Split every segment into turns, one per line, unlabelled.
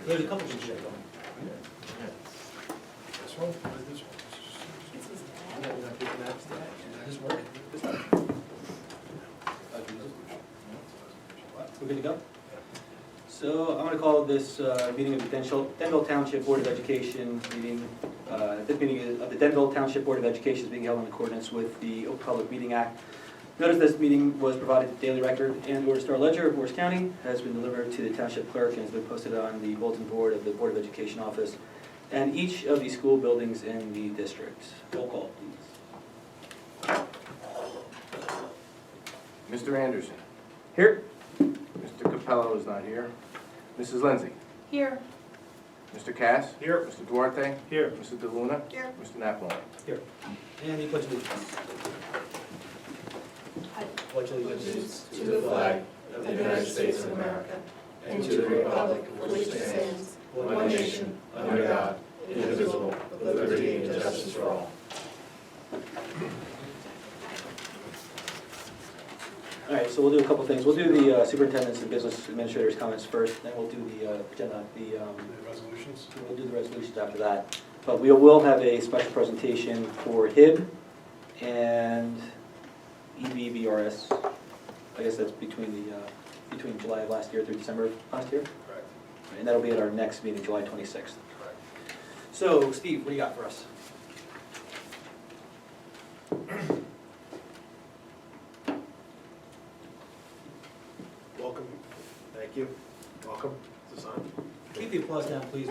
There's a couple things there going.
This one, what is this one?
You're not picking that? This work? We're good to go? So I'm going to call this meeting of the Denville Township Board of Education meeting. This meeting of the Denville Township Board of Education is being held in accordance with the Open Public Meeting Act. Notice this meeting was provided to Daily Record and or Star Ledger of Morris County, has been delivered to the Township Clerk and has been posted on the bulletin board of the Board of Education office and each of the school buildings in the district. Roll call, please.
Mr. Anderson.
Here.
Mr. Capello is not here. Mrs. Lindsay.
Here.
Mr. Cass.
Here.
Mr. Duarte.
Here.
Mr. DeLuna.
Here.
Mr. Napoli.
Here. And the pledge of allegiance. Pledge allegiance
To the flag of the United States of America and to the republic for which it stands, one nation, under God, indivisible, with liberty and justice for all.
All right, so we'll do a couple things. We'll do the superintendent's and business administrators' comments first, then we'll do the agenda,
resolutions.
we'll do the resolutions after that. But we will have a special presentation for HIB and EBBRS. I guess that's between July of last year through December of last year.
Correct.
And that'll be at our next meeting, July 26th.
Correct.
So, Steve, what do you got for us?
Welcome, thank you, welcome, this is on.
Keep the applause down, please.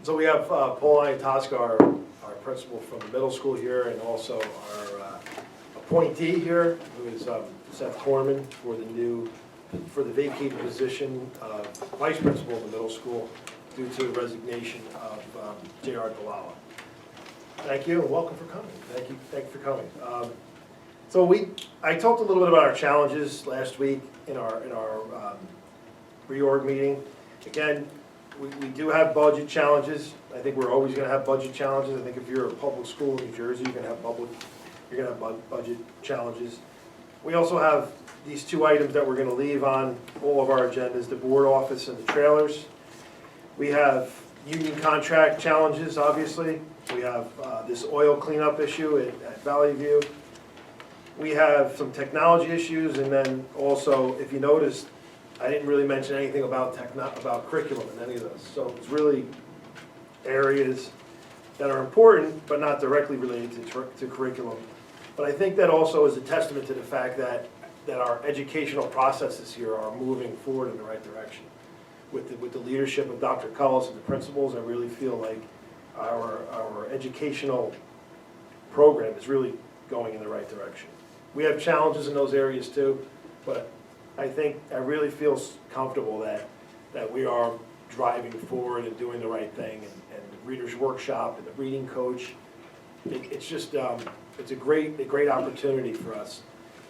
So we have Paul Iantoska, our principal from the middle school here, and also our appointee here, who is Seth Corman for the vacated position of vice principal of the middle school due to the resignation of J.R. Dalala. Thank you, and welcome for coming. Thank you for coming. I talked a little bit about our challenges last week in our reorg meeting. Again, we do have budget challenges. I think we're always going to have budget challenges. I think if you're a public school in New Jersey, you're going to have budget challenges. We also have these two items that we're going to leave on all of our agendas: the board office and the trailers. We have union contract challenges, obviously. We have this oil cleanup issue at Valley View. We have some technology issues, and then also, if you noticed, I didn't really mention anything about curriculum in any of those. So it's really areas that are important, but not directly related to curriculum. But I think that also is a testament to the fact that our educational processes here are moving forward in the right direction. With the leadership of Dr. Cullis and the principals, I really feel like our educational program is really going in the right direction. We have challenges in those areas too, but I really feel comfortable that we are driving forward and doing the right thing, and the reader's workshop and the reading coach. It's just it's a great opportunity for us,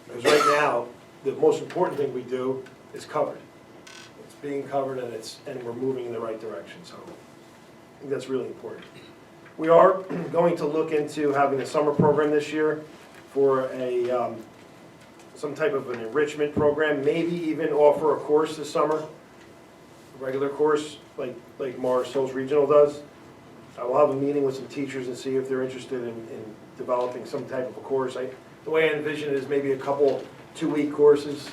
because right now the most important thing we do is covered. It's being covered, and we're moving in the right direction. So I think that's really important. We are going to look into having a summer program this year for some type of an enrichment program, maybe even offer a course this summer, a regular course like Morris Hills Regional does. I will have a meeting with some teachers and see if they're interested in developing some type of a course. The way I envision it is maybe a couple 2-week courses.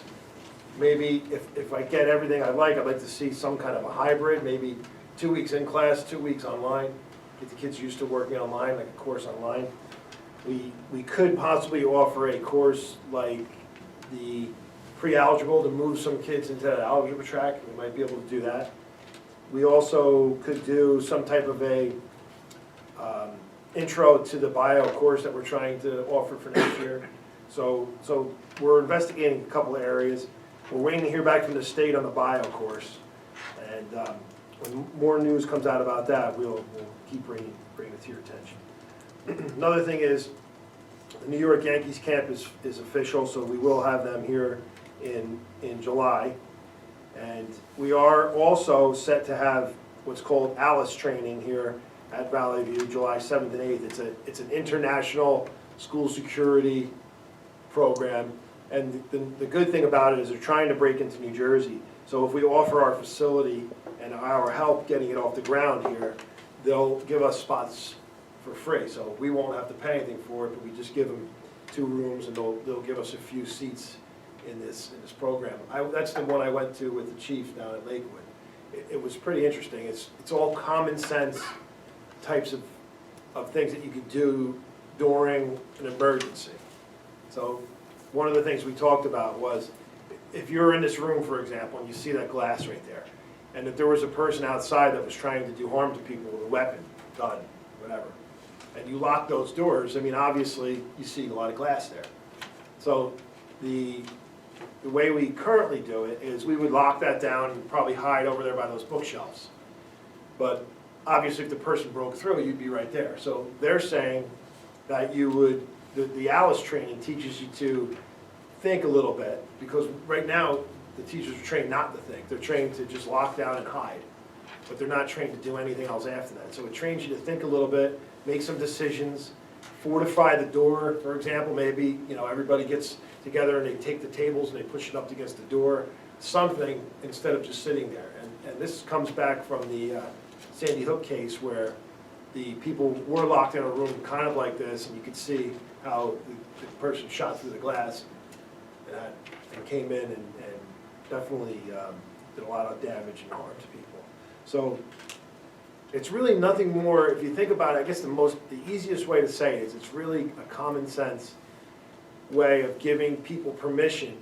Maybe if I get everything I'd like to see some kind of a hybrid, maybe 2 weeks in class, 2 weeks online, get the kids used to working online, like a course online. We could possibly offer a course like the pre-algebra to move some kids into that algebra track. We might be able to do that. We also could do some type of a intro to the bio course that we're trying to offer for next year. So we're investigating a couple of areas. We're waiting to hear back from the state on the bio course, and when more news comes out about that, we'll keep bringing it to your attention. Another thing is, the New York Yankees camp is official, so we will have them here in July. And we are also set to have what's called ALICE training here at Valley View, July 7th and 8th. It's an international school security program. And the good thing about it is they're trying to break into New Jersey. So if we offer our facility and our help getting it off the ground here, they'll give us spots for free. So we won't have to pay anything for it, but we just give them 2 rooms and they'll give us a few seats in this program. That's the one I went to with the chief down at Lakewood. It was pretty interesting. It's all common sense types of things that you could do during an emergency. So one of the things we talked about was, if you're in this room, for example, and you see that glass right there, and if there was a person outside that was trying to do harm to people with a weapon, gun, whatever, and you lock those doors, I mean, obviously, you see a lot of glass there. So the way we currently do it is we would lock that down and probably hide over there by those bookshelves. But obviously, if the person broke through, you'd be right there. So they're saying that you would, the Alice training teaches you to think a little bit, because right now, the teachers are trained not to think. They're trained to just lock down and hide, but they're not trained to do anything else after that. So it trains you to think a little bit, make some decisions, fortify the door, for example. Maybe, everybody gets together and they take the tables and they push it up against the door, something, instead of just sitting there. And this comes back from the Sandy Hook case, where the people were locked in a room kind of like this, and you could see how the person shot through the glass and came in and definitely did a lot of damage and harm to people. So it's really nothing more, if you think about it, I guess the easiest way to say it is it's really a common sense way of giving people permission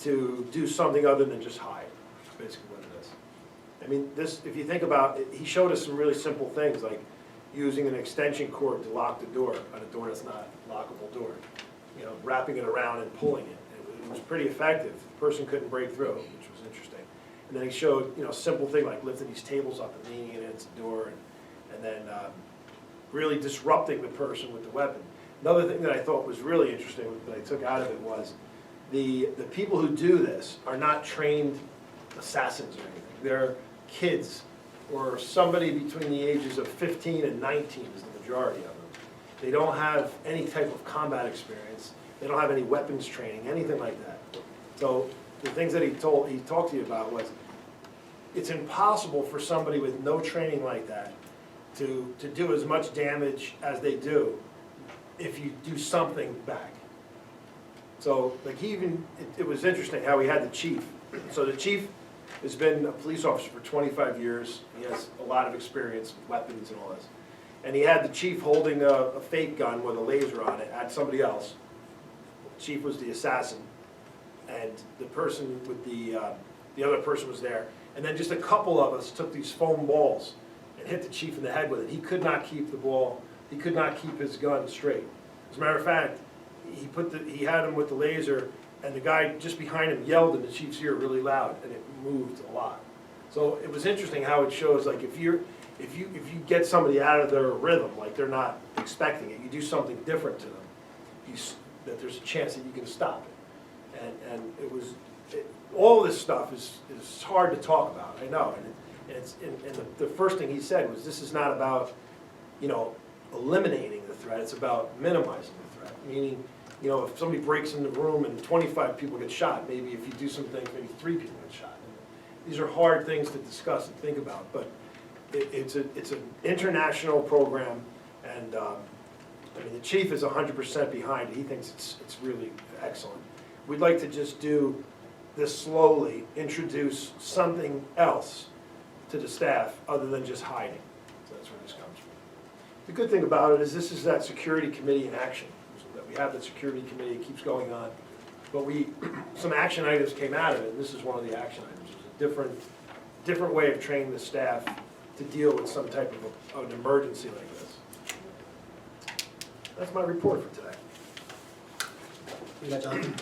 to do something other than just hide. That's basically what it is. I mean, if you think about it, he showed us some really simple things, like using an extension cord to lock the door on a door that's not a lockable door. Wrapping it around and pulling it. It was pretty effective. The person couldn't break through, which was interesting. And then he showed, simple thing like lifting these tables up and leaning it against the door, and then really disrupting the person with the weapon. Another thing that I thought was really interesting that I took out of it was the people who do this are not trained assassins or anything. They're kids, or somebody between the ages of 15 and 19 is the majority of them. They don't have any type of combat experience. They don't have any weapons training, anything like that. So the things that he talked to you about was, it's impossible for somebody with no training like that to do as much damage as they do if you do something back. So like it was interesting how he had the chief. So the chief has been a police officer for 25 years. He has a lot of experience with weapons and all this. And he had the chief holding a fake gun with a laser on it at somebody else. The chief was the assassin, and the person with the other person was there. And then just a couple of us took these foam balls and hit the chief in the head with it. He could not keep the ball. He could not keep his gun straight. As a matter of fact, he had him with the laser, and the guy just behind him yelled in the chief's ear really loud, and it moved a lot. So it was interesting how it shows, like, if you get somebody out of their rhythm, like they're not expecting it, you do something different to them, that there's a chance that you can stop it. And all this stuff is hard to talk about, I know. And the first thing he said was, this is not about, eliminating the threat, it's about minimizing the threat. Meaning, if somebody breaks in the room and 25 people get shot, maybe if you do some things, maybe 3 people get shot. And these are hard things to discuss and think about, but it's an international program, and the chief is 100% behind it. He thinks it's really excellent. We'd like to just do this slowly, introduce something else to the staff other than just hiding. So that's where this comes from. The good thing about it is this is that security committee in action. That we have that security committee, it keeps going on. But some action items came out of it, and this is one of the action items. It was a different way of training the staff to deal with some type of an emergency like this. That's my report for today.
You got John?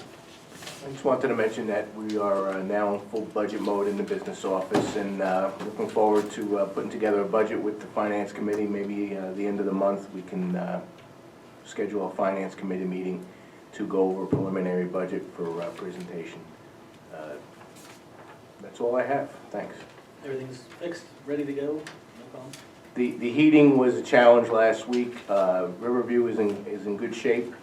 I just wanted to mention that we are now in full budget mode in the business office, and looking forward to putting together a budget with the finance committee. Maybe the end of the month we can schedule a finance committee meeting to go over a preliminary budget for presentation. That's all I have. Thanks.
Everything's fixed, ready to go, no problem?
The heating was a challenge last week. Riverview is in good shape.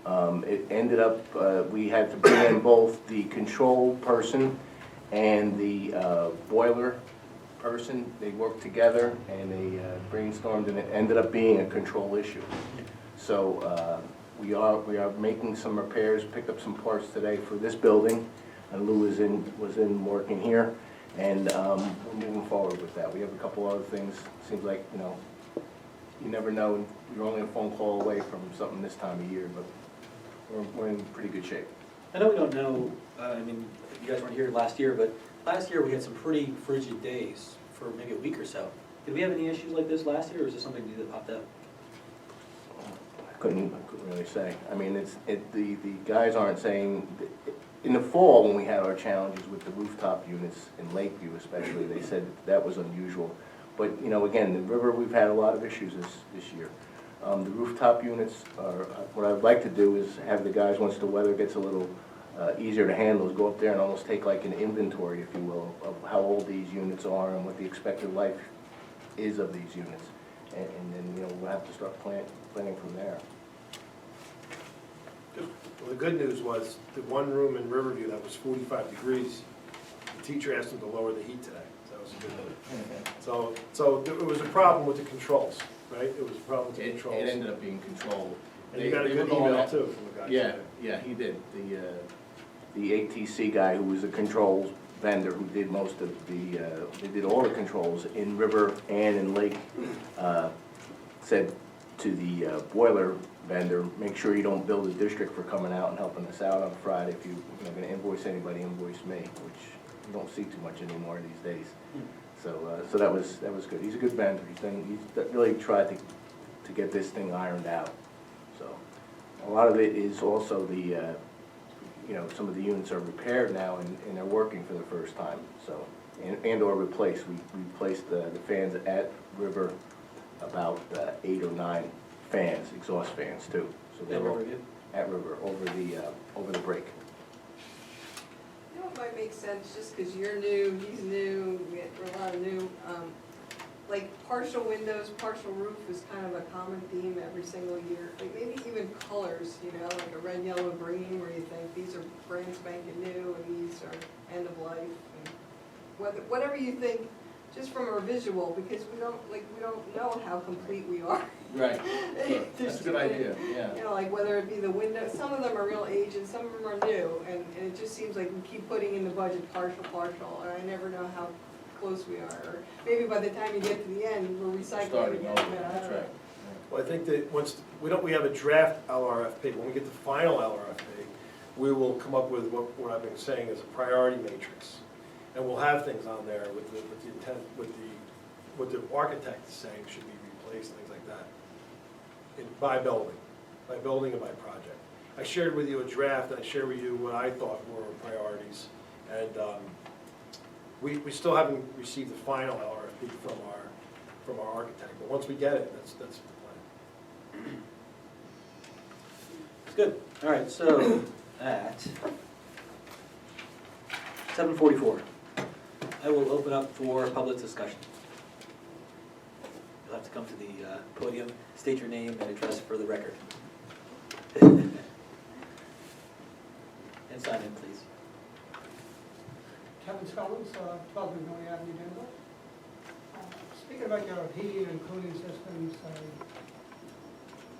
It ended up, we had to bring in both the control person and the boiler person, they worked together and they brainstormed, and it ended up being a control issue. So we are making some repairs, picked up some parts today for this building, and Lou was in working here, and we're moving forward with that. We have a couple other things. Seems like, you know, you never know, you're only a phone call away from something this time of year, but we're in pretty good shape.
I know we don't know, I mean, you guys weren't here last year, but last year we had some pretty frigid days for maybe a week or so. Did we have any issues like this last year, or is this something new that popped up?
I couldn't really say. I mean, the guys aren't saying, in the fall when we had our challenges with the rooftop units in Lakeview especially, they said that was unusual. But, you know, again, the river, we've had a lot of issues this year. The rooftop units are, what I'd like to do is have the guys, once the weather gets a little easier to handle, is go up there and almost take like an inventory, if you will, of how old these units are and what the expected life is of these units. And then, you know, we'll have to start planning from there.
Well, the good news was, the one room in Riverview that was 45 degrees, the teacher asked them to lower the heat today. So that was a good news. So it was a problem with the controls, right? It was a problem with the controls.
It ended up being controlled.
And you got a good email too from the guy.
Yeah, he did. The ATC guy, who was a controls vendor, who did most of the, they did all the controls in River and in Lake, said to the boiler vendor, make sure you don't bill the district for coming out and helping us out on Friday. If you're not gonna invoice anybody, invoice me, which you don't see too much anymore these days. So that was good. He's a good vendor. He's really tried to get this thing ironed out. So a lot of it is also the, you know, some of the units are repaired now and they're working for the first time. So, and or replaced. We replaced the fans at River, about 8 or 9 fans, exhaust fans too. So they're all at River over the break.
You know, it might make sense, just because you're new, he's new, we're a lot of new, like partial windows, partial roof is kind of a common theme every single year. Like maybe even colors, you know, like a red, yellow, green, where you think these are brand spanking new and these are end of life. And whatever you think, just from our visual, because we don't know how complete we are.
Right. That's a good idea, yeah.
You know, like whether it be the window, some of them are real aged and some of them are new, and it just seems like we keep putting in the budget partial, and I never know how close we are. Or maybe by the time you get to the end, we're recycling
Starting
again.
over, that's right.
Well, I think that once, we have a draft LRFP. When we get the final LRFP, we will come up with what I've been saying is a priority matrix. And we'll have things on there with the intent, what the architect is saying should be replaced, things like that. By building and by project. I shared with you a draft, and I shared with you what I thought were priorities. And we still haven't received the final LRFP from our architect, but once we get it, that's the plan.
It's good. All right, so at 7:44, I will open up for public discussion. You'll have to come to the podium, state your name and address for the record. And sign in, please.
Kevin Scollins, 12 Magnolia Avenue, Denver. Speaking about your heating and cooling systems,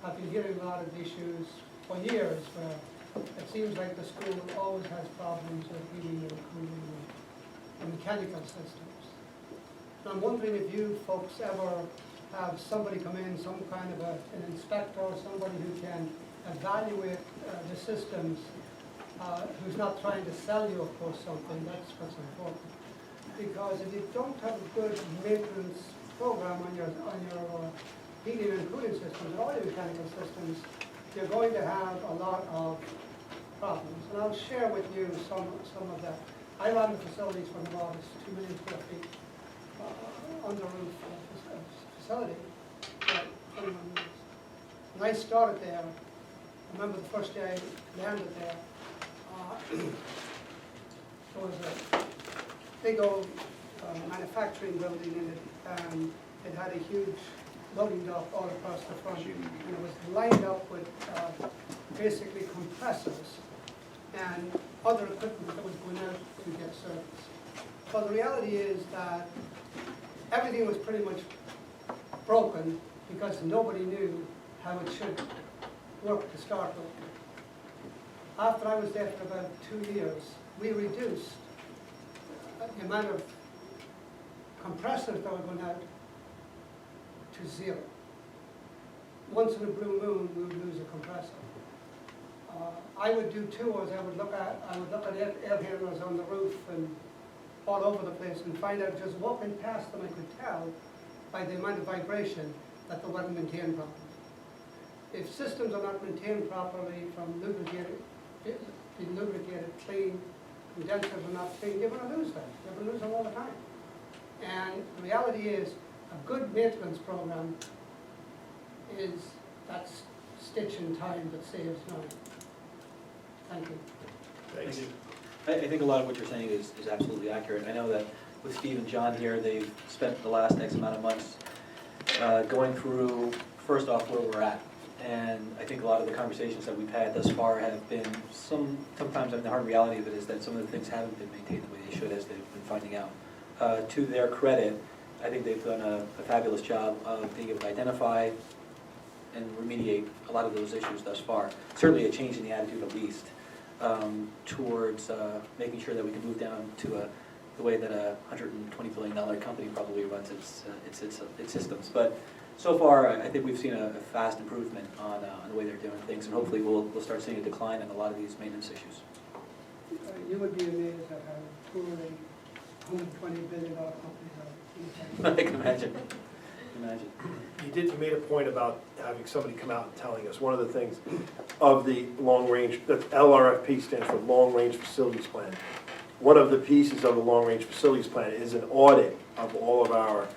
I've been hearing a lot of issues for years where it seems like the school always has problems with heating and cooling and mechanical systems. So I'm wondering if you folks ever have somebody come in, some kind of an inspector or somebody who can evaluate the systems, who's not trying to sell you, of course, something. That's what's important. Because if you don't have a good maintenance program on your heating and cooling systems, or all your mechanical systems, you're going to have a lot of problems. And I'll share with you some of that. I ran the facilities for the largest 2 million square feet under roof facility for 21 years. When I started there, I remember the first day I landed there, there was a big old manufacturing building in it, and it had a huge loading dock all across the front, and it was lined up with basically compressors and other equipment that was going out to get service. Well, the reality is that everything was pretty much broken because nobody knew how it should work to start with. After I was there for about 2 years, we reduced the amount of compressors that were going out to 0. Once in a blue moon, we would lose a compressor. I would do tours. I would look at air handlers on the roof and all over the place and find out, just walking past them, I could tell by the amount of vibration that they weren't maintained properly. If systems are not maintained properly, from lubricated, clean, condensers are not clean, you're going to lose them. You're going to lose them all the time. And the reality is, a good maintenance program is that stitch in time that saves money. Thank you.
Thanks.
I think a lot of what you're saying is absolutely accurate. I know that with Steve and John here, they've spent the last X amount of months going through, first off, where we're at. And I think a lot of the conversations that we've had thus far have been sometimes the hard reality of it is that some of the things haven't been maintained the way they should, as they've been finding out. To their credit, I think they've done a fabulous job of being able to identify and remediate a lot of those issues thus far. Certainly a change in the attitude, at least, towards making sure that we can move down to the way that a $120 billion company probably runs its systems. But so far, I think we've seen a fast improvement on the way they're doing things, and hopefully we'll start seeing a decline in a lot of these maintenance issues.
You would be amazed at how poorly $120 billion companies are.
I can imagine.
You made a point about having somebody come out and telling us, one of the things of the long range, the LRFP stands for Long Range Facilities Plan. One of the pieces of the Long Range Facilities Plan is an audit of all of our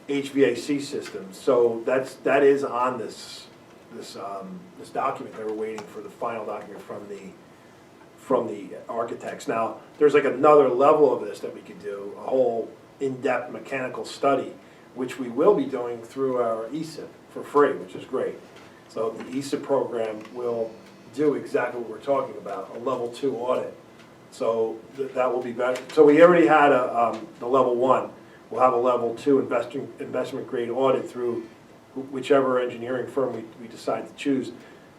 HVAC systems. So that is on this document that we're waiting for, the final document from the architects. Now, there's like another level of this that we could do, a whole in-depth mechanical study, which we will be doing through our ESIP for free, which is great. So the ESIP program will do exactly what we're talking about, a level 2 audit. So that will be better. So we already had the level 1. We'll have a level 2 investment grade audit through whichever engineering firm we decide to choose.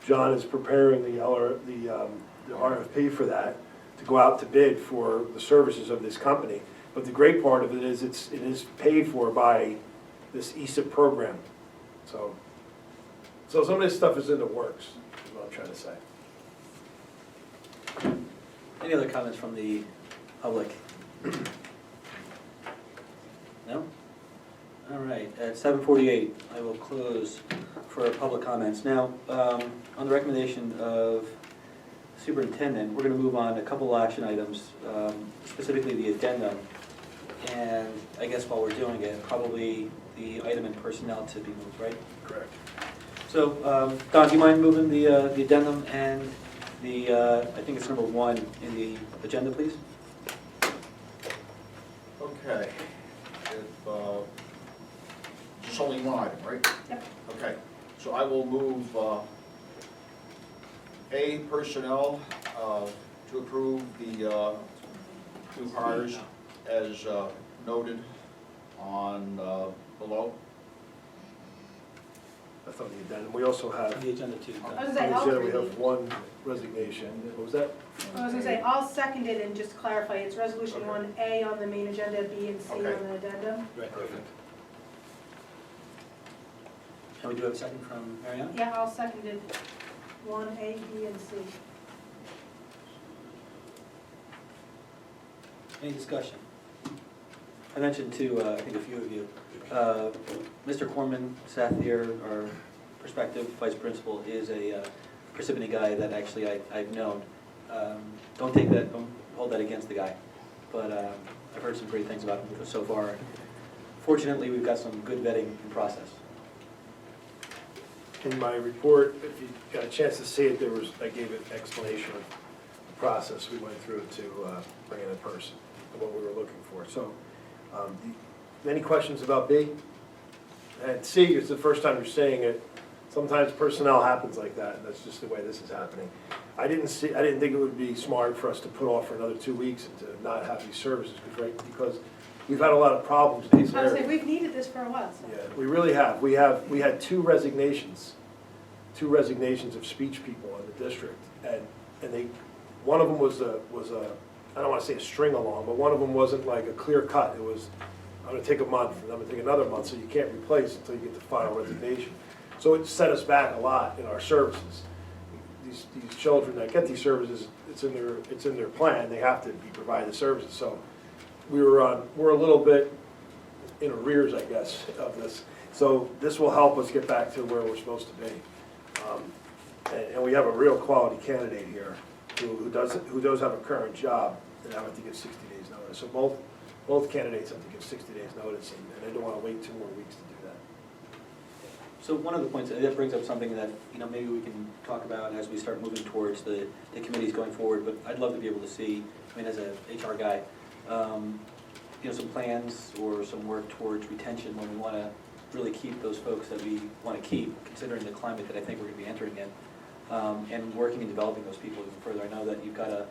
John is preparing the RFP for that to go out to bid for the services of this company. But the great part of it is it is paid for by this ESIP program. So some of this stuff is in the works, is what I'm trying to say.
Any other comments from the public? No? All right, at 7:48, I will close for public comments. Now, on the recommendation of Superintendent, we're going to move on a couple action items, specifically the addendum. And I guess while we're doing it, probably the item in personnel to be moved, right?
Correct.
So, Don, do you mind moving the addendum and the, I think it's number 1 in the agenda, please?
Okay. Just only one item, right?
Yep.
Okay, so I will move A, personnel, to approve the new hires as noted on below.
That's on the addendum. We also have,
On the agenda too.
I was
Don.
gonna say, I'll
we
read
have
it.
1 resignation. What was that?
I was gonna say, I'll second it and just clarify, it's resolution
Okay.
1A on the main agenda, B and C on
Okay.
the addendum.
Right, perfect. And we do have a second from Mariana?
Yeah, I'll second it, 1A, B, and C.
Any discussion? I mentioned to, I think a few of you, Mr. Corman, Seth here, our prospective vice principal, is a Parsippany guy that actually I've known. Don't hold that against the guy, but I've heard some great things about him so far. Fortunately, we've got some good vetting in process.
In my report, if you got a chance to see it, I gave an explanation of the process we went through to bring in a person and what we were looking for. So, any questions about B? And C, it's the first time you're saying it. Sometimes personnel happens like that, and that's just the way this is happening. I didn't think it would be smart for us to put off for another 2 weeks and to not have these services, because we've had a lot of problems in these
I was
areas.
saying, we've needed this for a while, so.
Yeah, we really have. We had two resignations of speech people in the district, and one of them was a I don't want to say a string along, but one of them wasn't like a clear cut. It was, I'm going to take a month, and I'm going to take another month, so you can't replace until you get the final resignation. So it set us back a lot in our services. These children that get these services, it's in their plan. They have to be provided the services. So we're a little bit in arrears, I guess, of this. So this will help us get back to where we're supposed to be. And we have a real quality candidate here who does have a current job and have to give 60 days notice. So both candidates have to give 60 days notice, and they don't want to wait 2 more weeks to do that.
So one of the points, that brings up something that, maybe we can talk about as we start moving towards the committees going forward, but I'd love to be able to see, as a HR guy, some plans or some work towards retention when we want to really keep those folks that we want to keep, considering the climate that I think we're going to be entering in, and working and developing those people even further. I know that you've got a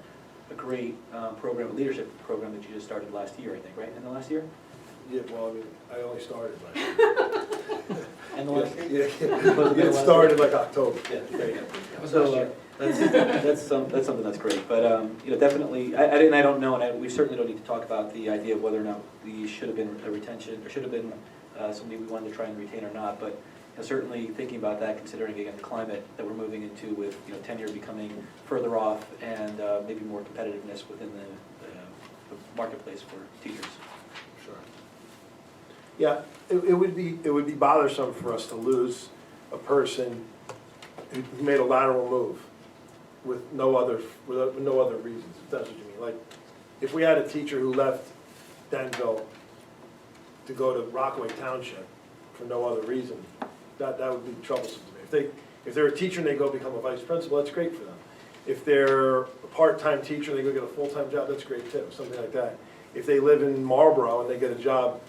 great program, a leadership program that you just started last year, I think, right? In the last year?
Yeah, well, I only started last year.
And the last year?
Yeah. It started like October.
Yeah, there you go.
That was
So
last year.
that's something that's great, but definitely, I don't know, and we certainly don't need to talk about the idea of whether or not we should have been a retention, or should have been somebody we wanted to try and retain or not, but certainly thinking about that, considering again the climate that we're moving into with tenure becoming further off and maybe more competitiveness within the marketplace for teachers.
Sure. Yeah, it would be bothersome for us to lose a person who made a lateral move with no other reasons, if that's what you mean. Like, if we had a teacher who left Denville to go to Rockaway Township for no other reason, that would be troublesome to me. If they're a teacher and they go become a vice principal, that's great for them. If they're a part-time teacher and they go get a full-time job, that's great too, something like that. If they live in Marlboro and they get a job,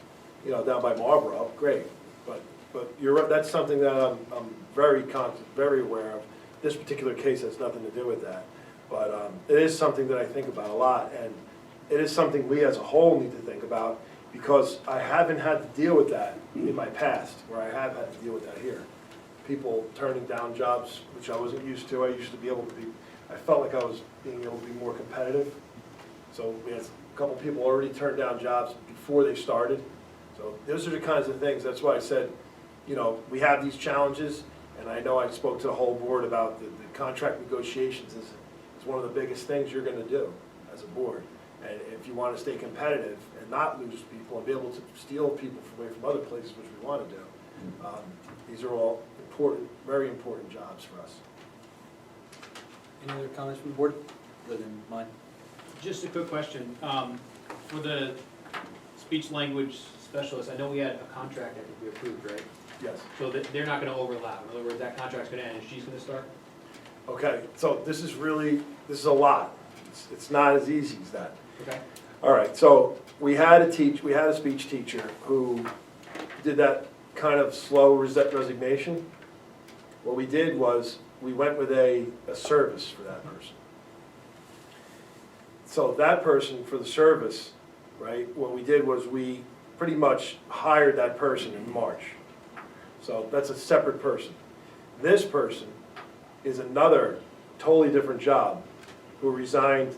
down by Marlboro, great. But you're right, that's something that I'm very aware of. This particular case has nothing to do with that. But it is something that I think about a lot, and it is something we as a whole need to think about, because I haven't had to deal with that in my past, where I have had to deal with that here. People turning down jobs, which I wasn't used to. I used to be able to I felt like I was being able to be more competitive. So we had a couple people already turned down jobs before they started. So those are the kinds of things, that's why I said, we have these challenges, and I know I spoke to the whole board about the contract negotiations is one of the biggest things you're going to do as a board. And if you want to stay competitive and not lose people and be able to steal people away from other places, which we want to do, these are all important, very important jobs for us.
Any other comments from the board, other than mine?
Just a quick question. For the speech language specialist, I know we had a contract I think we approved, right?
Yes.
So they're not going to overlap. In other words, that contract's going to end and she's going to start?
Okay, so this is a lot. It's not as easy as that.
Okay.
All right, so we had a speech teacher who did that kind of slow resignation. What we did was we went with a service for that person. So that person for the service, right, what we did was we pretty much hired that person in March. So that's a separate person. This person is another totally different job who resigned,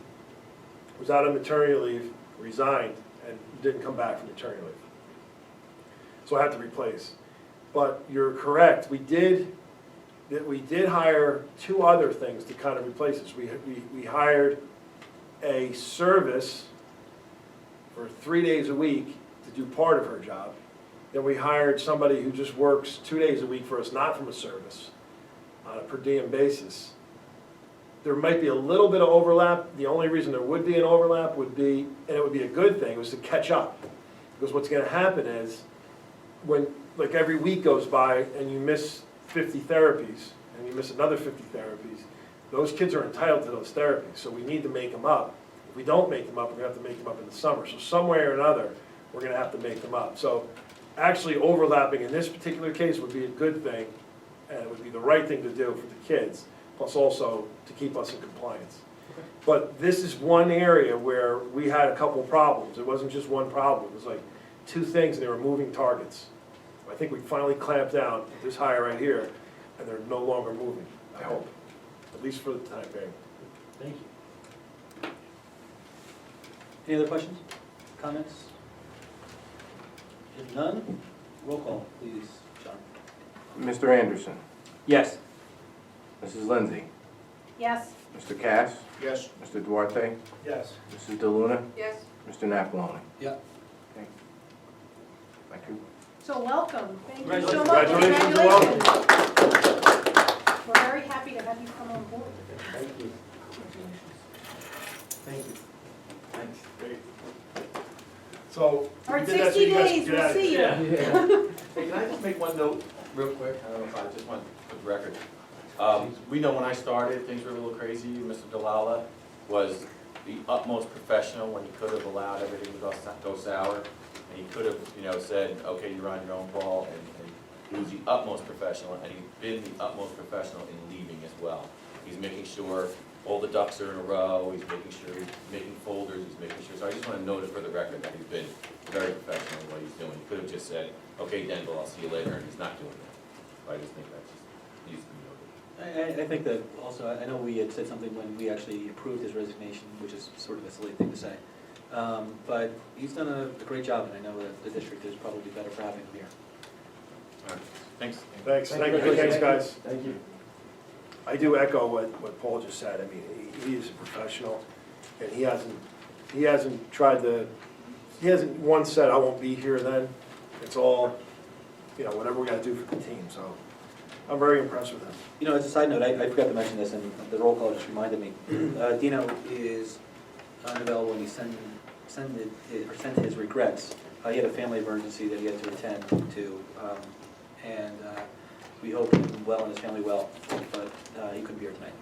was out on maternity leave, resigned, and didn't come back from maternity leave. So I had to replace. But you're correct, we did hire 2 other things to kind of replace this. We hired a service for 3 days a week to do part of her job. Then we hired somebody who just works 2 days a week for us, not from a service, on a per diem basis. There might be a little bit of overlap. The only reason there would be an overlap would be, and it would be a good thing, was to catch up. Because what's going to happen is, when like every week goes by and you miss 50 therapies, and you miss another 50 therapies, those kids are entitled to those therapies, so we need to make them up. If we don't make them up, we're going to have to make them up in the summer. So some way or another, we're going to have to make them up. So actually overlapping in this particular case would be a good thing, and it would be the right thing to do for the kids. plus also to keep us in compliance. But this is one area where we had a couple problems. It wasn't just one problem, it was like two things, and they were moving targets. I think we finally clamped down this hire right here, and they're no longer moving, I hope, at least for the time being.
Thank you. Any other questions, comments? If none, roll call, please, John.
Mr. Anderson,
Yes.
Mrs. Lindsay,
Yes.
Mr. Cass,
Yes.
Mr. Duarte,
Yes.
Mrs. DeLuna,
Yes,
Mr. Napoloni.
Yeah.
Thank you.
So welcome, thank you so much.
Congratulations, welcome.
We're very happy to have you come on board.
Thank you. Thank you. Thanks. Great. So.
All right,
we did that so
60
you guys
days,
can get
we'll
out of
see
here.
you.
Hey, can I just make one note real quick? I don't know if I just want for the record. We know when I started, things were a little crazy. Mr. Dalala was the utmost professional when he could have allowed everything to go sour. And he could have, said, okay, you're on your own ball, and he was the utmost professional, and he's been the utmost professional in leaving as well. He's making sure all the ducks are in a row, he's making sure he's making folders, he's making sure, so I just want to note it for the record that he's been very professional in what he's doing. He could have just said, okay, Denville, I'll see you later, and he's not doing that. So I just think that just needs to be noted.
I think that also, I know we had said something when we actually approved his resignation, which is sort of a silly thing to say. But he's done a great job, and I know that the district is probably better for having him here.
All right. Thanks.
Thanks, thanks, guys.
Thank you.
I do echo what Paul just said. I mean, he is a professional, and he hasn't once said, I won't be here then. It's all, whatever we gotta do for the team, so I'm very impressed with him.
As a side note, I forgot to mention this, and the roll call just reminded me. Dino is unavailable, and he sent his regrets. He had a family emergency that he had to attend to, and we hope him well and his family well, but he couldn't be here tonight.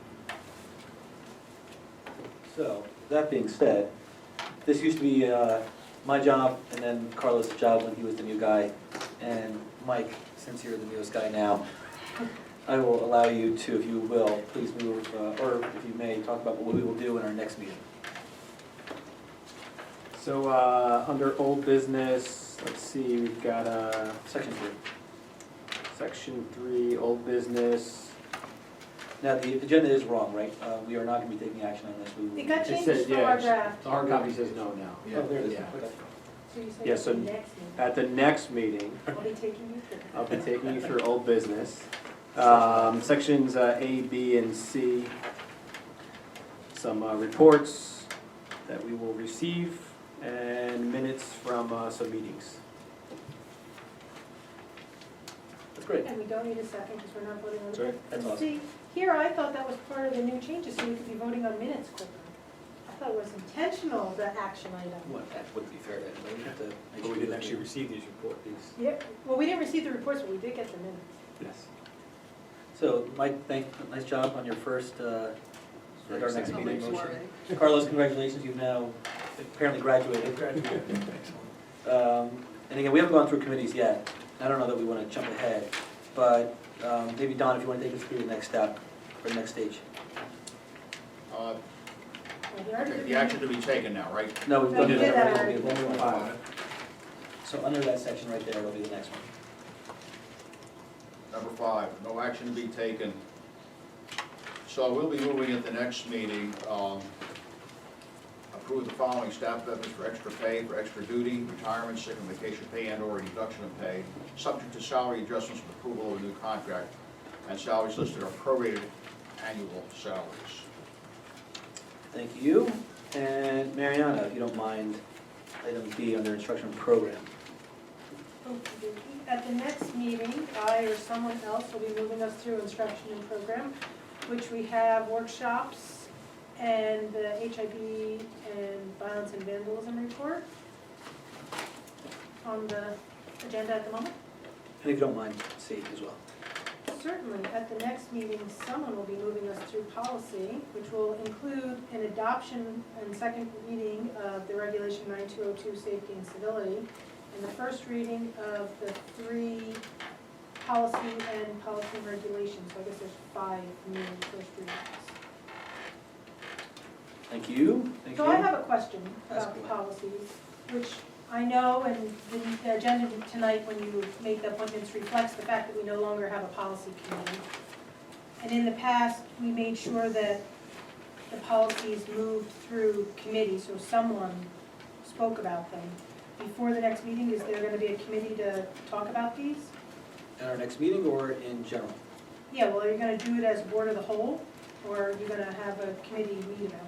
So, that being said, this used to be my job, and then Carlos' job when he was the new guy, and Mike, since you're the newest guy now, I will allow you to, if you will, please move, or if you may, talk about what we will do in our next meeting.
So, under old business, let's see, we've got,
Section 3.
section 3, old business.
Now, the agenda is wrong, right? We are not going to be taking action on this. We will-
It got
It
changed
says,
from
yeah,
our draft.
The hard copy says no now.
Oh, there it is.
Yeah.
Okay.
So you said
Yeah,
it's
so
the next meeting.
At the next meeting,
I'll be taking you through.
I'll be taking you through old business. Sections A, B, and C. Some reports that we will receive, and minutes from some meetings.
That's great.
And we don't need a second because we're not voting on
Sorry,
it.
that's awesome.
See, here I thought that was part of the new changes, so we could be voting on minutes quicker. I thought it was intentional, the action item.
Well, that wouldn't be fair to anybody. We have to make
But
sure
we didn't
that
actually receive these reports.
Yeah, well, we didn't receive the reports, but we did get the minutes.
Yes.
So, Mike, nice job on your first, at our next
I'll
meeting
make
motion.
sure.
Carlos, congratulations, you've now apparently graduated. And again, we haven't gone through committees yet. I don't know that we want to jump ahead, but maybe Don, if you want to take us through the next step, or the next stage.
Well, we already did
The action to be taken now, right?
No, we've
No,
done
we
that
did that
already.
already.
We'll move on. So under that section right there, it'll be the next one.
Number 5, no action to be taken. So we'll be moving at the next meeting, approve the following staff benefits for extra pay, for extra duty, retirement, sick and vacation pay, and/or reduction of pay, subject to salary adjustments with approval of a new contract, and salaries listed are prorated annual salaries.
Thank you. And Mariana, if you don't mind, item B under instructional program.
Okey-dokey. At the next meeting, I or someone else will be moving us through instruction and program, which we have workshops and the HIV and violence and vandalism report on the agenda at the moment.
And if you don't mind, C as well.
Certainly, at the next meeting, someone will be moving us through policy, which will include an adoption and second reading of the Regulation 9202, Safety and Civility, and the first reading of the 3 policy and policy and regulations. So I guess there's 5 new first readings.
Thank you. Thank
So
you.
I have a question
Ask
about
away.
policies, which I know, and the agenda tonight, when you make the appointments, reflects the fact that we no longer have a policy committee. And in the past, we made sure that the policies moved through committee, so someone spoke about them. Before the next meeting, is there gonna be a committee to talk about these?
At our next meeting or in general?
Yeah, well, are you gonna do it as board of the whole, or are you gonna have a committee meet about them?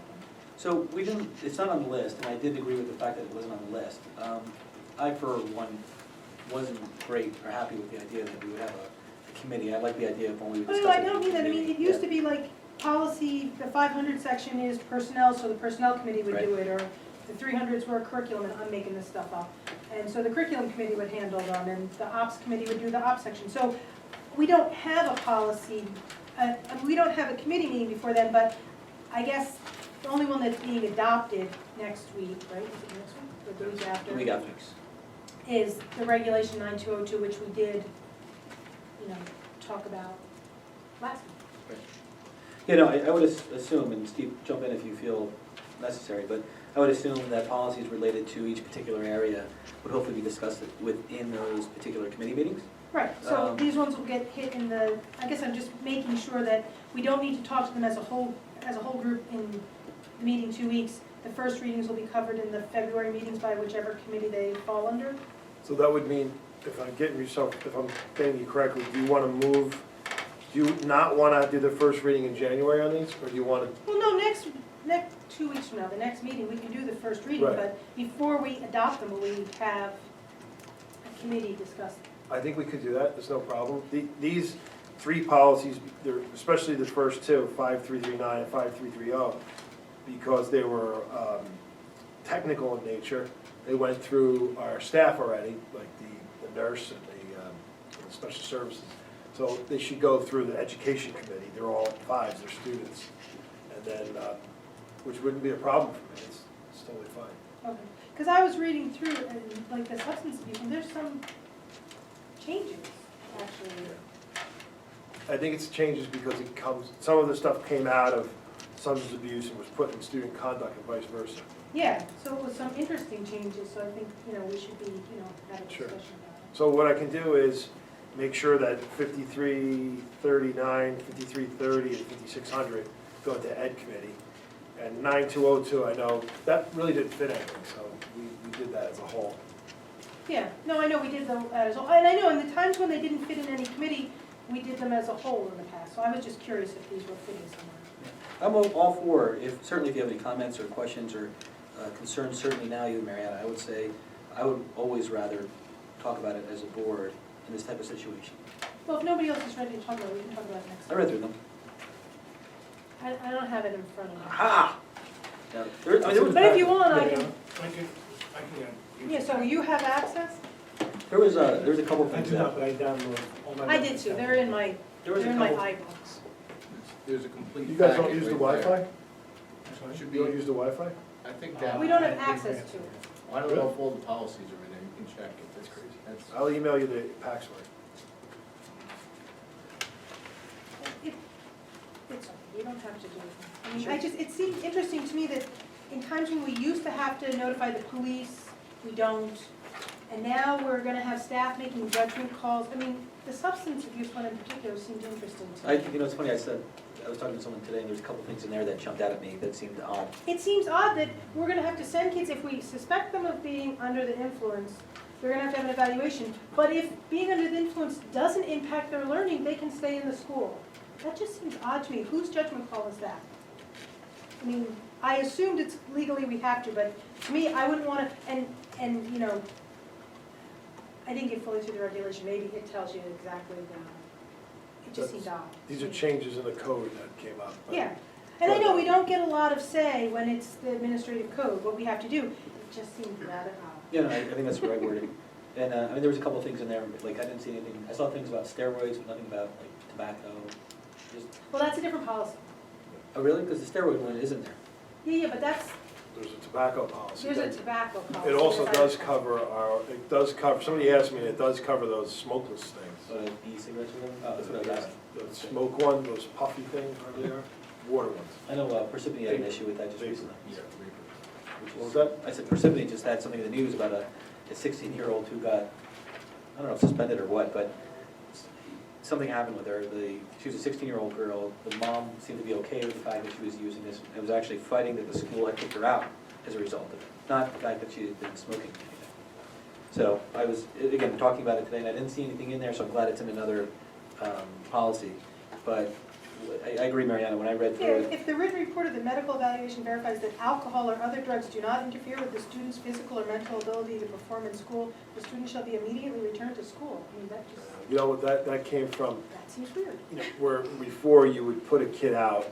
So we didn't, it's not on the list, and I did agree with the fact that it wasn't on the list. I, for one, wasn't great or happy with the idea that we would have a committee. I like the idea of when we would discuss
No,
it.
I don't mean that, I mean, it used to be like, policy, the 500 section is personnel, so the personnel committee would do it, or the 300s were curriculum, and I'm making this stuff up. And so the curriculum committee would handle them, and the ops committee would do the ops section. So we don't have a policy, we don't have a committee meeting before then, but I guess the only one that's being adopted next week, right, is it next week, or the week after?
The week after.
Is the regulation 9202, which we did, talk about last week.
You know, I would assume, and Steve, jump in if you feel necessary, but I would assume that policies related to each particular area would hopefully be discussed within those particular committee meetings.
Right, so these ones will get hit in the, I guess I'm just making sure that we don't need to talk to them as a whole group in the meeting 2 weeks. The first readings will be covered in the February meetings by whichever committee they fall under.
So that would mean, if I'm getting you correctly, do you want to move, do you not want to do the first reading in January on these, or do you want to?
Well, no, next 2 weeks from now, the next meeting, we can do the first reading,
Right.
but before we adopt them, we have a committee discuss them.
I think we could do that, there's no problem. These 3 policies, especially the first 2, 5339 and 5330, because they were technical in nature, they went through our staff already, like the nurse and the special services. So they should go through the education committee, they're all 5s, they're students. And then, which wouldn't be a problem for me, it's totally fine.
Okay, because I was reading through, and like the substance abuse, and there's some changes, actually.
I think it's changes because some of the stuff came out of substance abuse and was put in student conduct and vice versa.
Yeah, so it was some interesting changes, so I think, we should be, have a
Sure.
discussion about it.
So what I can do is make sure that 5339, 5330, and 5600 go into Ed Committee. And 9202, I know, that really didn't fit anything, so we did that as a whole.
Yeah, no, I know we did them as, and I know in the times when they didn't fit in any committee, we did them as a whole in the past, so I was just curious if these were fitting somewhere.
I'm all for, certainly if you have any comments or questions or concerns, certainly now you, Mariana, I would say, I would always rather talk about it as a board in this type of situation.
Well, if nobody else is ready to talk about it, we can talk about it next
I
time.
read through them.
I don't have it in front of me.
Aha! Now, there was,
But if you want, I can,
I can,
yeah, so you have access?
there was a couple
I
things
do not,
that,
but I download all my.
I did too, they're in my
there was a couple.
iBooks.
There's a complete
You guys don't
package
use the
right there.
Wi-Fi?
Should
You don't
be,
use the Wi-Fi?
I think that,
We don't have access to it.
I don't know if all the policies are in there, you can check it.
That's crazy.
That's,
I'll email you the password.
It's okay, you don't have to do it. I mean, it seems interesting to me that in times when we used to have to notify the police, we don't. And now we're gonna have staff making judgment calls. I mean, the substance abuse one in particular seemed interesting to me.
It's funny, I was talking to someone today, and there's a couple things in there that jumped out at me that seemed odd.
It seems odd that we're gonna have to send kids, if we suspect them of being under the influence, they're gonna have to have an evaluation. But if being under the influence doesn't impact their learning, they can stay in the school. That just seems odd to me. Whose judgment call is that? I mean, I assumed it's legally we have to, but to me, I wouldn't wanna, and I didn't get fully through the regulation. Maybe it tells you exactly it just seems odd.
These are changes in the code that came up. but-
Yeah, and I know we don't get a lot of say when it's the administrative code, what we have to do. It just seems rather odd.
Yeah, no, I think that's the right wording. And, there was a couple of things in there, like, I didn't see anything, I saw things about steroids, but nothing about, like, tobacco. Just,
Well, that's a different policy.
oh, really? Because the steroid one isn't there.
Yeah, but
There's a tobacco policy.
there's a tobacco policy.
It also does cover somebody asked me, it does cover those smokeless things.
So the e-cigarettes with them? Oh, that's what I was asking.
The smoke one, those puffy things, whatever they are, water ones.
I know Parsippany had an issue with that just recently.
Yeah,
Which
What
is-
was that?
I said Parsippany just had something in the news about a 16-year-old who got, I don't know if suspended or what, but something happened with her. She was a 16-year-old girl. The mom seemed to be okay with the fact that she was using this. It was actually fighting that the school had kicked her out as a result of it, not the fact that she had been smoking anything. So I was, again, talking about it today, and I didn't see anything in there, so I'm glad it's in another policy. But I agree, Mariana, when I read through it.
If the written report of the medical evaluation verifies that alcohol or other drugs do not interfere with the student's physical or mental ability to perform in school, the student shall be immediately returned to school. I mean, that just,
You know what, that came from,
that seems weird.
where before you would put a kid out,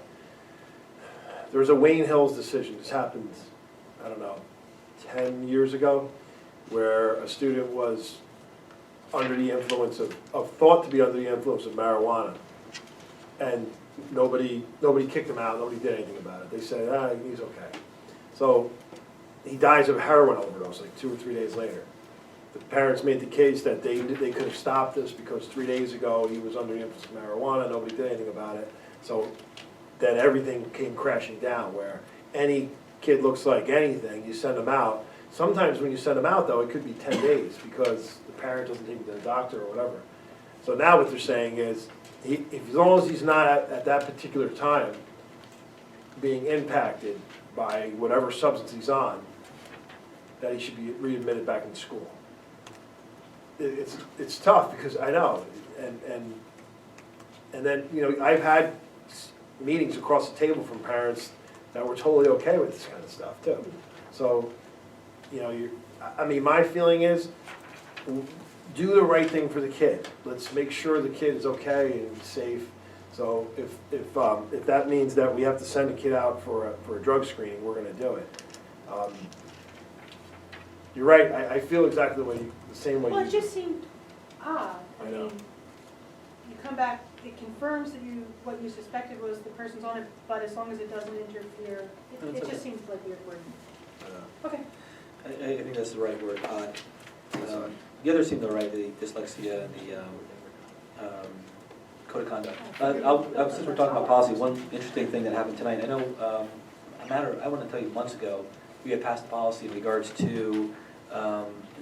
there was a Wayne Hills decision, this happened, I don't know, 10 years ago, where a student was under the influence of thought to be under the influence of marijuana. And nobody kicked him out, nobody did anything about it. They said, he's okay. So he dies of heroin overdose like 2 or 3 days later. The parents made the case that they could have stopped this because 3 days ago he was under the influence of marijuana, nobody did anything about it. So then everything came crashing down, where any kid looks like anything, you send them out. Sometimes when you send them out, though, it could be 10 days because the parent doesn't take him to the doctor or whatever. So now what they're saying is, as long as he's not at that particular time being impacted by whatever substance he's on, that he should be readmitted back into school. It's tough because I know, and then, you know, I've had meetings across the table from parents that were totally okay with this kind of stuff too. So, you know, I mean, my feeling is, do the right thing for the kid. Let's make sure the kid is okay and safe. So if that means that we have to send a kid out for a drug screening, we're gonna do it. You're right, I feel exactly the same way you do.
Well, it just seemed odd.
I know.
mean, you come back, it confirms that what you suspected was the person's on it, but as long as it doesn't interfere,
That's
it
okay.
just seems like weird wording.
I know.
Okay.
I think that's the right word, odd. The others seem all right, the dyslexia and the code of conduct. Since we're talking about policy, one interesting thing that happened tonight, I know, I want to tell you, months ago, we had passed a policy in regards to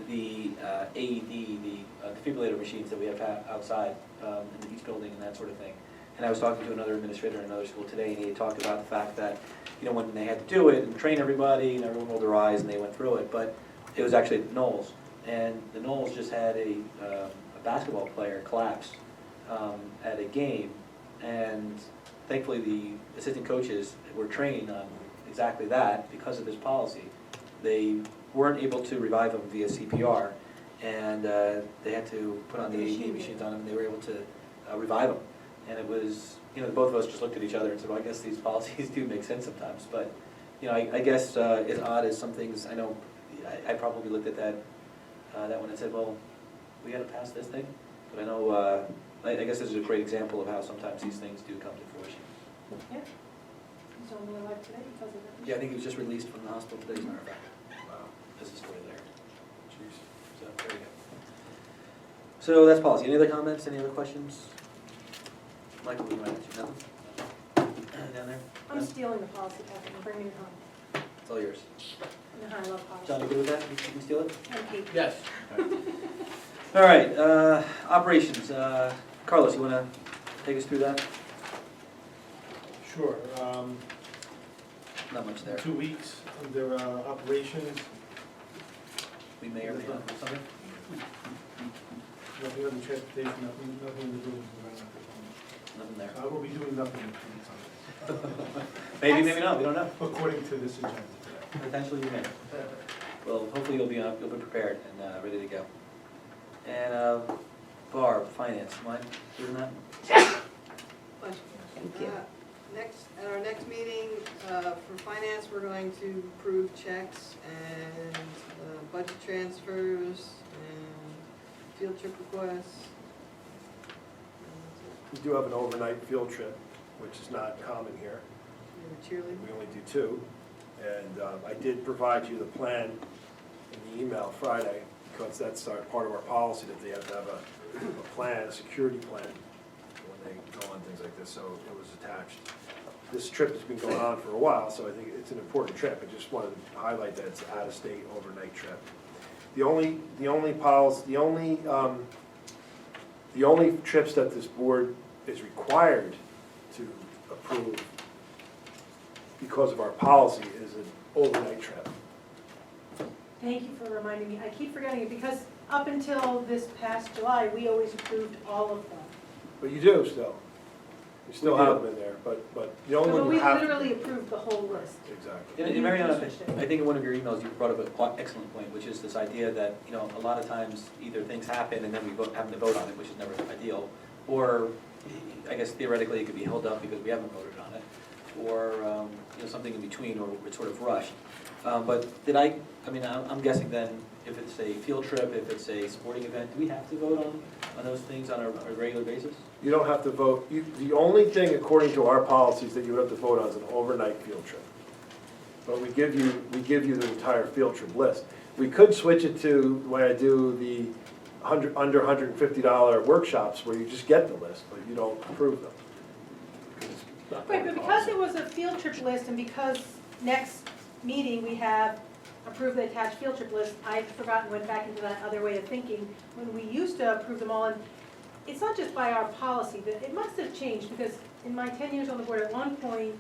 the AED, the defibrillator machines that we have outside in each building and that sort of thing. And I was talking to another administrator in another school today, and he had talked about the fact that, you know, when they had to do it and train everybody, and everyone rolled their eyes and they went through it, but it was actually at Knowles. And the Knowles just had a basketball player collapse at a game, and thankfully the assistant coaches were trained on exactly that because of this policy. They weren't able to revive him via CPR, and they had to put on the AED machines on him, and they were able to revive him. And it was, you know, both of us just looked at each other and said, well, I guess these policies do make sense sometimes. But, you know, I guess as odd as some things, I know I probably looked at that one and said, well, we gotta pass this thing. But I know, I guess this is a great example of how sometimes these things do come to fruition.
Yeah. He's only alive today because of that.
Yeah, I think he was just released from the hospital today, as a matter of fact.
Wow.
There's a story there.
Jeez.
So, there you go. So that's policy. Any other comments, any other questions? Michael, would you mind answering nothing? Down there?
I'm stealing the policy packet and bringing it home.
It's all yours.
And I love policy.
John, you good with that? You can steal it?
And Kate.
Yes.
All right, operations. Carlos, you want to take us through that?
Sure.
Not much there.
2 weeks under operations,
We may or may not do something.
nothing under transportation, nothing in the buildings and grounds.
Nothing there.
I will be doing nothing in 2 weeks on
Maybe, maybe not. We don't know.
this, according to this agenda today.
Potentially you may. Well, hopefully you'll be prepared and ready to go. And Barb, finance, mind doing that?
Thank you. At our next meeting, for finance, we're going to approve checks and budget transfers and field trip requests.
We do have an overnight field trip, which is not common here.
Cheerleading.
We only do 2. And I did provide you the plan in the email Friday, because that's part of our policy, that they have to have a plan, a security plan, when they go on things like this, so it was attached. This trip has been going on for a while, so I think it's an important trip. I just wanted to highlight that it's an out-of-state overnight trip. The only trips that this board is required to approve because of our policy is an overnight trip.
Thank you for reminding me. I keep forgetting it because up until this past July, we always approved all of them.
But you do still. You still
We do.
have them in there, but the only
But
one
we
you have.
literally approved the whole list.
Exactly.
And Mariana, I think in one of your emails, you brought up an excellent point, which is this idea that, you know, a lot of times either things happen and then we having to vote on it, which is never ideal, or I guess theoretically it could be held up because we haven't voted on it, or, you know, something in between, or it's sort of rushed. But I'm guessing then, if it's a field trip, if it's a sporting event, do we have to vote on those things on a regular basis?
You don't have to vote. The only thing, according to our policies, that you would have to vote on is an overnight field trip. But we give you the entire field trip list. We could switch it to the way I do the under $150 workshops, where you just get the list, but you don't approve them. It's not
Right,
part
but
of the
because
policy.
it was a field trip list and because next meeting we have approved the attached field trip list, I'd forgotten, went back into that other way of thinking when we used to approve them all. And it's not just by our policy, but it must have changed because in my 10 years on the board, at one point,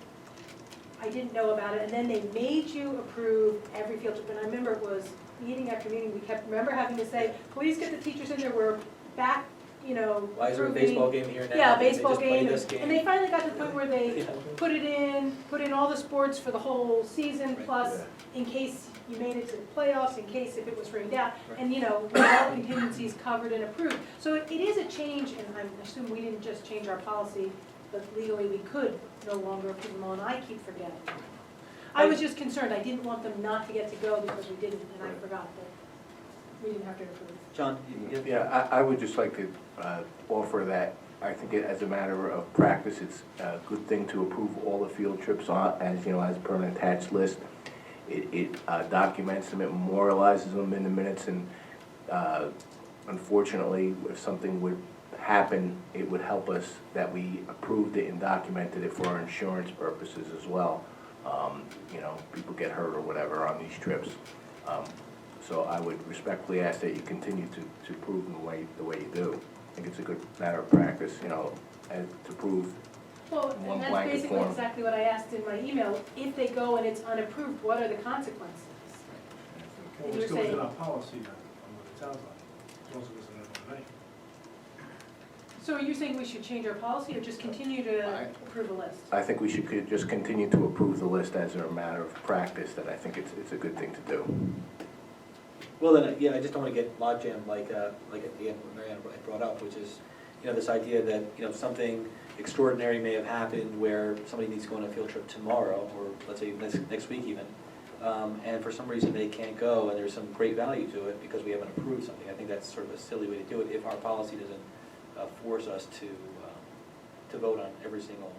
I didn't know about it, and then they made you approve every field trip. And I remember it was meeting after meeting, we remember having to say, please get the teachers in there, we're back, you know,
Why is there a
approving-
baseball game here now?
Yeah,
Did they
baseball
just play
game,
this game?
and they finally got to the point where they
Yeah.
put in all the sports for the whole season,
Right.
plus
Yeah.
in case you made it to the playoffs, in case if it was rained out,
Right.
and, you know, with all contingencies covered and approved. So it is a change, and I assume we didn't just change our policy, but legally we could no longer approve them all, and I keep forgetting. I was just concerned, I didn't want them not to get to go because we didn't, and I forgot that we didn't have to approve.
John,
Yeah, I would just like to offer that, I think as a matter of practice, it's a good thing to approve all the field trips as, you know, as per an attached list. It documents them, it memorializes them in the minutes, and unfortunately, if something would happen, it would help us that we approved it and documented it for our insurance purposes as well. You know, people get hurt or whatever on these trips. So I would respectfully ask that you continue to prove them the way you do. I think it's a good matter of practice, you know, and to prove.
Well,
One
and that's
blanket
basically
form.
exactly what I asked in my email. If they go and it's unapproved, what are the consequences?
Well,
And
we're
you're
still within
saying-
our policy then, on what it sounds like. As long as it was an overnight.
So are you saying we should change our policy or just continue to approve a list?
I think we should just continue to approve the list as a matter of practice, that I think it's a good thing to do.
well then, yeah, I just don't want to get logjammed like at the end what Mariana had brought up, which is, you know, this idea that, you know, something extraordinary may have happened where somebody needs to go on a field trip tomorrow, or let's say next week even, and for some reason they can't go, and there's some great value to it because we haven't approved something. I think that's sort of a silly way to do it if our policy doesn't force us to vote on every single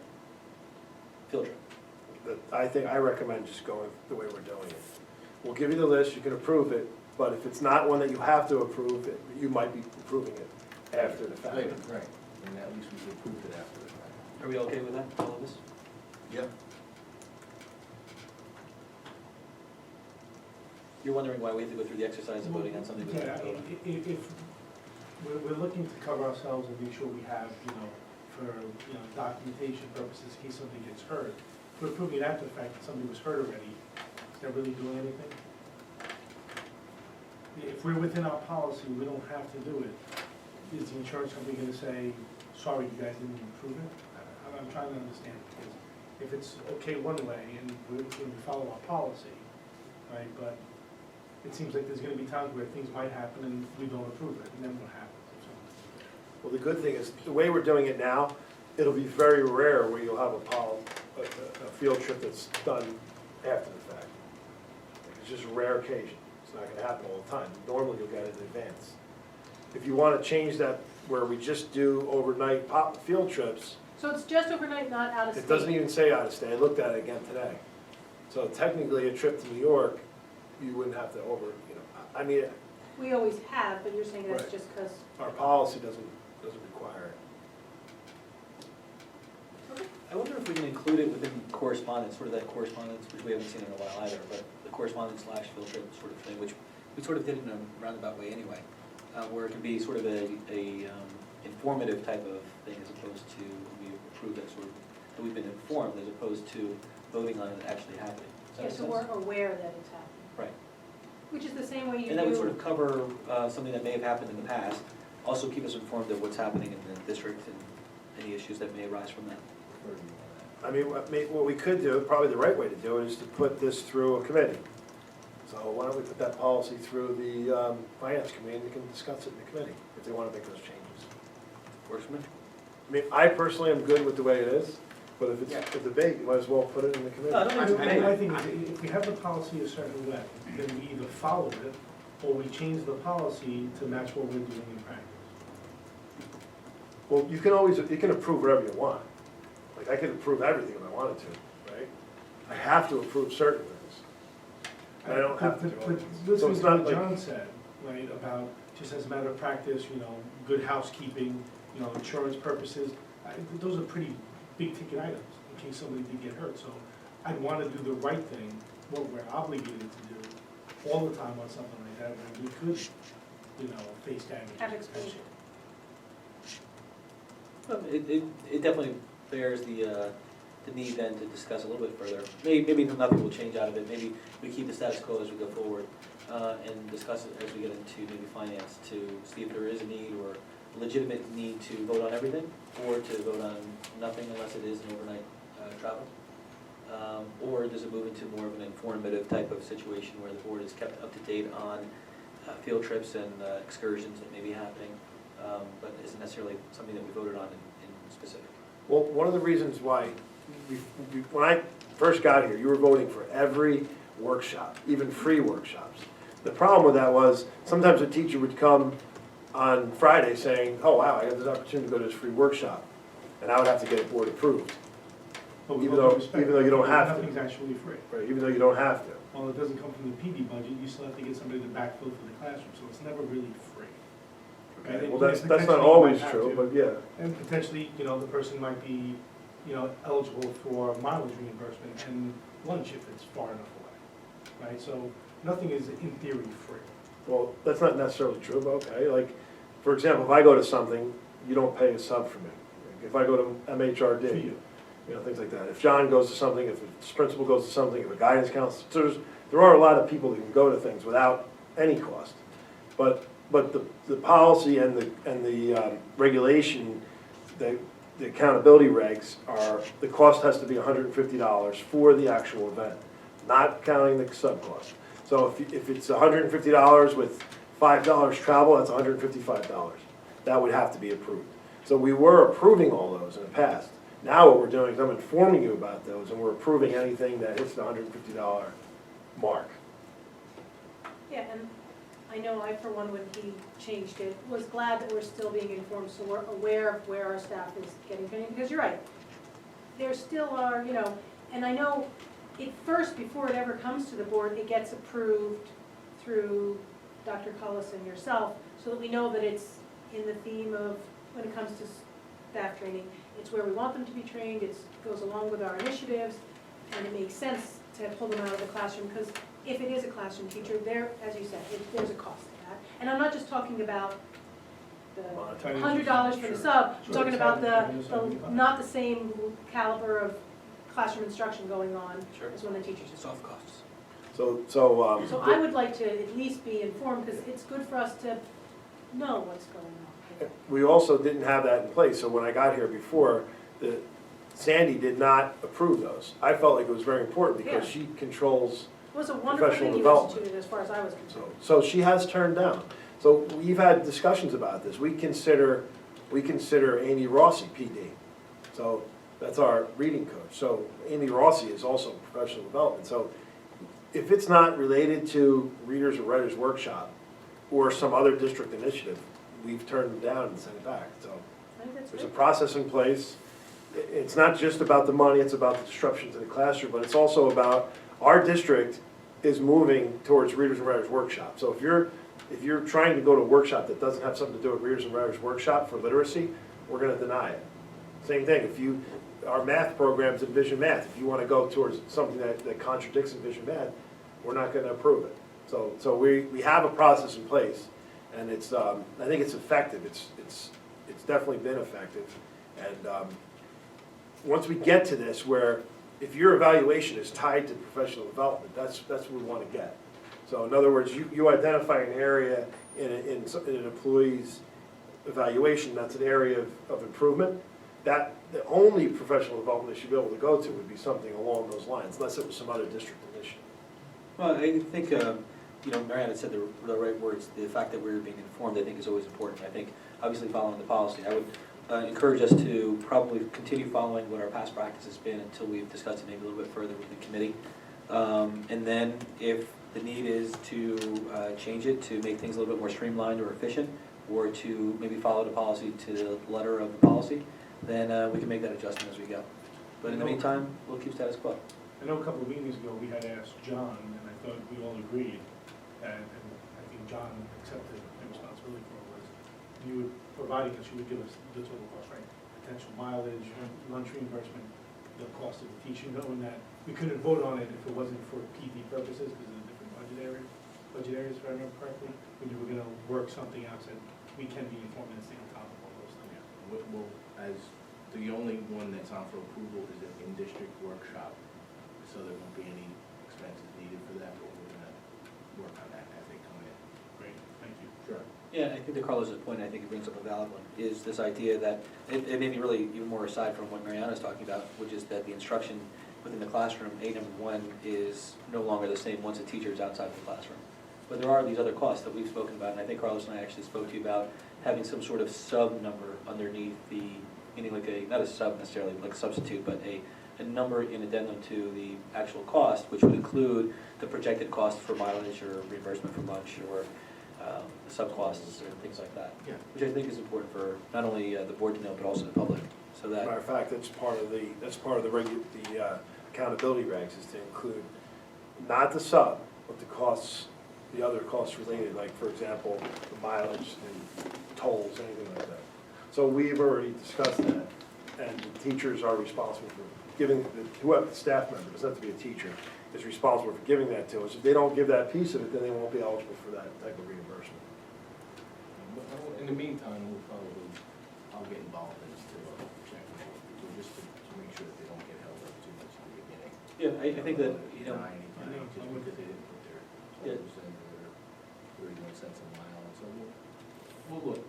field trip.
But I recommend just going the way we're doing it. We'll give you the list, you can approve it, but if it's not one that you have to approve, you might be approving it after the fact.
Right, and at least we approved it after the fact.
Are we okay with that, all of us?
Yep.
You're wondering why we have to go through the exercise of voting on something we
Yeah,
haven't voted on?
if, we're looking to cover ourselves and make sure we have, you know, for, you know, documentation purposes, in case somebody gets hurt. If we're proving after the fact that somebody was hurt already, is that really doing anything? If we're within our policy, we don't have to do it. Is the insurance company gonna say, sorry, you guys didn't approve it? I'm trying to understand, because if it's okay one way and we follow our policy, right, but it seems like there's gonna be times where things might happen and we don't approve it, and then what happens?
Well, the good thing is, the way we're doing it now, it'll be very rare where you'll have a field trip that's done after the fact. It's just a rare occasion. It's not gonna happen all the time. Normally, you'll get it in advance. If you wanna change that, where we just do overnight field trips,
So it's just overnight, not out of state?
it doesn't even say out of state. I looked at it again today. So technically, a trip to New York, you wouldn't have to I mean,
We always have, but you're saying that's
Right.
just because,
Our policy doesn't require it.
I wonder if we can include it within correspondence, sort of that correspondence, which we haven't seen in a while either, but the correspondence / field trip sort of thing, which we sort of did in a roundabout way anyway, where it can be sort of a informative type of thing as opposed to, we approve that sort of, that we've been informed as opposed to voting on it actually happening. Does that
yeah,
make
so
sense?
we're aware that it's happening.
Right.
Which is the same way you do.
And that would sort of cover something that may have happened in the past, also keep us informed of what's happening in the district and any issues that may arise from that.
I mean, what we could do, probably the right way to do it, is to put this through a committee. So why don't we put that policy through the finance committee, and we can discuss it in the committee, if they want to make those changes.
Works for me?
I mean, I personally am good with the way it is, but if it's a debate, you might as well put it in the committee.
No, I don't think it's
I
bad.
think if we have the policy a certain way, then we either follow it, or we change the policy to match what we're doing in practice.
Well, you can approve whatever you want. Like, I could approve everything if I wanted to, right? I have to approve certain things. I don't have to do
But
others. So
listen
it's
to
not
what
like,
John said, right, about just as a matter of practice, good housekeeping, insurance purposes, those are pretty big ticket items in case somebody did get hurt. So I'd want to do the right thing, what we're obligated to do all the time on something like that, when we could, face damage.
Have exposure.
Well, it definitely bears the need then to discuss a little bit further. Maybe nothing will change out of it, maybe we keep the status quo as we go forward, and discuss it as we get into maybe finance to see if there is a need or legitimate need to vote on everything, or to vote on nothing unless it is an overnight travel. Or does it move into more of an informative type of situation where the board is kept up to date on field trips and excursions that may be happening, but isn't necessarily something that we voted on in specific?
well, one of the reasons why, when I first got here, you were voting for every workshop, even free workshops. The problem with that was, sometimes a teacher would come on Friday saying, oh, wow, I got this opportunity to go to this free workshop, and I would have to get it board approved,
But with
even
all due
though-
respect,
even though you don't have to.
Nothing's actually free.
right, even though you don't have to.
Well, it doesn't come from the PD budget, you still have to get somebody to backfill for the classroom, so it's never really free. Okay?
Well, that's not
Potentially you
always
might have
true,
to.
but yeah.
And potentially, the person might be, eligible for mileage reimbursement and lunch if it's far enough away, right? So nothing is in theory free.
Well, that's not necessarily true, but okay, like, for example, if I go to something, you don't pay a sub for me. If I go to
For
MHRD,
you.
things like that. If John goes to something, if the principal goes to something, if a guidance counselor, there are a lot of people that can go to things without any cost. But the policy and the regulation, the accountability regs are, the cost has to be $150 for the actual event, not counting the sub cost. So if it's $150 with $5 travel, that's $155. That would have to be approved. So we were approving all those in the past. Now what we're doing is I'm informing you about those, and we're approving anything that hits the $150 mark.
Yeah, and I know I, for one, when he changed it, was glad that we're still being informed, so we're aware of where our staff is getting training, because you're right. There still are, and I know it first, before it ever comes to the board, it gets approved through Dr. Cullis and yourself, so that we know that it's in the theme of, when it comes to staff training, it's where we want them to be trained, it goes along with our initiatives, and it makes sense to pull them out of the classroom, because if it is a classroom teacher, there, as you said, there's a cost to that. And I'm not just talking about the $100 for the sub, I'm talking about the not the same caliber of classroom instruction going on
Sure.
as when the teachers are.
Soft costs.
So I would like to at least be informed, because it's good for us to know what's going on.
We also didn't have that in place, so when I got here before, Sandy did not approve those. I felt like it was very important because
Yeah.
she controls,
It was a wonderful
Professional
thing you
development.
instituted, as far as I was concerned.
so she has turned down. So we've had discussions about this. We consider Amy Rossi PD. So that's our reading coach. So Amy Rossi is also professional development. So if it's not related to Readers or Writers Workshop or some other district initiative, we've turned them down and sent it back. So
I think that's
there's a
great.
process in place. It's not just about the money, it's about the disruption to the classroom, but it's also about, our district is moving towards Readers and Writers Workshop. So if if you're trying to go to a workshop that doesn't have something to do with Readers and Writers Workshop for literacy, we're gonna deny it. Same thing, our math program's Envision Math, if you wanna go towards something that contradicts Envision Math, we're not gonna approve it. So we have a process in place, and it's, I think it's effective, it's definitely been effective. And once we get to this, where if your evaluation is tied to professional development, that's what we wanna get. So in other words, you identify an area in an employee's evaluation, that's an area of improvement, that the only professional development they should be able to go to would be something along those lines, unless it was some other district initiative.
Well, I think, Marianne had said the right words. The fact that we're being informed, I think, is always important. I think, obviously, following the policy, I would encourage us to probably continue following what our past practice has been until we've discussed it maybe a little bit further with the committee. And then, if the need is to change it, to make things a little bit more streamlined or efficient, or to maybe follow the policy to the letter of the policy, then we can make that adjustment as we go. But in the meantime, we'll keep status quo.
I know a couple of meetings ago, we had asked John, and I thought we all agreed, and I think John accepted the responsibility for it, was you would, providing us, you would give us the total cost, right? Potential mileage, lunch reimbursement, the cost of the teaching, knowing that we couldn't vote on it if it wasn't for PD purposes, because of the different budget areas, if I remember correctly, when you were gonna work something out, said we can be informed and stay on top of all those things.
Well, as the only one that's on for approval is an in-district workshop, so there won't be any expenses needed for that, but we're gonna work on that as they come in.
Great, thank you.
Sure.
Yeah, I think to Carlos's point, I think it brings up a valid one, is this idea that, it made me really even more aside from what Mariana's talking about, which is that the instruction within the classroom, number one, is no longer the same once a teacher is outside the classroom. But there are these other costs that we've spoken about, and I think Carlos and I actually spoke to you about having some sort of sub number underneath the, meaning like not a sub necessarily, like a substitute, but a number in addendum to the actual cost, which would include the projected cost for mileage or reimbursement for lunch or sub costs and things like that.
Yeah.
Which I think is important for not only the board to know, but also the public, so that.
Matter of fact, that's part of the accountability regs, is to include not the sub, but the costs, the other costs related, like, for example, the mileage and tolls, anything like that. So we've already discussed that, and the teachers are responsible for giving, whoever the staff member, doesn't have to be a teacher, is responsible for giving that to us. If they don't give that piece of it, then they won't be eligible for that type of reimbursement.
In the meantime, I'll get involved in this too, check them out, just to make sure that they don't get held up too much in the beginning.
Yeah, I think that, you know,
Deny anybody just because they didn't put their
Yeah.
tolls in or 31 cents a mile, and so we'll look.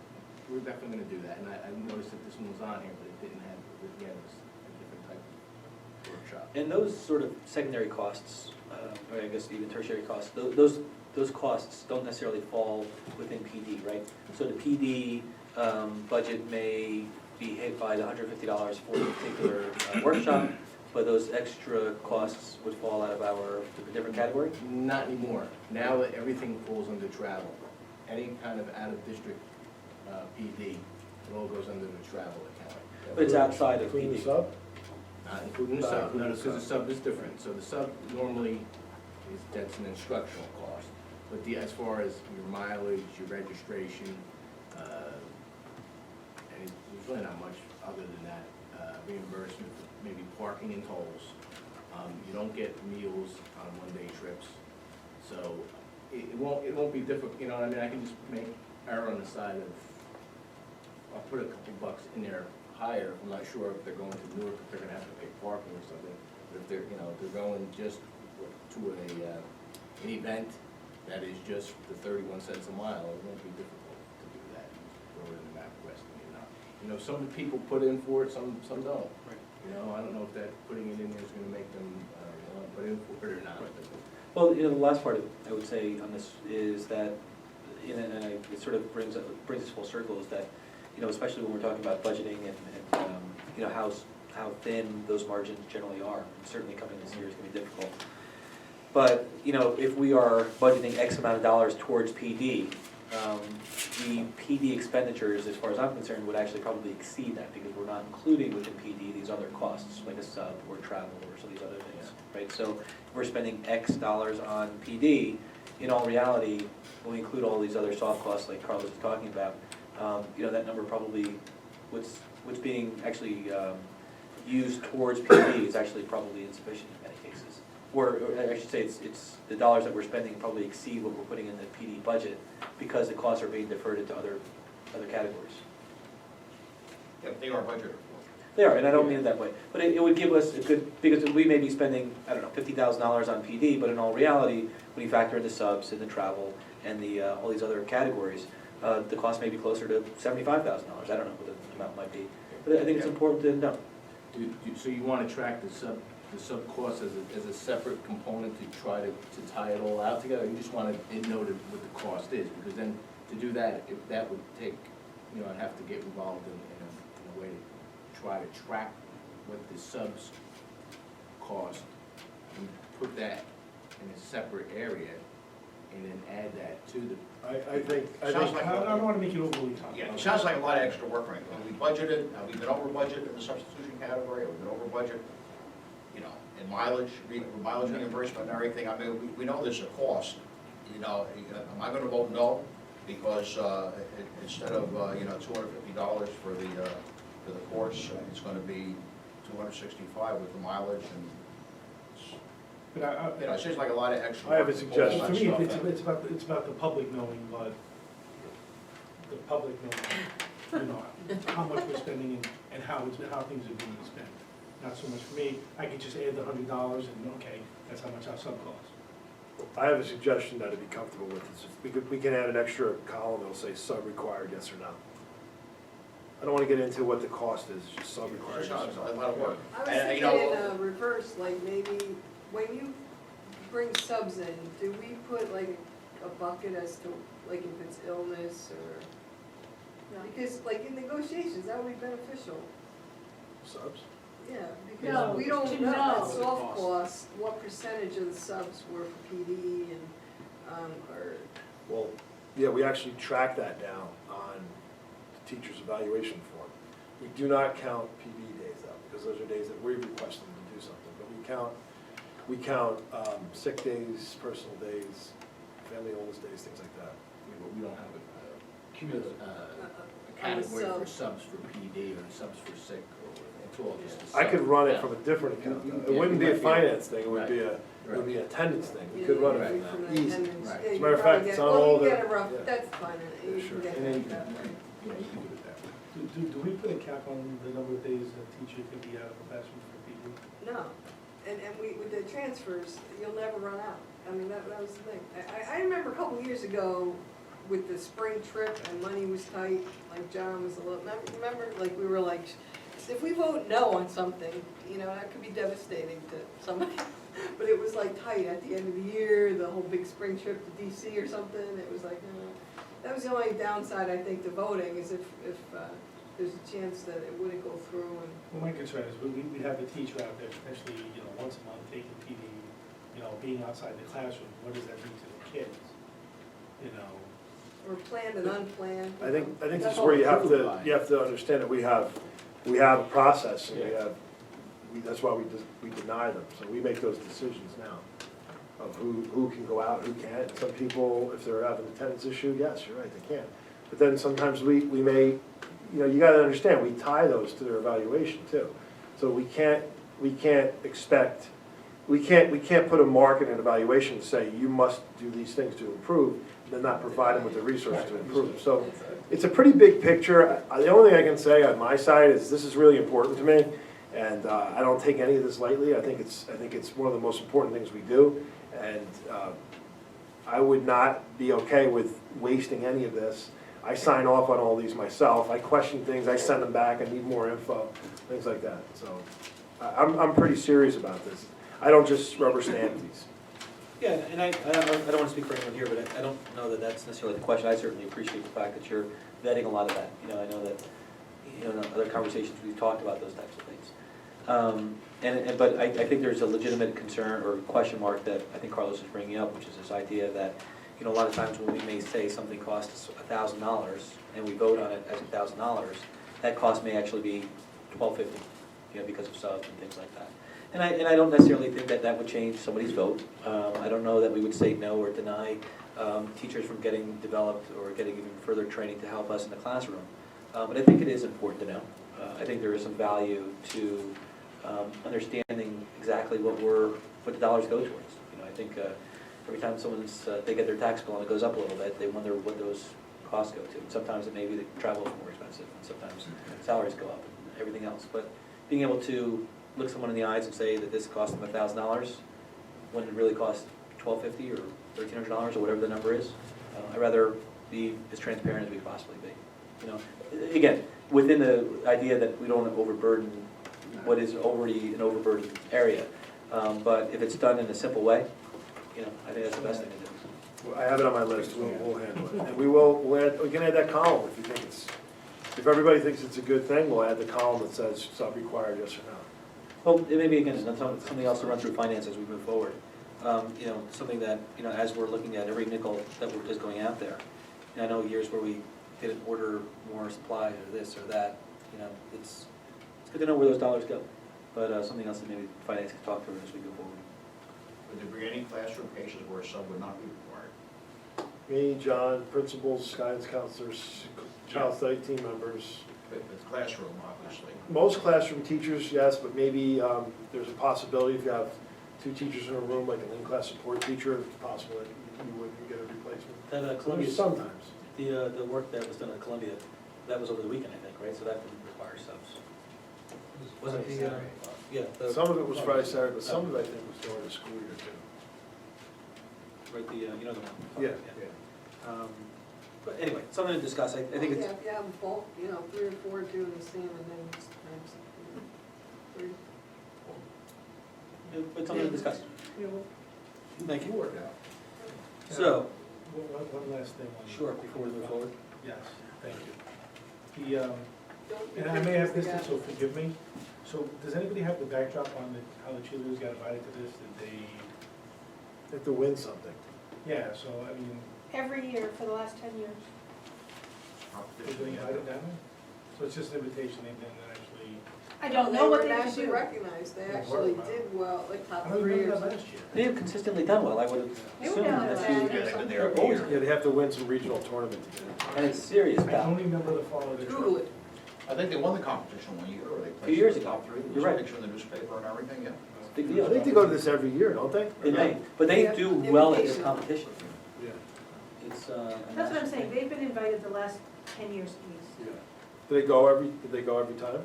We're definitely gonna do that, and I noticed that this one was on here, but it didn't have, again, it was a different type of workshop.
and those sort of secondary costs, or I guess even tertiary costs, those costs don't necessarily fall within PD, right? So the PD budget may be hit by the $150 for a particular workshop, but those extra costs would fall out of our different category?
Not anymore. Now that everything falls under travel. Any kind of out-of-district PD, it all goes under the travel account.
But it's outside of
Including the
PD.
sub?
Not including the
Not
sub,
including
no,
the
because the
sub.
sub is different. So the sub normally is, that's an instructional cost. But as far as your mileage, your registration, and there's really not much other than that, reimbursement for maybe parking and tolls. You don't get meals on one-day trips. So it won't be difficult, you know what I mean? I can just make err on the side of, I'll put a couple bucks in there higher. I'm not sure if they're going to Newark, if they're gonna have to pay parking or something. But if they're, you know, if they're going just to an event that is just the 31 cents a mile, it won't be difficult to do that. Throw it in the map west, you know, some people put in for it, some don't.
Right.
You know, I don't know if that, putting it in there is gonna make them, put in for it or not.
Well, you know, the last part, I would say on this is that, you know, and it sort of brings us full circle, is that, you know, especially when we're talking about budgeting and you know, how thin those margins generally are. And certainly coming this year is gonna be difficult. But, you know, if we are budgeting X amount of dollars towards PD, the PD expenditures, as far as I'm concerned, would actually probably exceed that, because we're not including within PD these other costs, like a sub or travel or some of these other things, right? So if we're spending X dollars on PD, in all reality, when we include all these other soft costs like Carlos was talking about, you know, that number probably, what's being actually used towards PD is actually probably insufficient in many cases. Or I should say, it's the dollars that we're spending probably exceed what we're putting in the PD budget because the costs are being deferred into other categories.
Yeah, they are budgeted for.
They are, and I don't mean it that way, but it would give us a good, because we may be spending, I don't know, $50,000 on PD, but in all reality, when you factor in the subs and the travel and the, all these other categories, the cost may be closer to $75,000, I don't know what the amount might be. But I think it's important to know.
So you want to track the sub cost as a separate component to try to tie it all out together? You just want to know what the cost is, because then to do that, if that would take, you know, I'd have to get involved in a way to try to track what the subs cost and put that in a separate area and then add that to the.
I think,
Sounds like-
I don't want to make it overly tough.
Yeah, it sounds like a lot of extra work, right? When we budgeted, have we been over budget in the substitution category, have we been over budget, you know, in mileage reimbursement and everything? I mean, we know there's a cost, you know, am I gonna vote no? Because, instead of, you know, $250 for the course, it's gonna be $265 with the mileage and,
But
you know, it seems like a lot of extra.
I have a
work to pull all
suggestion.
that
For me,
stuff out.
it's about the public knowing, but the public knowing, you know, how much we're spending and how things are being spent. Not so much for me, I could just add the $100 and, okay, that's how much our sub costs.
I have a suggestion that I'd be comfortable with. We can add an extra column that'll say sub required, yes or no. I don't want to get into what the cost is, just sub required.
It's
Yes or
a
no.
lot of work.
I was
And, you
thinking
know,
in reverse, like maybe when you bring subs in, do we put like a bucket as to, like if it's illness or? Because like in negotiations, that would be beneficial.
Subs?
Yeah,
No,
because we don't
to
know that
know.
soft cost, what percentage of the subs were for PD and, or,
Well, yeah, we actually track that down on the teacher's evaluation form. We do not count PD days though, because those are days that we request them to do something. But we count sick days, personal days, family illness days, things like that.
We don't have a cumulative, a category for subs for PD or subs for sick or, it's all just a sub.
I could run it from a different account though. It wouldn't be a finance thing, it would be it would be an attendance thing. We could run it
from
from that,
the
easy.
attendance.
Right.
Yeah,
As a
you
matter of
probably
fact, it's
get-
on
well,
all
you
the-
get a rough,
yeah.
that's fine, you
Sure.
can get
And then you
that
can,
way.
yeah, you can do it that way.
Do we put a cap on the number of days a teacher can be out of the classroom for PD?
No, and with the transfers, you'll never run out. I mean, that was the thing. I remember a couple of years ago with the spring trip and money was tight, like John was a little, remember, like we were like, if we vote no on something, you know, that could be devastating to somebody. But it was like tight at the end of the year, the whole big spring trip to DC or something, it was like, that was the only downside, I think, to voting, is if there's a chance that it wouldn't go through and.
Well, my concern is we have the teacher out there potentially, you know, once a month taking PD, you know, being outside the classroom, what does that mean to the kids? You know,
Or planned and unplanned.
I think this
That's
is where
all approved by.
you have to understand that we have a process and that's why we deny them. So we make those decisions now of who can go out, who can't. Some people, if they're having an attendance issue, yes, you're right, they can. But then sometimes we may, you know, you gotta understand, we tie those to their evaluation too. So we can't expect, we can't put a mark in an evaluation and say, you must do these things to improve, and then not provide them with the resources to improve. So it's a pretty big picture. The only thing I can say on my side is this is really important to me, and I don't take any of this lightly. I think it's one of the most important things we do, and I would not be okay with wasting any of this. I sign off on all these myself. I question things. I send them back. I need more info, things like that. So I'm pretty serious about this. I don't just rubber stamp these.
Yeah, and I don't want to speak for anyone here, but I don't know that that's necessarily the question. I certainly appreciate the fact that you're vetting a lot of that. You know, I know that, you know, in other conversations, we've talked about those types of things. But I think there's a legitimate concern or question mark that I think Carlos is bringing up, which is this idea that, you know, a lot of times when we may say something costs $1,000 and we vote on it as $1,000, that cost may actually be $1,250, you know, because of subs and things like that. And I don't necessarily think that that would change somebody's vote. I don't know that we would say no or deny teachers from getting developed or getting even further training to help us in the classroom. But I think it is important to know. I think there is some value to understanding exactly what the dollars go towards. You know, I think every time they get their tax bill and it goes up a little bit, they wonder what those costs go to. And sometimes it may be that travel is more expensive, and sometimes salaries go up and everything else. But being able to look someone in the eyes and say that this cost them $1,000 when it really costs $1,250 or $1,300 or whatever the number is, I'd rather be as transparent as we can possibly be. You know, again, within the idea that we don't want to overburden what is already an overburdened area, but if it's done in a simple way, you know, I think that's the best thing to do.
Well, I have it on my list, we'll handle it. And we can add that column if you think if everybody thinks it's a good thing, we'll add the column that says sub required, yes or no.
Well, it may be, again, something else to run through finance as we move forward. You know, something that, you know, as we're looking at every nickel that we're just going out there, and I know years where we didn't order more supplies or this or that, you know, it's good to know where those dollars go. But something else that maybe finance can talk through as we go forward.
Would there be any classroom cases where a sub would not be required?
Me, John, principals, guidance counselors, child study team members.
The classroom, obviously.
Most classroom teachers, yes, but maybe there's a possibility if you have two teachers in a room, like an in-class support teacher, it's possible that you wouldn't get a replacement.
That Columbia,
Sometimes.
the work that was done at Columbia, that was over the weekend, I think, right? So that didn't require subs. Wasn't the, yeah.
Some of it was Friday, Saturday, but some of it I think was during the school year too.
Right, you know the one.
Yeah.
But anyway, something to discuss. I think it's,
Yeah, if you have bulk, you know, 3 or 4 doing the same, and then it's times 3.
it's something to discuss. Thank you.
Work out.
So,
One last thing.
sure, before we move forward.
Yes, thank you. And I may have missed it, so forgive me. So does anybody have the backdrop on how the cheerleaders got invited to this? Did they,
They have to win something.
yeah, so I mean,
Every year for the last 10 years.
did they invite it down? So it's just an invitation, they didn't actually,
I don't know what they
were
have to
actually
do.
recognized, they
Yeah,
actually
wow.
did well, like
I
top
don't
3
remember
or
that
something.
last year.
They have consistently done well. I would
They were
assume
down
that
there.
you,
Yeah, they've been there a year.
Yeah, they have to win some regional tournament to get it.
and it's serious,
I
pal.
don't remember the fall of the
Google it.
I think they won the competition one year, or they placed
Few years
in the top
ago.
3. There
You're
was a
right.
picture in the newspaper and everything, yeah.
Big
I
deal.
think they go to this every year, don't they?
They may, but they
Yeah.
do well at this
Invitation.
competition.
Yeah.
It's,
That's what I'm saying, they've been invited the last 10 years at least.
Yeah. Did they go every time?
I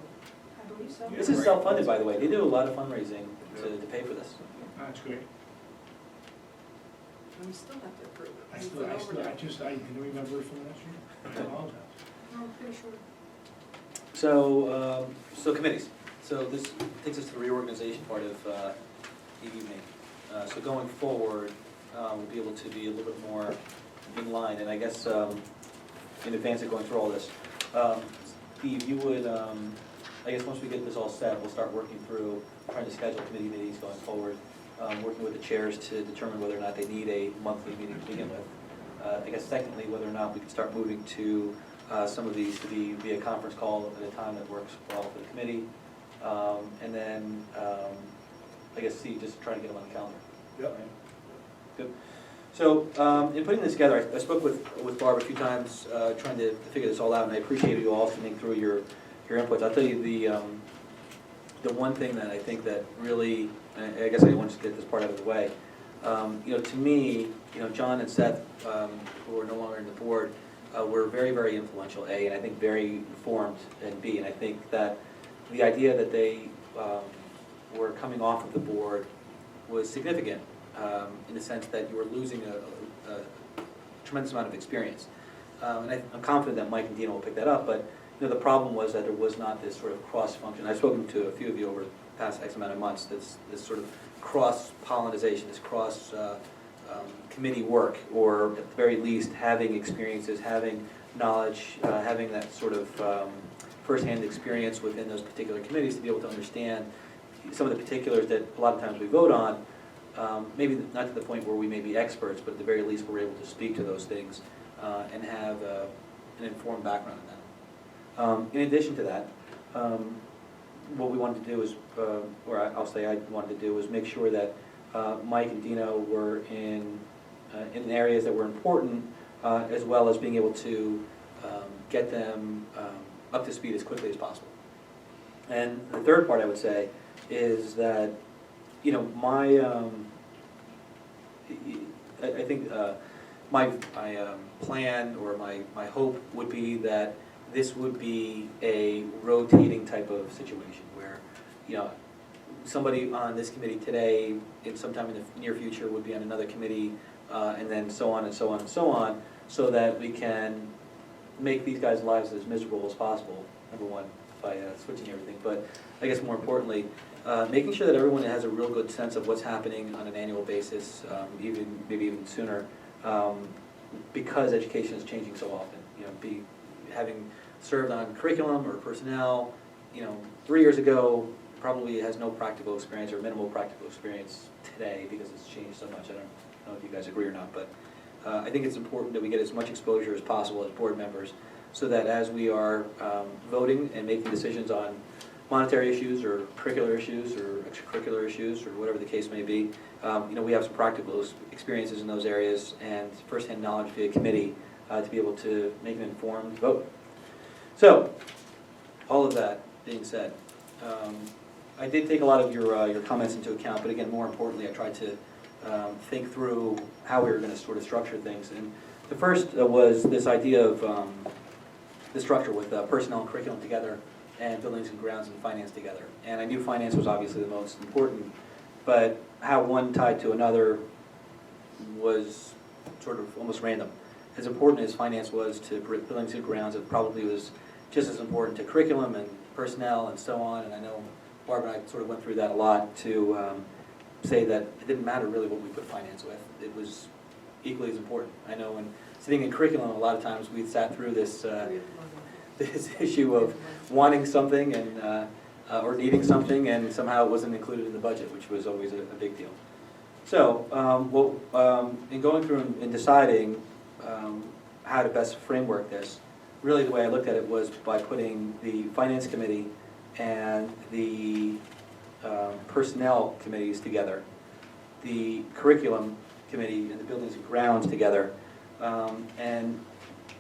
believe so.
This is self-funded, by the way. They do a lot of fundraising to pay for this.
That's great.
We still have to approve it.
I
It's
still,
an
I still,
overdue.
I didn't remember it from last year. I apologize.
No, I'm pretty sure.
So committees. So this takes us to the reorganization part of the evening. So going forward, we'll be able to be a little bit more in line, and I guess in advance of going through all this, Steve, you would, I guess once we get this all set, we'll start working through trying to schedule committee meetings going forward, working with the chairs to determine whether or not they need a monthly meeting to begin with. I guess secondly, whether or not we can start moving to some of these to be via conference call at a time that works well for the committee. And then, I guess C, just try to get them on the calendar.
Yep.
Good. So, in putting this together, I spoke with Barb a few times, trying to figure this all out, and I appreciate you all sending through your inputs. I'll tell you the one thing that I think that really, I guess I want to get this part out of the way. To me, John and Seth, who are no longer in the board, were very, very influential, A, and I think very informed, and B, and I think that the idea that they were coming off of the board was significant in the sense that you were losing a tremendous amount of experience. And I'm confident that Mike and Dina will pick that up, but the problem was that there was not this sort of cross-function. I've spoken to a few of you over the past X amount of months, this sort of cross-pollinization, this cross-committee work, or at the very least, having experiences, having knowledge, having that sort of firsthand experience within those particular committees to be able to understand some of the particulars that a lot of times we vote on, maybe not to the point where we may be experts, but at the very least we're able to speak to those things and have an informed background in that. In addition to that, what we wanted to do is, or I'll say I wanted to do, was make sure that Mike and Dino were in areas that were important, as well as being able to get them up to speed as quickly as possible. And the third part I would say is that, you know, I think my plan or my hope would be that this would be a rotating type of situation where, you know, somebody on this committee today, and sometime in the near future, would be on another committee, and then so on and so on and so on, so that we can make these guys' lives as miserable as possible, number one, by switching everything. But I guess more importantly, making sure that everyone has a real good sense of what's happening on an annual basis, maybe even sooner, because education is changing so often. You know, having served on curriculum or personnel, you know, 3 years ago, probably has no practical experience or minimal practical experience today because it's changed so much. I don't know if you guys agree or not, but I think it's important that we get as much exposure as possible as board members, so that as we are voting and making decisions on monetary issues or curricular issues or extracurricular issues or whatever the case may be, you know, we have some practical experiences in those areas and firsthand knowledge via committee to be able to make an informed vote. So, all of that being said, I did take a lot of your comments into account, but again, more importantly, I tried to think through how we were going to sort of structure things. And the first was this idea of the structure with personnel and curriculum together, and buildings and grounds and finance together. And I knew finance was obviously the most important, but how one tied to another was sort of almost random. As important as finance was to buildings and grounds, it probably was just as important to curriculum and personnel and so on. And I know Barb and I sort of went through that a lot to say that it didn't matter really what we put finance with. It was equally as important. I know when sitting in curriculum, a lot of times we sat through this this issue of wanting something and or needing something, and somehow it wasn't included in the budget, which was always a big deal. So, in going through and deciding how to best framework this, really the way I looked at it was by putting the finance committee and the personnel committees together, the curriculum committee and the buildings and grounds together, and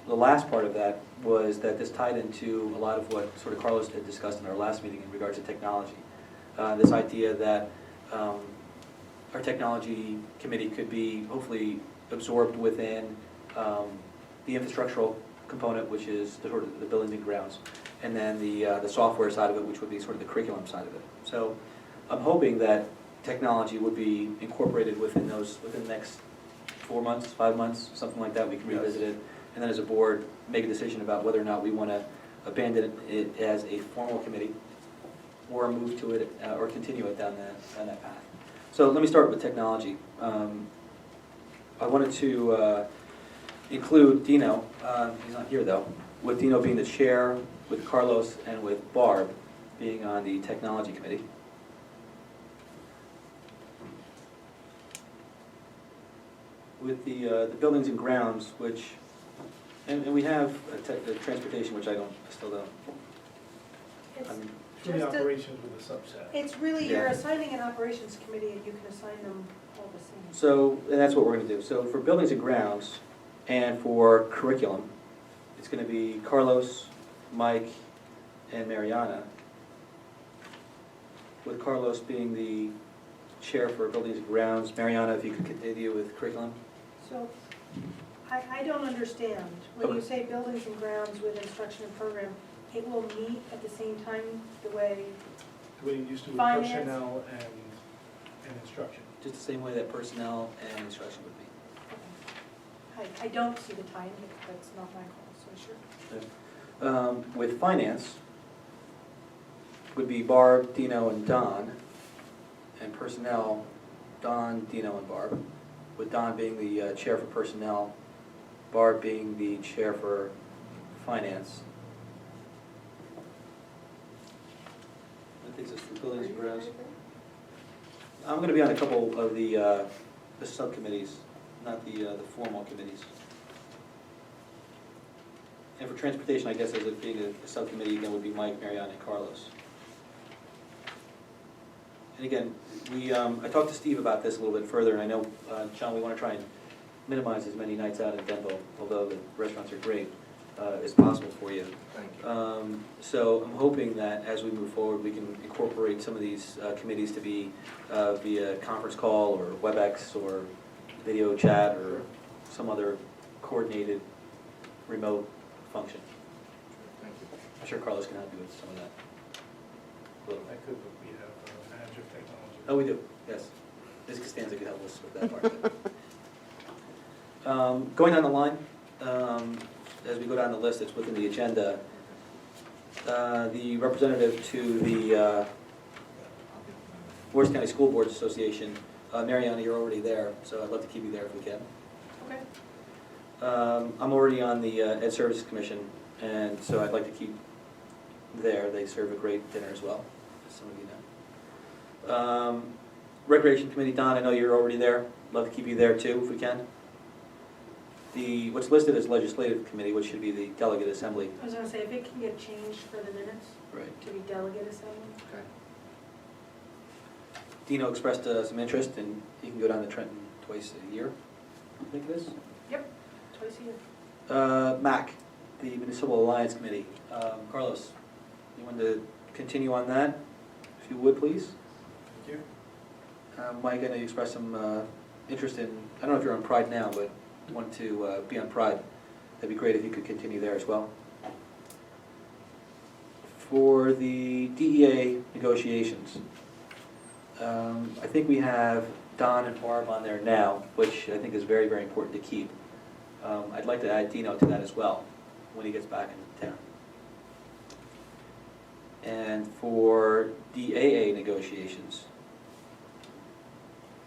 the last part of that was that this tied into a lot of what sort of Carlos had discussed in our last meeting in regards to technology. This idea that our technology committee could be hopefully absorbed within the infrastructural component, which is the sort of the buildings and grounds, and then the software side of it, which would be sort of the curriculum side of it. So I'm hoping that technology would be incorporated within the next 4 months, 5 months, something like that. We can revisit it, and then as a board, make a decision about whether or not we want to abandon it as a formal committee, or move to it, or continue it down that path. So let me start with technology. I wanted to include Dino, he's not here though, with Dino being the chair, with Carlos and with Barb being on the technology committee. With the buildings and grounds, which, and we have the transportation, which I still don't.
It's
Three
just a-
operations with a subset.
It's really,
Yeah.
you're assigning an operations committee and you can assign them all the same.
So, and that's what we're gonna do. So for buildings and grounds and for curriculum, it's gonna be Carlos, Mike, and Mariana, with Carlos being the chair for buildings and grounds. Mariana, if you could continue with curriculum.
So, I don't understand, when you
Okay.
say buildings and grounds with instruction and program, it will meet at the same time the way,
The way you used to with
Finance.
personnel and instruction.
Just the same way that personnel and instruction would be.
I don't see the time, but that's not my call, so sure.
With finance, would be Barb, Dino, and Don, and personnel, Don, Dino, and Barb, with Don being the chair for personnel, Barb being the chair for finance. I think it's the buildings and grounds. I'm gonna be on a couple of the subcommittees, not the formal committees. And for transportation, I guess as it being a subcommittee, again, would be Mike, Mariana, and Carlos. And again, I talked to Steve about this a little bit further, and I know, John, we want to try and minimize as many nights out in Denville, although the restaurants are great, as possible for you.
Thank you.
So I'm hoping that as we move forward, we can incorporate some of these committees to be via conference call or WebEx or video chat or some other coordinated remote function.
Thank you.
I'm sure Carlos can help you with some of that. A little.
I could, but we have a manager of technology.
Oh, we do, yes. Ms. Costanza could help us with that part. Going down the line, as we go down the list that's within the agenda, the representative to the Morris County School Boards Association, Mariana, you're already there, so I'd love to keep you there if we can.
Okay.
I'm already on the Ed Services Commission, and so I'd like to keep there. They serve a great dinner as well, as some of you know. Recreation Committee, Don, I know you're already there. Love to keep you there too, if we can. What's listed as Legislative Committee, which should be the Delegate Assembly.
I was gonna say, if it can get changed for the minutes
Right.
to be delegate assembly.
Okay. Dino expressed some interest, and he can go down to Trenton twice a year, I think it is.
Yep, twice a year.
MAC, the Municipal Alliance Committee. Carlos, you want to continue on that, if you would, please?
Thank you.
Mike, I know you expressed some interest in, I don't know if you're on Pride now, but you want to be on Pride. That'd be great if you could continue there as well. For the DEA negotiations, I think we have Don and Barb on there now, which I think is very, very important to keep. I'd like to add Dino to that as well, when he gets back into town. And for DAA negotiations,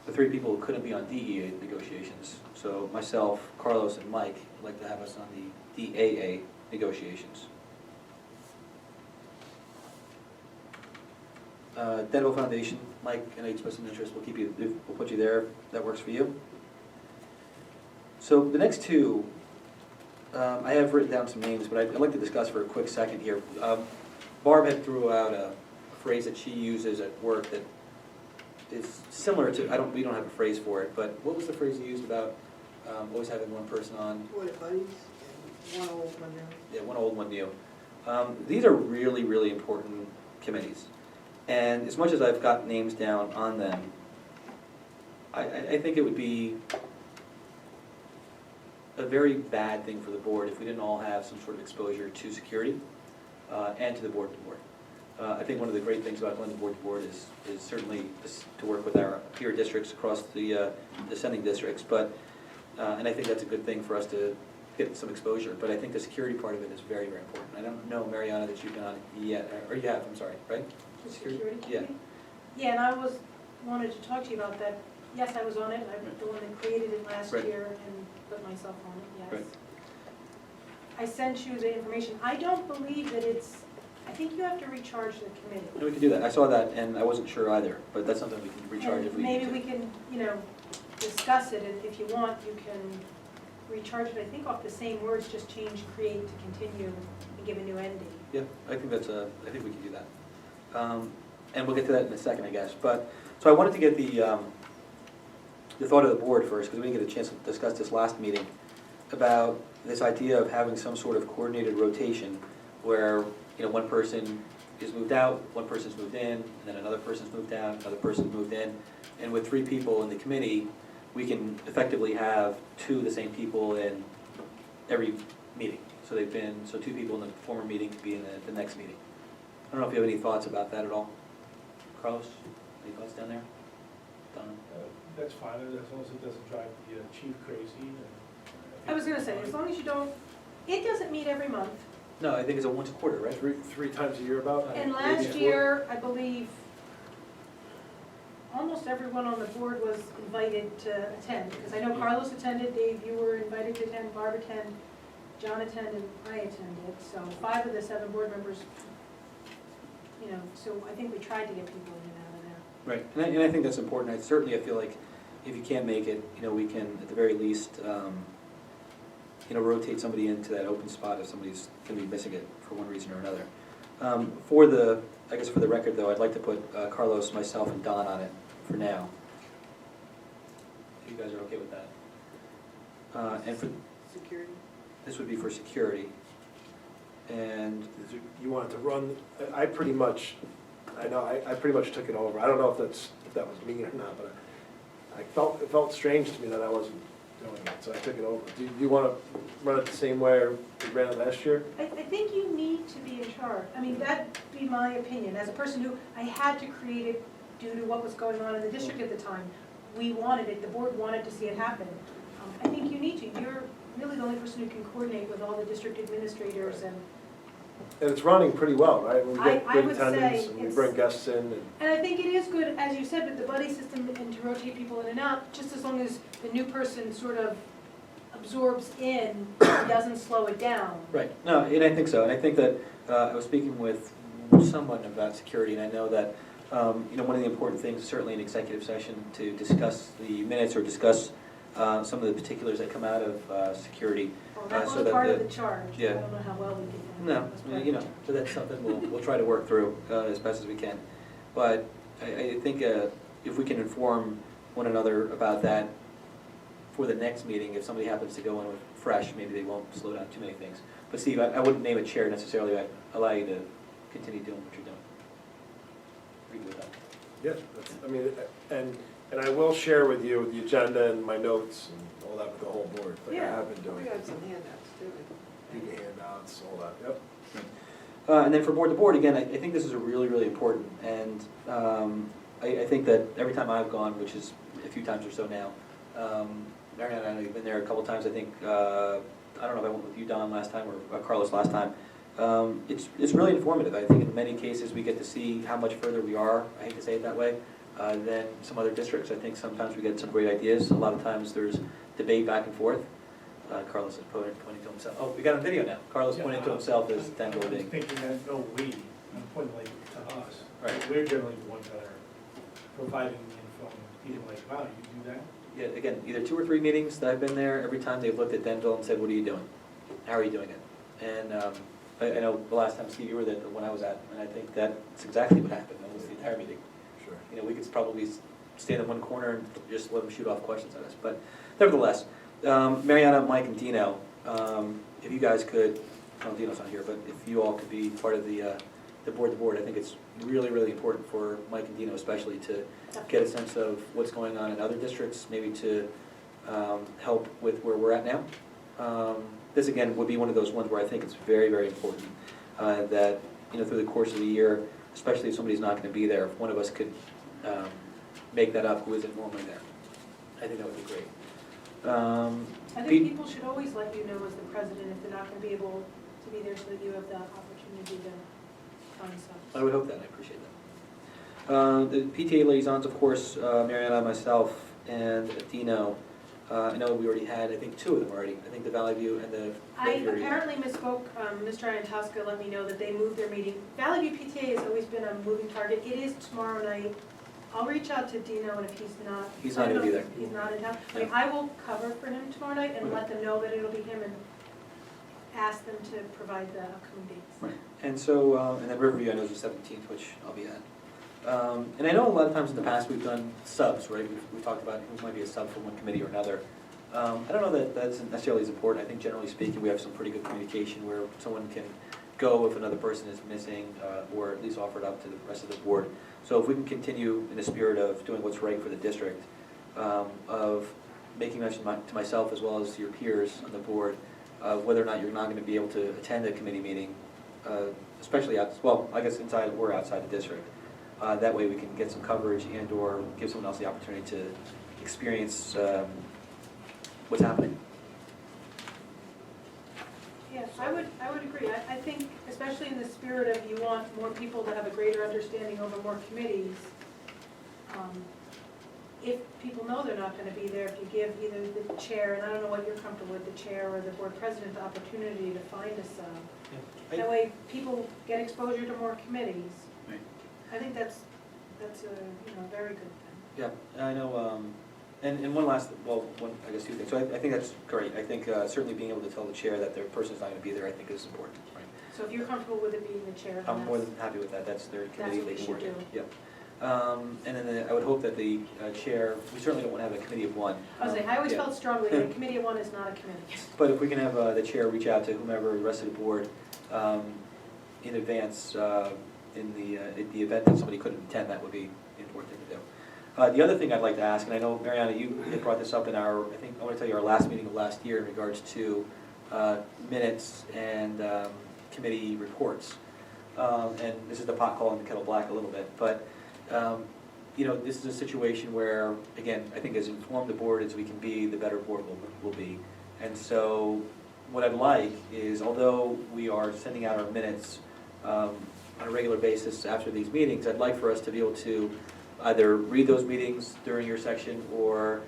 the three people who couldn't be on DEA negotiations, so myself, Carlos, and Mike, would like to have us on the DAA negotiations. Denville Foundation, Mike, I know you expressed some interest, we'll put you there, if that works for you. So the next two, I have written down some names, but I'd like to discuss for a quick second here. Barb had threw out a phrase that she uses at work that is similar to, we don't have a phrase for it, but what was the phrase you used about always having one person on?
What buddies, and one old, one new.
Yeah, one old, one new. These are really, really important committees. And as much as I've got names down on them, I think it would be a very bad thing for the board if we didn't all have some sort of exposure to security and to the board. I think one of the great things about going to board is certainly to work with our peer districts across the sending districts, but and I think that's a good thing for us to get some exposure. But I think the security part of it is very, very important. I don't know, Mariana, that you've been on it yet, or you have, I'm sorry, right?
The security
Yeah.
committee? Yeah, and I wanted to talk to you about that. Yes, I was on it, I'm the one that created it last
Right.
year and put myself on it, yes.
Right.
I sent you the information. I don't believe that I think you have to recharge the committee.
No, we can do that. I saw that, and I wasn't sure either, but that's something we can recharge if we need
Maybe
to.
we can, discuss it, and if you want, you can recharge it, I think off the same words, just change create to continue and give a new ending.
Yeah, I think I think we can do that. And we'll get to that in a second, I guess. But, so I wanted to get the thought of the board first, because we didn't get a chance to discuss this last meeting, about this idea of having some sort of coordinated rotation where, one person is moved out, one person's moved in, and then another person's moved out, another person's moved in. And with 3 people in the committee, we can effectively have 2 of the same people in every meeting. So 2 people in the former meeting could be in the next meeting. I don't know if you have any thoughts about that at all. Carlos, any thoughts down there? Don?
That's fine, as long as it doesn't drive the chief crazy.
I was gonna say, as long as you don't, it doesn't meet every month.
No, I think it's once a quarter, right?
Three times a year about?
And
maybe
last
4?
year, I believe, almost everyone on the board was invited to attend, because I know Carlos attended, Dave, you were invited to attend, Barb attended, John attended, and I attended, so 5 of the 7 board members, so I think we tried to get people in and out of there.
Right, and I think that's important. I feel like if you can't make it, we can, at the very least, rotate somebody into that open spot if somebody's going to be missing it for one reason or another. For the, I guess for the record though, I'd like to put Carlos, myself, and Don on it for now. If you guys are okay with that. And for,
Security.
this would be for security. And,
You wanted to run, I pretty much, I know, I pretty much took it over. I don't know if that was me or not, but it felt strange to me that I wasn't doing it, so I took it over. Do you want to run it the same way we ran it last year?
I think you need to be in charge. I mean, that'd be my opinion, as a person who, I had to create it due to what was going on in the district at the time. We wanted it, the board wanted to see it happen. I think you need to. You're really the only person who can coordinate with all the district administrators and
And it's running pretty well, right? We get
I
good
would say
attendance, and we
it's-
bring guests in, and
I think it is good, as you said, with the buddy system and to rotate people in and out, just as long as the new person sort of absorbs in and doesn't slow it down.
right, no, and I think so. And I think that I was speaking with someone about security, and I know that, one of the important things, certainly in executive session, to discuss the minutes or discuss some of the particulars that come out of security.
Well, that
So
was
that
part
the-
of the charge.
yeah.
I don't know how well we did that.
No,
That was part of
so that's something we'll try to work through as best as we can. But I think if we can inform one another about that for the next meeting, if somebody happens to go in with fresh, maybe they won't slow down too many things. But Steve, I wouldn't name a chair necessarily, I'd allow you to continue doing what you're doing. Agree with that?
yeah, I mean, and I will share with you the agenda and my notes and all that with the whole board, like I
Yeah.
have been doing.
We got some handouts too.
Give you handouts, all that, yep.
And then for board to board, again, I think this is a really, really important, and I think that every time I've gone, which is a few times or so now, Mary and I know you've been there a couple times, I think, I don't know if I went with you, Don, last time, or Carlos last time. It's really informative. I think in many cases, we get to see how much further we are, I hate to say it that way, than some other districts. I think sometimes we get some great ideas. A lot of times there's debate back and forth. Carlos is pointing to himself. Oh, we got a video now. Carlos pointing to himself as Denville
I was
being.
thinking that, no, we, I'm pointing like to us.
Right.
We're generally the ones that are providing info, and people like, wow, you do that?
Yeah, again, either 2 or 3 meetings that I've been there, every time they've looked at Denville and said, what are you doing? How are you doing it? And I know the last time, Steve, you were there when I was at, and I think that's exactly what happened, almost the entire meeting.
Sure.
We could probably stand in one corner and just let them shoot off questions at us. But nevertheless, Mariana, Mike, and Dino, if you guys could, Dino's not here, but if you all could be part of the board, I think it's really, really important for Mike and Dino especially to get a sense of what's going on in other districts, maybe to help with where we're at now. This, again, would be one of those ones where I think it's very, very important that, through the course of the year, especially if somebody's not going to be there, if one of us could make that up who isn't normally there. I think that would be great.
I think people should always let you know as the president if they're not going to be able to be there so that you have the opportunity to find stuff.
I would hope that, I appreciate that. The PTA liaisons, of course, Mariana, myself, and Dino. I know we already had, I think, 2 of them already. I think the Valley View and the.
I apparently misspoke. Mr. Iantowska let me know that they moved their meeting. Valley View PTA has always been a moving target. It is tomorrow night. I'll reach out to Dino, and if he's not.
He's not gonna be there.
He's not in town. I will cover for him tomorrow night and let them know that it'll be him and ask them to provide the upcoming dates.
Right. And so, and then Riverview, I know is the 17th, which I'll be at. And I know a lot of times in the past we've done subs, right? We've talked about who might be a sub from one committee or another. I don't know that that's necessarily as important. I think generally speaking, we have some pretty good communication where someone can go if another person is missing, or at least offer it up to the rest of the board. So if we can continue in the spirit of doing what's right for the district, of making mention to myself as well as to your peers on the board, whether or not you're not going to be able to attend a committee meeting, especially I guess inside or outside the district. That way we can get some coverage and or give someone else the opportunity to experience what's happening.
Yes, I would agree. I think, especially in the spirit of you want more people to have a greater understanding over more committees, if people know they're not going to be there, if you give either the chair, and I don't know what you're comfortable with, the chair or the board president, the opportunity to find a sub. That way people get exposure to more committees.
Right.
I think that's a very good thing.
Yeah, I know, and one last, I guess 2 things. So I think that's great. I think certainly being able to tell the chair that their person's not going to be there, I think is important, right?
So if you're comfortable with it being the chair, then
I'm more
that's,
than happy with that, that's their
that's
committee,
what
they
we
can
should
work it.
do.
Yep. And then I would hope that the chair, we certainly don't want to have a committee of one.
I was saying, I always
Yeah.
felt strongly that a committee of one is not a committee.
But if we can have the chair reach out to whomever, the rest of the board, in advance, in the event that somebody couldn't attend, that would be an important thing to do. The other thing I'd like to ask, and I know, Mariana, you had brought this up in our, I think, I want to tell you, our last meeting of last year in regards to minutes and committee reports. And this is the pot calling the kettle black a little bit, but, you know, this is a situation where, again, I think as informed the board as we can be, the better board will be. And so what I'd like is, although we are sending out our minutes on a regular basis after these meetings, I'd like for us to be able to either read those meetings during your section or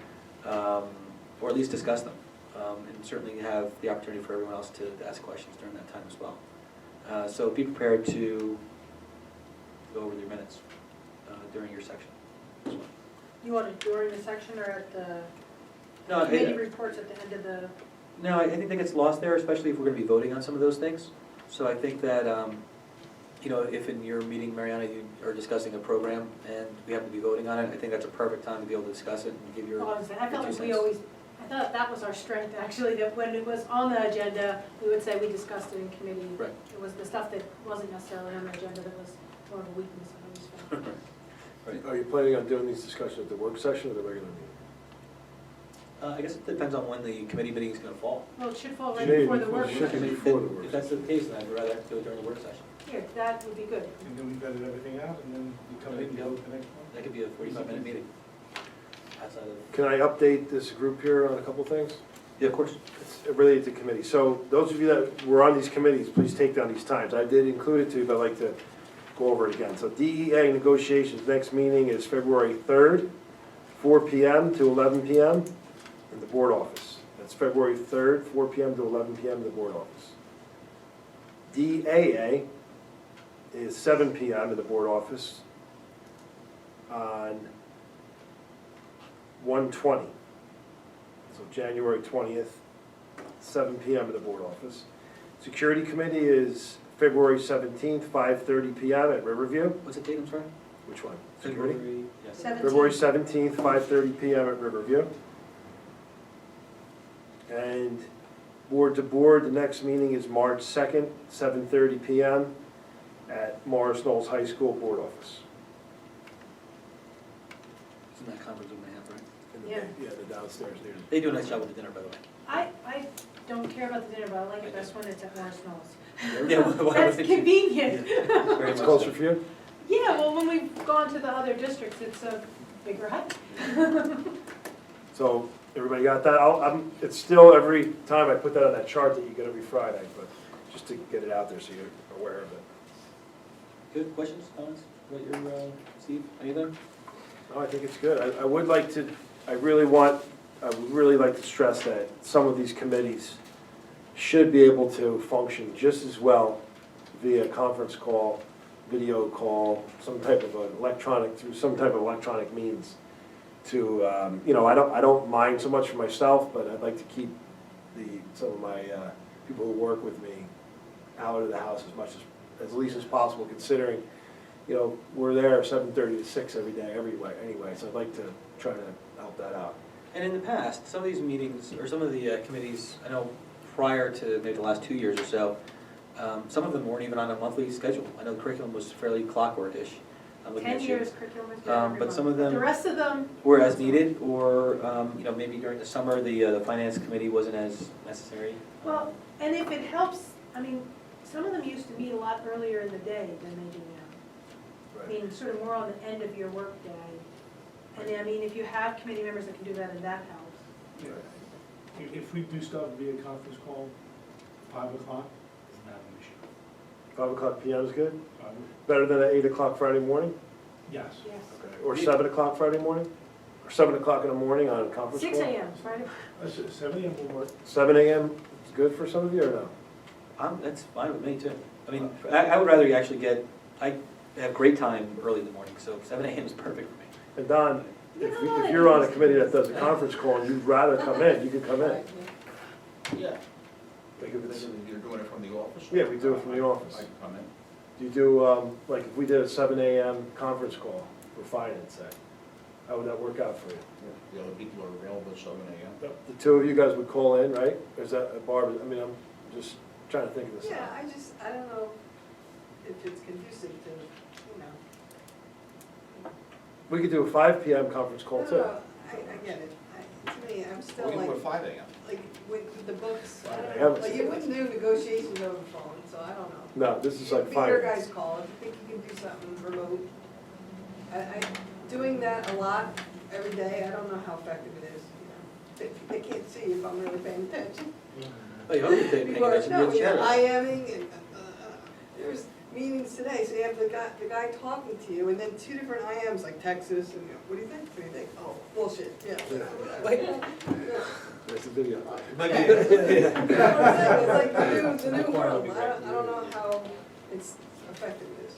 at least discuss them. And certainly have the opportunity for everyone else to ask questions during that time as well. So be prepared to go over your minutes during your section as well.
You want it during the section or at the
No,
committee reports at the end of the?
No, I think that gets lost there, especially if we're going to be voting on some of those things. So I think that, you know, if in your meeting, Mariana, you are discussing a program and we happen to be voting on it, I think that's a perfect time to be able to discuss it and give your.
Well, I felt
your
like
two
we
cents.
always, I thought that was our strength, actually, that when it was on the agenda, we would say we discussed it in committee.
Right.
It was the stuff that wasn't necessarily on the agenda that was more of a weakness, I always felt.
Right.
Are you planning on doing these discussions at the work session or the regular meeting?
I guess it depends on when the committee meeting is going to fall.
Well, it should fall right
Maybe
before the
before-
work
should
session.
be before the work
If that's the case, then I'd rather do it during the work session.
Here, that would be good.
And then we vetted everything out, and then we come in and go the next one.
That could be a 45-minute meeting. Outside of.
Can I update this group here on a couple things?
Yeah, of course.
It's related to committee. So those of you that were on these committees, please take down these times. I did include it too, but I'd like to go over it again. So DEA negotiations, next meeting is February 3rd, 4 PM to 11 PM in the board office. That's February 3rd, 4 PM to 11 PM in the board office. DAA is 7 PM in the board office on 1/20. So January 20th, 7 PM in the board office. Security Committee is February 17th, 5:30 PM at Riverview.
What's the date, I'm sorry?
Which one? Security?
February, yes.
17th.
February 17th, 5:30 PM at Riverview. And board to board, the next meeting is March 2nd, 7:30 PM at Morris Knolls High School Board Office.
Isn't that conference room they have, right?
In the-
Yeah.
Yeah, the downstairs there.
They do a nice job with the dinner, by the way.
I don't care about the dinner, but I like it best when it's at Morris Knolls.
Yeah, well, I
That's
think-
convenient.
Very
It's
much
closer
so.
for you?
Yeah, well, when we've gone to the other districts, it's a bigger hut.
So, everybody got that? It's still every time I put that on that chart that you get every Friday, but just to get it out there so you're aware of it.
Good, questions, comments about your, Steve, anything?
No, I think it's good. I would like to, I would really like to stress that some of these committees should be able to function just as well via conference call, video call, some type of through some type of electronic means to, you know, I don't mind so much for myself, but I'd like to keep some of my people who work with me out of the house as much as least as possible, considering, you know, we're there 7:30 to 6 every day, anyway, so I'd like to try to help that out.
And in the past, some of these meetings, or some of the committees, I know prior to maybe the last 2 years or so, some of them weren't even on a monthly schedule. I know the curriculum was fairly clockwork-ish. I'm looking
10
at you.
years curriculum has been every
But some
month.
of them
The rest of them.
were as needed, or, you know, maybe during the summer, the finance committee wasn't as necessary.
Well, and if it helps, I mean, some of them used to meet a lot earlier in the day than they do now. I mean, sort of more on the end of your workday. And I mean, if you have committee members that can do that, and that helps.
Yeah. If we do stuff via conference call, 5 o'clock, it's not an issue.
5 o'clock PM is good?
5
Better than at 8 o'clock Friday morning?
Yes.
Yes.
Okay. Or 7 o'clock Friday morning? Or 7 o'clock in the morning on a conference call?
6 a.m., Friday.
7 AM will work.
7 AM is good for some of you, or no?
That's fine with me, too. I mean, I would rather you actually I have great time early in the morning, so 7 a.m. is perfect for me.
And Don, if you're on a committee that does a conference call and you'd rather come in, you could come in.
Yeah.
Like if it's,
You're doing it from the office?
Yeah, we do it from the office.
I can come in.
do you do, like if we did a 7 AM conference call for finance, say, how would that work out for you?
The other people are available at 7 AM.
The two of you guys would call in, right? Or is that a Barbara, I mean, I'm just trying to think of this
Yeah,
out.
I don't know if it's conducive to, you know.
We could do a 5 PM conference call too.
No, I get it. To me, I'm still
We can
like,
do it 5 AM.
like with the books, I
I
don't know,
haven't
like
seen
you
it.
wouldn't do negotiations over the phone, so I don't know.
No, this is like
It'd be your
finance.
guys' call, if you think you can do something remote. Doing that a lot, every day, I don't know how effective it is, you know. They can't see if I'm really paying attention.
Oh, you hope you're paying
People are,
attention,
no,
you're
you know,
chatting.
IMing and, there's meetings today, so you have the guy talking to you, and then 2 different IMs, like Texas, and you know, what do you think? What do you think? Oh, bullshit, yeah.
There's a video.
It's like the new world, I don't know how it's effective it is.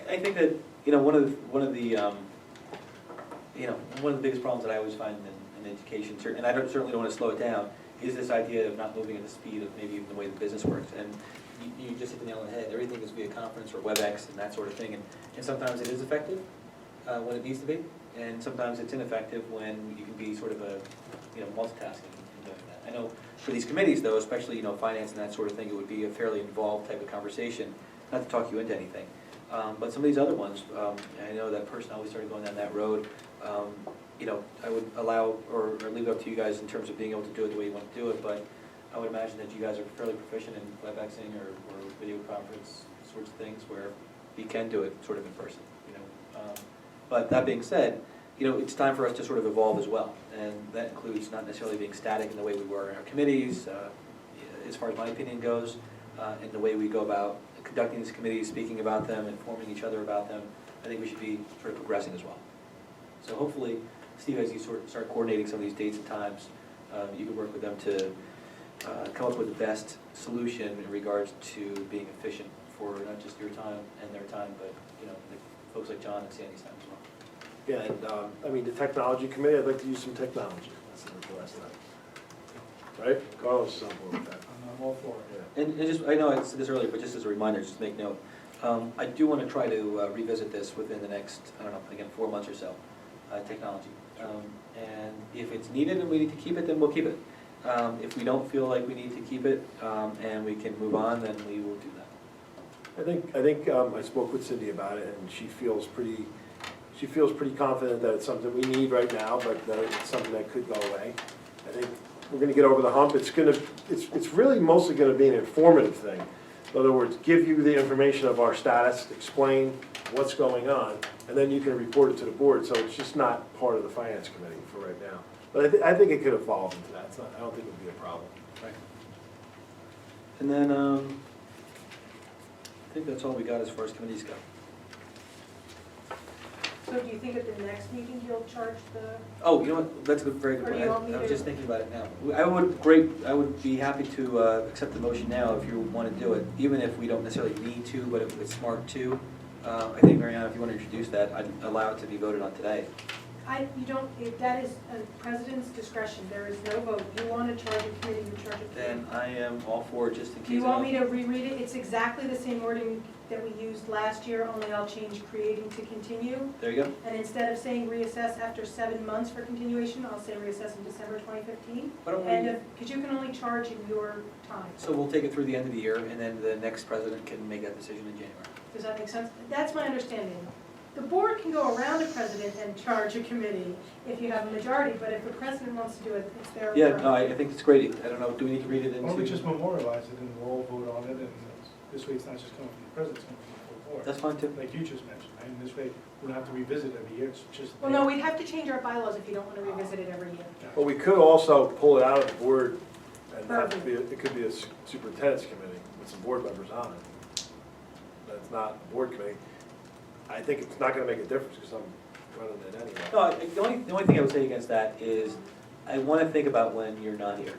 I think that, you know, one of the biggest problems that I always find in education, and I certainly don't want to slow it down, is this idea of not moving at the speed of maybe even the way the business works. And you just hit the nail on the head. Everything is via conference or WebEx and that sort of thing. And sometimes it is effective when it needs to be, and sometimes it's ineffective when you can be sort of a, you know, multitasking and doing that. I know for these committees though, especially, you know, finance and that sort of thing, it would be a fairly involved type of conversation, not to talk you into anything. But some of these other ones, I know that person always started going down that road. You know, I would allow or leave it up to you guys in terms of being able to do it the way you want to do it, but I would imagine that you guys are fairly proficient in WebExing or video conference sorts of things where you can do it sort of in person, you know. But that being said, you know, it's time for us to sort of evolve as well, and that includes not necessarily being static in the way we were in our committees, as far as my opinion goes, and the way we go about conducting these committees, speaking about them, informing each other about them. I think we should be sort of progressing as well. So hopefully, Steve, as you sort of start coordinating some of these dates and times, you can work with them to come up with the best solution in regards to being efficient for not just your time and their time, but, you know, the folks like John and Sandy's time as well.
Yeah, and, I mean, the technology committee, I'd like to use some technology. That's the last time. Right? Carlos is on board with that.
I'm all for it.
Yeah.
And just, I know I said this earlier, but just as a reminder, just to make note, I do want to try to revisit this within the next, I don't know, again, 4 months or so, technology. And if it's needed and we need to keep it, then we'll keep it. If we don't feel like we need to keep it and we can move on, then we will do that.
I think I spoke with Cindy about it, and she feels pretty confident that it's something we need right now, but that it's something that could go away. I think we're gonna get over the hump. It's really mostly gonna be an informative thing. In other words, give you the information of our status, explain what's going on, and then you can report it to the board, so it's just not part of the finance committee for right now. But I think it could evolve into that. I don't think it would be a problem.
Right. And then, I think that's all we got as far as committees go.
So do you think at the next meeting you'll charge the,
Oh, you know what, that's a very good
Or do
point.
you want me
I was
to-
just thinking about it now. I would be happy to accept the motion now if you want to do it, even if we don't necessarily need to, but if it's smart to. I think, Mariana, if you want to introduce that, I'd allow it to be voted on today.
that is a president's discretion, there is no vote. You want to charge a committee, you charge a committee.
Then I am all for it, just in case.
Do you want me to reread it? It's exactly the same wording that we used last year, only I'll change creating to continue.
There you go.
And instead of saying reassess after 7 months for continuation, I'll say reassess in December 2015.
Why don't
And
we,
because you can only charge in your time.
so we'll take it through the end of the year, and then the next president can make that decision in January.
Does that make sense? That's my understanding. The board can go around the president and charge a committee if you have a majority, but if the president wants to do it, it's their.
Yeah, no, I think it's great. I don't know, do we need to read it
Why don't we
into?
just memorialize it and we'll all vote on it, and this way it's not just coming from the president, it's coming from the full board.
That's fine too.
Like you just mentioned, and this way we don't have to revisit it every year, it's just.
Well, no, we'd have to change our bylaws if you don't want to revisit it every year.
But we could also pull it out of the board, and have it be, it could be a superintendent's committee with some board members on it. But it's not a board committee. I think it's not gonna make a difference, because I'm running it anyway.
No, the only thing I would say against that is, I want to think about when you're not here,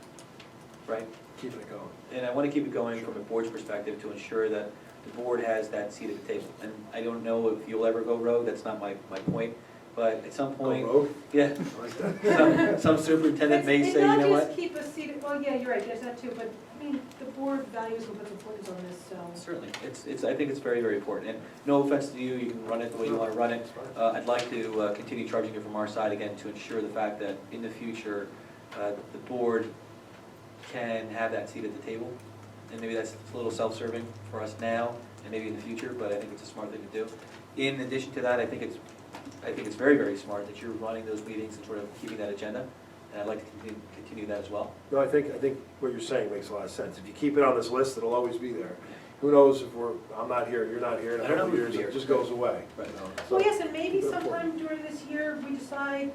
right?
Keeping it going.
And I want to keep it going from a board's perspective to ensure that the board has that seat at the table. And I don't know if you'll ever go rogue, that's not my point, but at some
Go
point,
rogue?
yeah,
I like that.
some superintendent may say, you know
And not
what?
just keep us seated, well, yeah, you're right, there's that too, but, I mean, the board values and puts importance on this, so.
Certainly, I think it's very, very important, and no offense to you, you can run it the way you wanna run it. I'd like to continue charging it from our side again to ensure the fact that in the future, the board can have that seat at the table. And maybe that's a little self-serving for us now, and maybe in the future, but I think it's a smart thing to do. In addition to that, I think it's very, very smart that you're running those meetings and sort of keeping that agenda, and I'd like to continue that as well.
No, I think what you're saying makes a lot of sense. If you keep it on this list, it'll always be there. Who knows if I'm not here, you're not here, in a
I don't know
couple
who's
years,
here.
it just goes away.
Right.
you know?
Well,
So-
yes, and maybe sometime during this year, we decide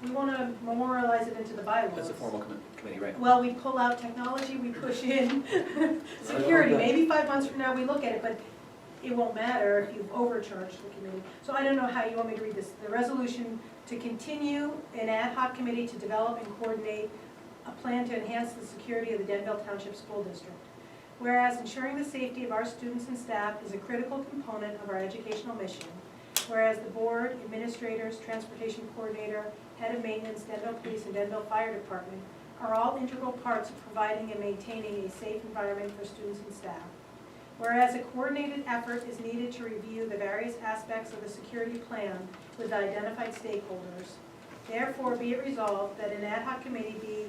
we wanna memorialize it into the bylaws.
That's a formal committee, right?
Well, we pull out technology, we push in security, maybe 5 months from now we look at it, but it won't matter if you've overcharged the committee. So I don't know how you want me to read this. The resolution to continue an ad hoc committee to develop and coordinate a plan to enhance the security of the Denville Township School District. Whereas ensuring the safety of our students and staff is a critical component of our educational mission. Whereas the board, administrators, transportation coordinator, head of maintenance, Denville Police, and Denville Fire Department are all integral parts of providing and maintaining a safe environment for students and staff. Whereas a coordinated effort is needed to review the various aspects of the security plan with identified stakeholders, therefore be it resolved that an ad hoc committee be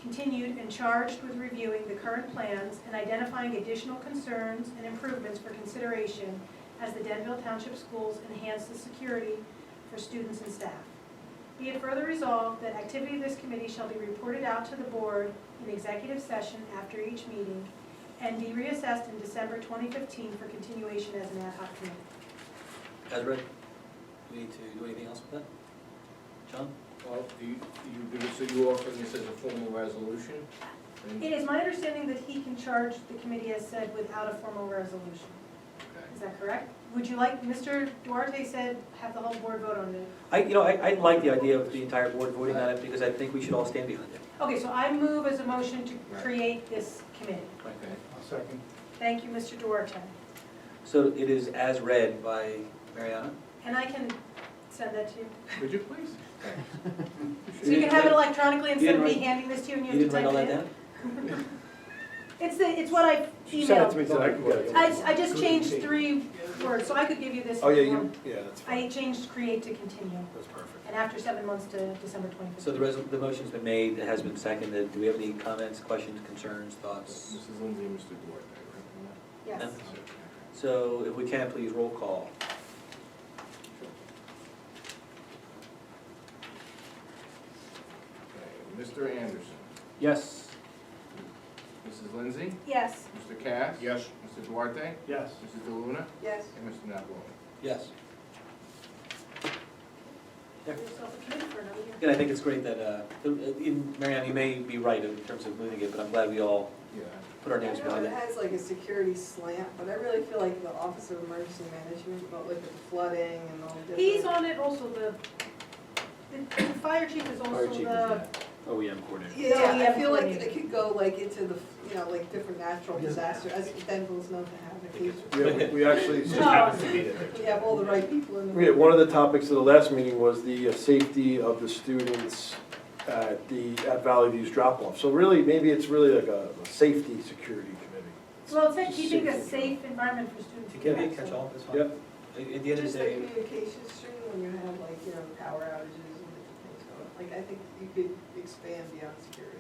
continued and charged with reviewing the current plans and identifying additional concerns and improvements for consideration as the Denville Township Schools enhance the security for students and staff. Be it further resolved that activity of this committee shall be reported out to the board in executive session after each meeting and be reassessed in December 2015 for continuation as an ad hoc committee.
As read, do we need to do anything else with that? John?
Well, so you offering this as a formal resolution?
It is my understanding that he can charge the committee as said without a formal resolution. Is that correct? Would you like, Mr. Duarte said, have the whole board vote on it?
I like the idea of the entire board voting on it, because I think we should all stand behind it.
Okay, so I move as a motion to create this committee.
Okay.
I'll second.
Thank you, Mr. Duarte.
So it is as read by Mariana.
And I can send that to you.
Would you please?
So you can have it electronically instead of me
didn't
handing this to you and you
You
have to
didn't write
type
all
it
that
in.
down?
It's what I
She sent it to
emailed.
me so I can get it.
I just changed 3 words, so I could give you this.
Oh, yeah,
one.
that's fine.
I changed create to continue,
That's perfect.
and after 7 months to December 25th.
So the motion's been made, it has been seconded. Do we have any comments, questions, concerns, thoughts?
Mrs. Lindsay and Mr. Duarte, right?
Yes.
No? So if we can, please roll call.
Okay, Mr. Anderson,
Yes.
Mrs. Lindsay,
Yes.
Mr. Cass?
Yes.
Mr. Duarte?
Yes.
Mrs. DeLuna?
Yes.
And Mr. Napoli?
Yes.
Give yourself a committee for another year.
And I think it's great that, Mariana, you may be right in terms of moving it, but I'm glad we all
Yeah.
put our
I
names
know
behind
it
it.
has like a security slant, but I really feel like the Office of Emergency Management, but like the flooding and all different.
He's on it also, the fire chief is
Fire
also
chief is
the,
OEM coordinator.
Yeah, I feel like
coordinator.
it could go like into the, like different natural disasters, as Denville's known to have occasionally.
Yeah, we actually,
We have all the right people in the.
yeah, one of the topics of the last meeting was the safety of the students at Valley View's drop-off. So really, maybe it's really like a safety security committee.
well, it's like
Just
keeping a
safety.
safe environment for students.
To give it a catch-all, that's fine.
Yep.
At the end of
Just
the
like
day,
communication stream, when you have like, power outages and different things going, like, I think you could expand beyond security.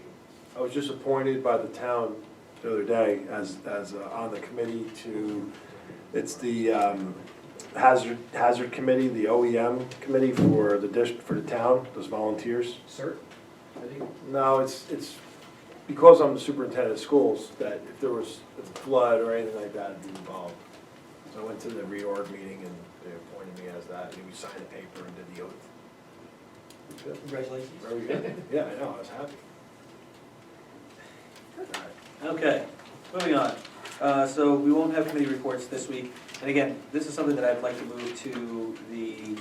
I was just appointed by the town the other day as on the committee to, it's the hazard committee, the OEM committee for the town, those volunteers.
cert, I think.
No, it's because I'm the superintendent of schools, that if there was a flood or anything like that, I'd be involved. So I went to the reorg meeting and they appointed me as that, and we signed a paper and did the oath.
Congratulations.
Very good. Yeah, I know, I was happy.
Okay, moving on. So we won't have committee reports this week. And again, this is something that I'd like to move to the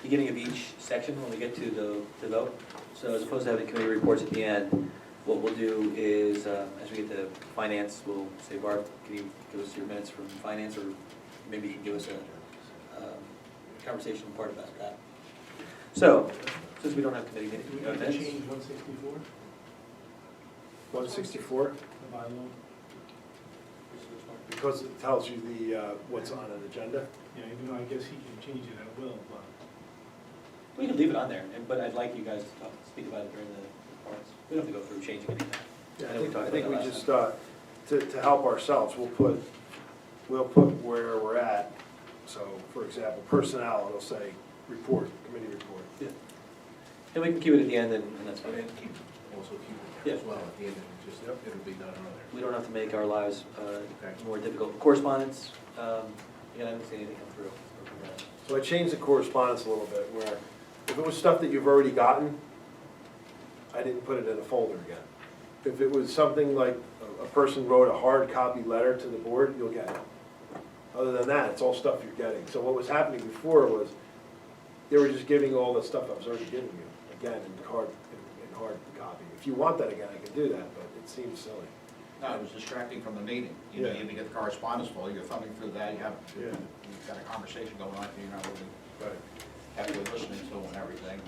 beginning of each section when we get to the vote. So as opposed to having committee reports at the end, what we'll do is, as we get to finance, we'll say, Barb, can you give us your minutes from finance, or maybe you can give us conversation part about that. So, since we don't have committee
Do we
meeting
need to
minutes,
change 164,
164,
the bylaw?
because it tells you the, what's on an agenda.
Yeah, even though I guess he can change it at will, but.
we can leave it on there, but I'd like you guys to speak about it during the parts. We don't have to go through changing anything.
Yeah,
I know we talked
I think
about
we
that
just,
last
to help ourselves, we'll put where we're at. So, for example, personnel, it'll say report, committee report.
And we can keep it at the end, and that's fine.
Also keep it
Yeah.
as well at the end, and just, it'll be done earlier.
We don't have to make our lives
Okay.
more difficult. Correspondence, again, I haven't seen anything come through.
So I changed the correspondence a little bit, where if it was stuff that you've already gotten, I didn't put it in a folder again. If it was something like a person wrote a hard copy letter to the board, you'll get it. Other than that, it's all stuff you're getting. So what was happening before was, they were just giving all the stuff I was already giving you, again, in hard copy. If you want that again, I can do that, but it seems silly.
No, it was distracting from the meeting. You know,
Yeah.
you get the correspondence full, you're thumbing through that,
Yeah.
you've got a conversation going on, you're not really
Right.
happily listening to and everything,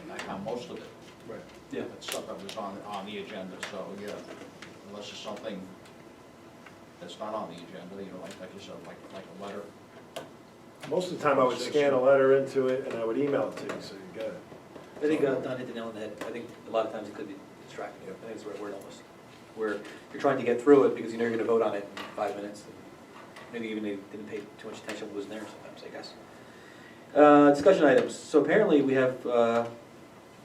and I found most of it.
Right.
Yeah.
It's stuff that was on the agenda, so, yeah, unless it's something that's not on the agenda, you know, like you said, like a letter.
Most of the time, I would scan a letter into it, and I would email it to you, so you get it.
I think Don hit the nail on the head. I think a lot of times it could be distracting. I think it's the right word almost. Where you're trying to get through it because you know you're gonna vote on it in 5 minutes. Maybe even they didn't pay too much attention to what was there sometimes, I guess. Discussion items. So apparently we have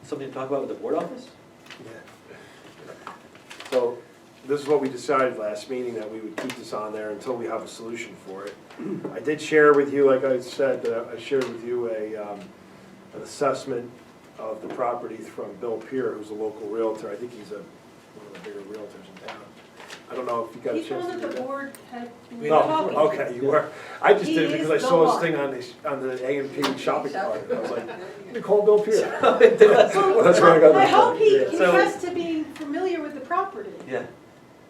something to talk about with the board office?
So, this is what we decided last meeting, that we would keep this on there until we have a solution for it. I did share with you, like I said, I shared with you an assessment of the property from Bill Peer, who's a local realtor. I think he's one of the bigger realtors in town. I don't know if you got a
He
chance
told
to
that
do
the
that.
board had been
No,
talking.
okay, you were. I just did it
He
because I
is
saw
the
his thing on the A&P shopping cart. I was like, let me call Bill Peer. That's where I got
I
that
hope
from.
he
Yeah.
confessed to being familiar with the property.
Yeah.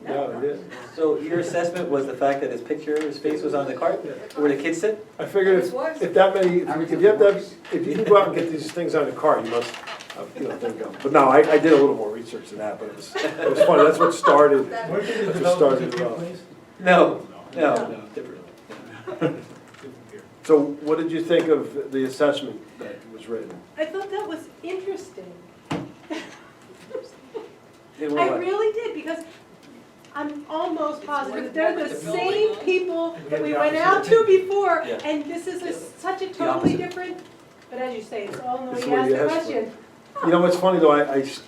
No, I did.
So your assessment was the fact that his picture, his face was on the cart where the kids sit?
I figured if that many, if you have that, if you can go out and get these things on the cart, you must, think of. But no, I did a little more research than that, but it was funny. That's what started.
Where did the
Just
development
started
take
it off.
place?
No,
No.
different.
Different here.
So what did you think of the assessment that was written?
I thought that was interesting.
In what
I
way?
really did, because I'm almost
It's
positive
worth
they're the
more than the
same
building.
people
And we
that
had
we
the
went
opposite
out to
opinion.
before,
Yeah.
and this is
Yeah.
such a
The
totally
opposite.
different, but as you say, it's all in the way
It's
you
the way
ask
you
the
ask for it.
question.
You know what's funny though,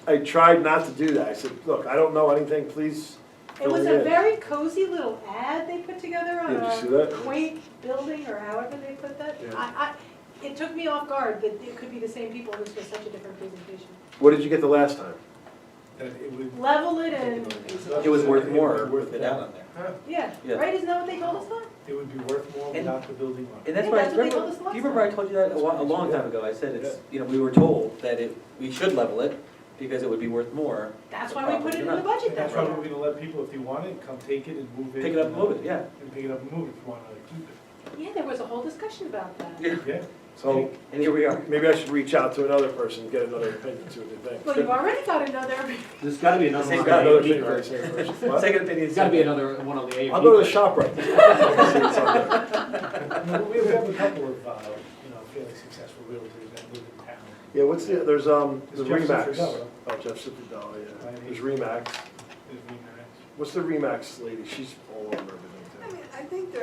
I tried not to do that. I said, look, I don't know anything, please
It
fill
was
me
a
in.
very cozy little ad they put together on
Yeah, did you see
our
that?
quaint building, or however they put that.
Yeah.
It took me off guard that it could be the same people, this was such a different presentation.
What did you get the last time?
That it would.
Level it and,
It was worth
It
more
would be worth
with it
more.
out on there.
Huh?
yeah,
Yeah.
right, isn't that what they told us on?
It would be worth more
And-
without the building on it.
And that's
Yeah,
why,
that's what they told
remember,
us
do
last
you remember I
time.
told you that a long time ago? I said it's, we were told that we should level it because it would be worth more.
That's
The
why we put
property
it in
or
the
not.
budget
And
that
that's why
way.
we're gonna let people, if you want it, come take it and move it.
Pick it up and move it, yeah.
And pick it up and move it if you wanna keep it.
Yeah, there was a whole discussion about that.
Yeah.
Yeah.
So
And here we are.
maybe I should reach out to another person, get another opinion, see what they think.
Well, you've already got another,
There's gotta be another
Same
one
guy,
on
Another
the
opinion,
AAP.
right, same person. What?
Second opinion.
There's gotta be another one on the AAP.
I'll go to the ShopRite. See what's on there.
No, we have a couple of, fairly successful realtors that live in town.
Yeah, what's the, there's the
It's Jeff
Remax.
Cifredella.
Oh, Jeff Cifredella, yeah.
Right.
There's Remax.
There's Remax.
What's the Remax lady? She's all over
I
everything
mean, I think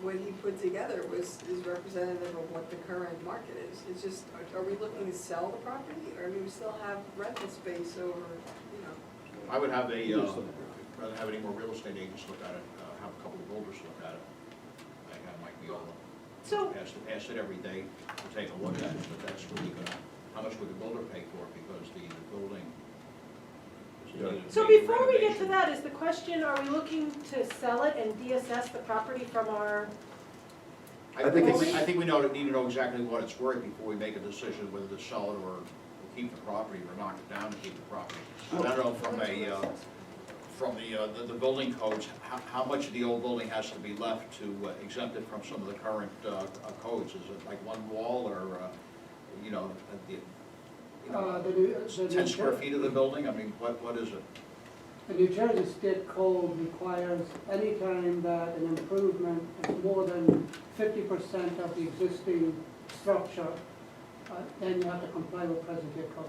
what he put together is representative of what the current market is. It's just, are we looking to sell the property, or do we still have rental space over,
I would have rather have any more real estate agents look at it, have a couple of builders look at it. I have Mike Viola.
So-
Asked it every day to take a look at it, but that's really gonna, how much would the builder pay for it, because the building.
so before we get to that, is the question, are we looking to sell it and deassess the property from our,
I think it's-
I think we need to know exactly what it's worth before we make a decision whether to sell it or keep the property or knock it down and keep the property. I don't know from the building codes, how much of the old building has to be left to exempt it from some of the current codes? Is it like one wall or, you know,
The
10 square feet of the building? I mean, what is it?
The New Jersey State Code requires any time that an improvement is more than 50% of the existing structure, then you have to comply with present day codes.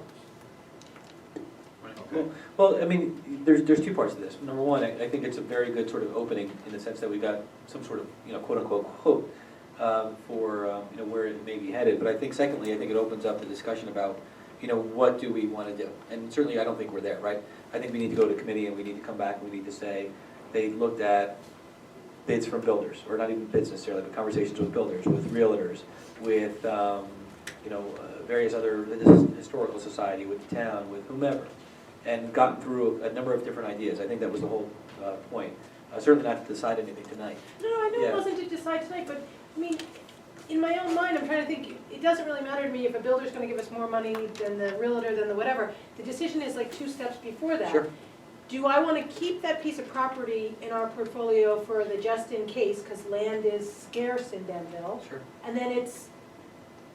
Okay.
Well, I mean, there's two parts to this. Number one, I think it's a very good sort of opening in the sense that we got some sort of, you know, quote-unquote quote for, you know, where it may be headed. But I think secondly, I think it opens up the discussion about, you know, what do we want to do? And certainly, I don't think we're there, right? I think we need to go to committee and we need to come back and we need to say, they looked at bids from builders, or not even bids necessarily, but conversations with builders, with realtors, with, you know, various other, this is historical society, with the town, with whomever, and gotten through a number of different ideas. I think that was the whole point. Certainly not to decide anything tonight.
No, I know
Yeah.
it wasn't to decide tonight, but, I mean, in my own mind, I'm trying to think, it doesn't really matter to me if a builder's gonna give us more money than the realtor, than the whatever. The decision is like 2 steps before that.
Sure.
Do I wanna keep that piece of property in our portfolio for the just in case, cause land is scarce in Denville?
Sure.
And then it's,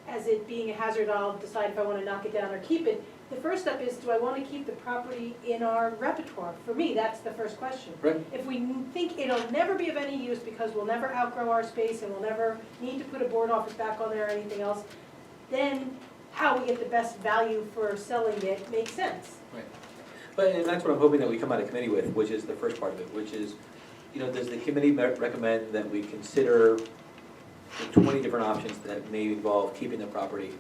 as it being a hazard, I'll decide if I wanna knock it down or keep it. The first step is, do I wanna keep the property in our repertoire? For me, that's the first question.
Right.
If we think it'll never be of any use because we'll never outgrow our space and we'll never need to put a board office back on there or anything else, then how we get the best value for selling it makes sense.
Right. But, and that's what I'm hoping that we come out of committee with, which is the first part of it, which is, you know, does the committee recommend that we consider the 20 different options that may involve keeping the property?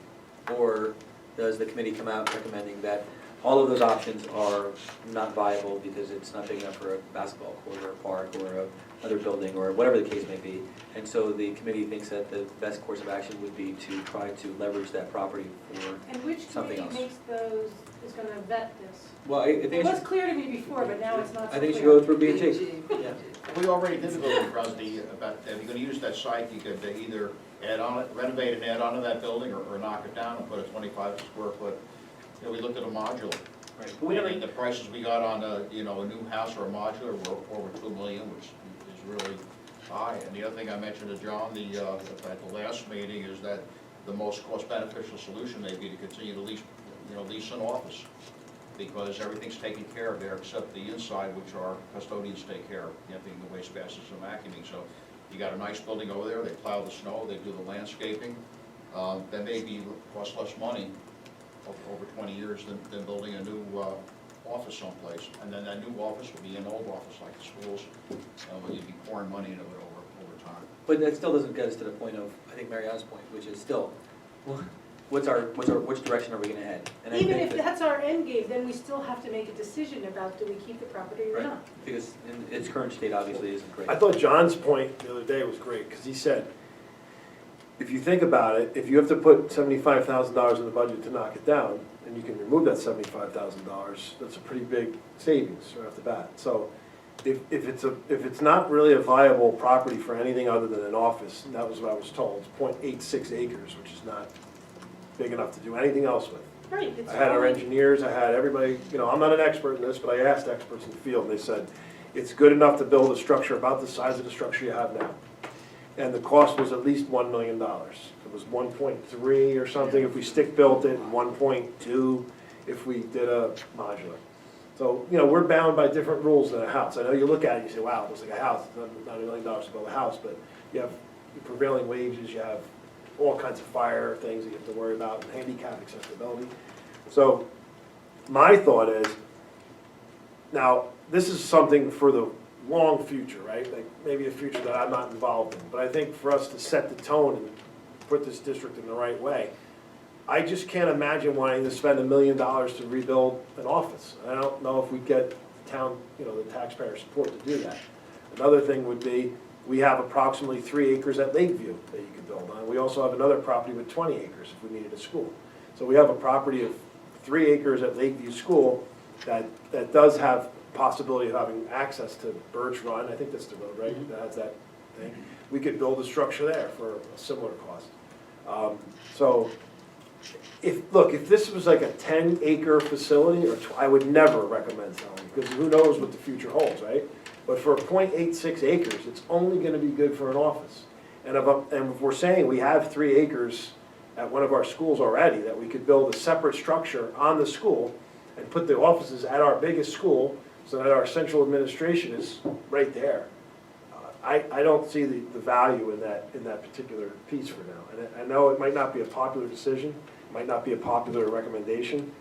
Or does the committee come out recommending that all of those options are not viable because it's not big enough for a basketball court or a park or another building or whatever the case may be? And so the committee thinks that the best course of action would be to try to leverage that property for
And which
something
committee
else.
makes those, is gonna vet this?
Well, I think
It was clear to me before, but now it's not so
I think it should
clear.
go through B and J. Yeah.
We already did the building trustee about, if you're gonna use that site, you could either add on it, renovate and add onto that building, or knock it down and put a 25 square foot. You know, we looked at a modular.
Right. But we never,
And the prices we got on a, you know, a new house or a modular were over $2 million, which is really high. And the other thing I mentioned to John, at the last meeting, is that the most cost beneficial solution may be to continue to lease, you know, lease an office. Because everything's taken care of there except the inside, which our custodians take care of, emptying the waste baskets and vacuuming. So you got a nice building over there, they plow the snow, they do the landscaping. That may be cost less money over 20 years than building a new office someplace. And then that new office will be an old office like the schools, where you'd be pouring money into it over time.
but that still doesn't get us to the point of, I think Mariana's point, which is still, which direction are we gonna head? And I
Even
think
if
that-
that's our end game, then we still have to make a decision about do we keep the property or
Right,
not.
because in its current state obviously isn't great.
I thought John's point the other day was great, because he said, if you think about it, if you have to put $75,000 in the budget to knock it down, and you can remove that $75,000, that's a pretty big savings right off the bat. So if it's not really a viable property for anything other than an office, and that was what I was told, it's 0.86 acres, which is not big enough to do anything else with.
Right, it's
I had our
only-
engineers, I had everybody, you know, I'm not an expert in this, but I asked experts in the field, and they said, it's good enough to build a structure about the size of the structure you have now. And the cost was at least $1 million. It was 1.3 or something if we stick built it, and 1.2 if we did a modular. So, you know, we're bound by different rules than a house. I know you look at it, and you say, wow, it looks like a house, it's not $1 million to build a house, but you have prevailing wages, you have all kinds of fire things that you have to worry about, and handicap accessibility. So my thought is, now, this is something for the long future, right? Like maybe a future that I'm not involved in. But I think for us to set the tone and put this district in the right way, I just can't imagine wanting to spend $1 million to rebuild an office. I don't know if we get the town, you know, the taxpayer support to do that. Another thing would be, we have approximately 3 acres at Lakeview that you could build on. We also have another property with 20 acres if we needed a school. So we have a property of 3 acres at Lakeview School that does have possibility of having access to Birch Run, I think that's the road, right? That has that thing. We could build a structure there for a similar cost. So if this was like a 10-acre facility, I would never recommend selling, because who knows what the future holds, right? But for 0.86 acres, it's only gonna be good for an office. And if we're saying we have 3 acres at one of our schools already, that we could build a separate structure on the school and put the offices at our biggest school, so that our central administration is right there. I don't see the value in that particular piece for now. And I know it might not be a popular decision, it might not be a popular recommendation.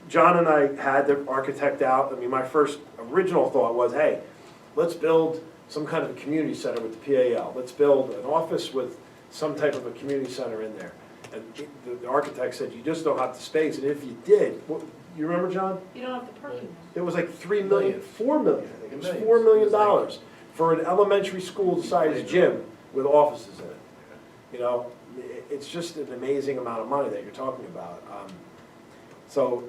John and I had the architect out. I mean, my first original thought was, hey, let's build some kind of a community center with the PAL. Let's build an office with some type of a community center in there. And the architect said, you just don't have the space, and if you did, you remember, John?
You don't have the parking.
It was like 3 million, 4 million, I think, it was $4 million for an elementary school-sized gym with offices in it. You know, it's just an amazing amount of money that you're talking about. So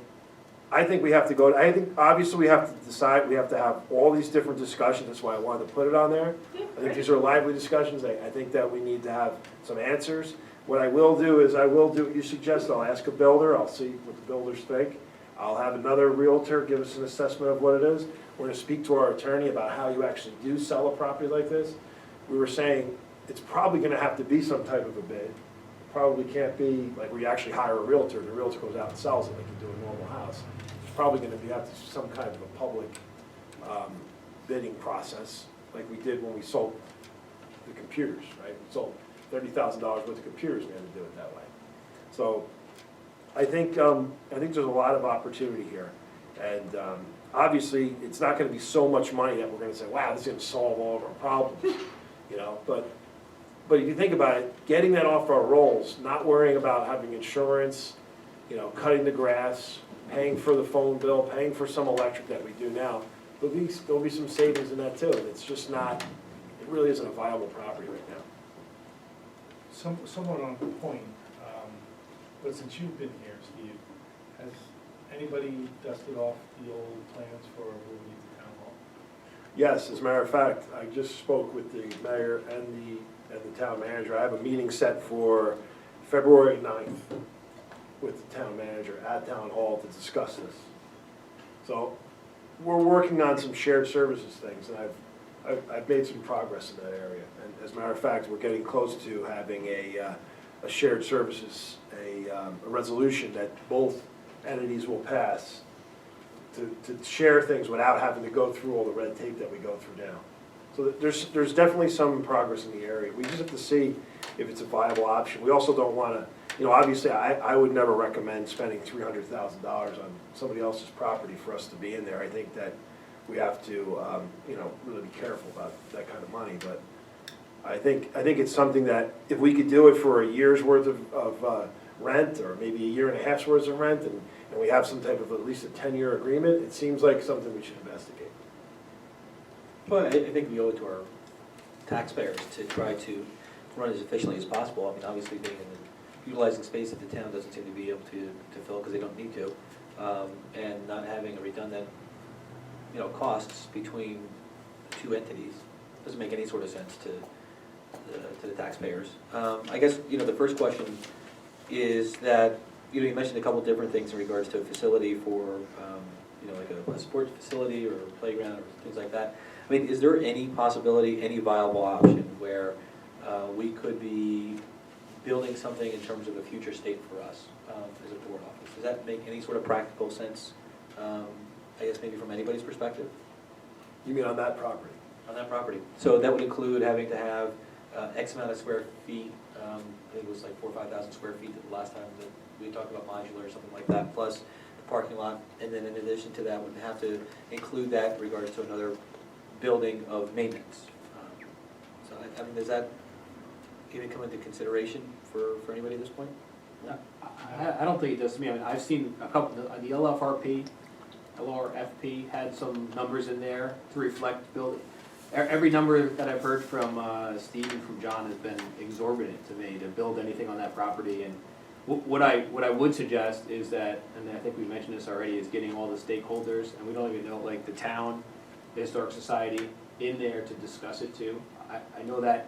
I think we have to go, I think obviously we have to decide, we have to have all these different discussions, that's why I wanted to put it on there. I think these are lively discussions, I think that we need to have some answers. What I will do is, I will do what you suggest, I'll ask a builder, I'll see what the builders think. I'll have another realtor give us an assessment of what it is. We're gonna speak to our attorney about how you actually do sell a property like this. We were saying, it's probably gonna have to be some type of a bid. Probably can't be like where you actually hire a realtor, and the realtor goes out and sells it like you do a normal house. It's probably gonna have to some kind of a public bidding process, like we did when we sold the computers, right? We sold $30,000 worth of computers, we had to do it that way. So I think there's a lot of opportunity here. And obviously, it's not gonna be so much money that we're gonna say, wow, this is gonna solve all of our problems, you know? But if you think about it, getting that off our rolls, not worrying about having insurance, you know, cutting the grass, paying for the phone bill, paying for some electric that we do now, there'll be some savings in that too. It's just not, it really isn't a viable property right now.
Somewhat on point, but since you've been here, Steve, has anybody dusted off the old plans for moving to town hall?
Yes, as a matter of fact, I just spoke with the mayor and the town manager. I have a meeting set for February 9th with the town manager at town hall to discuss this. So we're working on some shared services things, and I've made some progress in that area. And as a matter of fact, we're getting close to having a shared services, a resolution that both entities will pass to share things without having to go through all the red tape that we go through now. So there's definitely some progress in the area. We just have to see if it's a viable option. We also don't want to, you know, obviously I would never recommend spending $300,000 on somebody else's property for us to be in there. I think that we have to, you know, really be careful about that kind of money. But I think it's something that if we could do it for a year's worth of rent, or maybe a year and a half's worth of rent, and we have some type of at least a 10-year agreement, it seems like something we should investigate.
Well, I think we owe it to our taxpayers to try to run as efficiently as possible. I mean, obviously, utilizing space that the town doesn't seem to be able to fill because they don't need to, and not having a redundant, you know, costs between the two entities doesn't make any sort of sense to the taxpayers. I guess, you know, the first question is that, you know, you mentioned a couple different things in regards to a facility for, you know, like a sports facility or a playground or things like that. I mean, is there any possibility, any viable option where we could be building something in terms of a future state for us as a board office? Does that make any sort of practical sense, I guess maybe from anybody's perspective?
You mean on that property?
On that property. So that would include having to have X amount of square feet, I think it was like 4,000 or 5,000 square feet the last time that we talked about modular or something like that, plus the parking lot, and then in addition to that, would have to include that in regards to another building of maintenance. So, I mean, does that even come into consideration for anybody at this point?
I don't think it does to me. I mean, I've seen a couple, the LFRP, LRFP had some numbers in there to reflect building. Every number that I've heard from Steve and from John has been exorbitant to me to build anything on that property. And what I would suggest is that, and I think we mentioned this already, is getting all the stakeholders, and we don't even know, like the town, the Historic Society, in there to discuss it too. I know that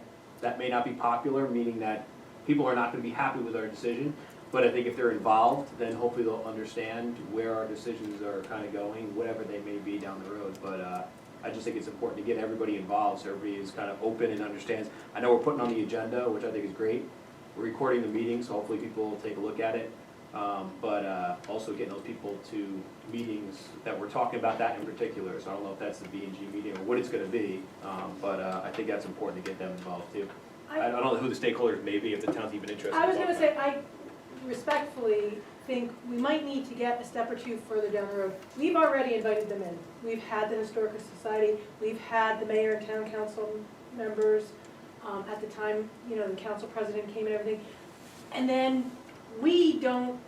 may not be popular, meaning that people are not gonna be happy with our decision, but I think if they're involved, then hopefully they'll understand where our decisions are kind of going, whatever they may be down the road. But I just think it's important to get everybody involved, so everybody is kind of open and understands. I know we're putting on the agenda, which I think is great. We're recording the meeting, so hopefully people will take a look at it. But also getting those people to meetings that we're talking about that in particular. So I don't know if that's the B&G meeting or what it's gonna be, but I think that's important to get them involved too. I don't know who the stakeholders may be, if the town's even interested.
I was
in
gonna
talking
say, I respectfully think we might need to get a step or two further down the road. We've already invited them in. We've had the Historical Society, we've had the mayor and town council members. At the time, you know, the council president came and everything. And then we don't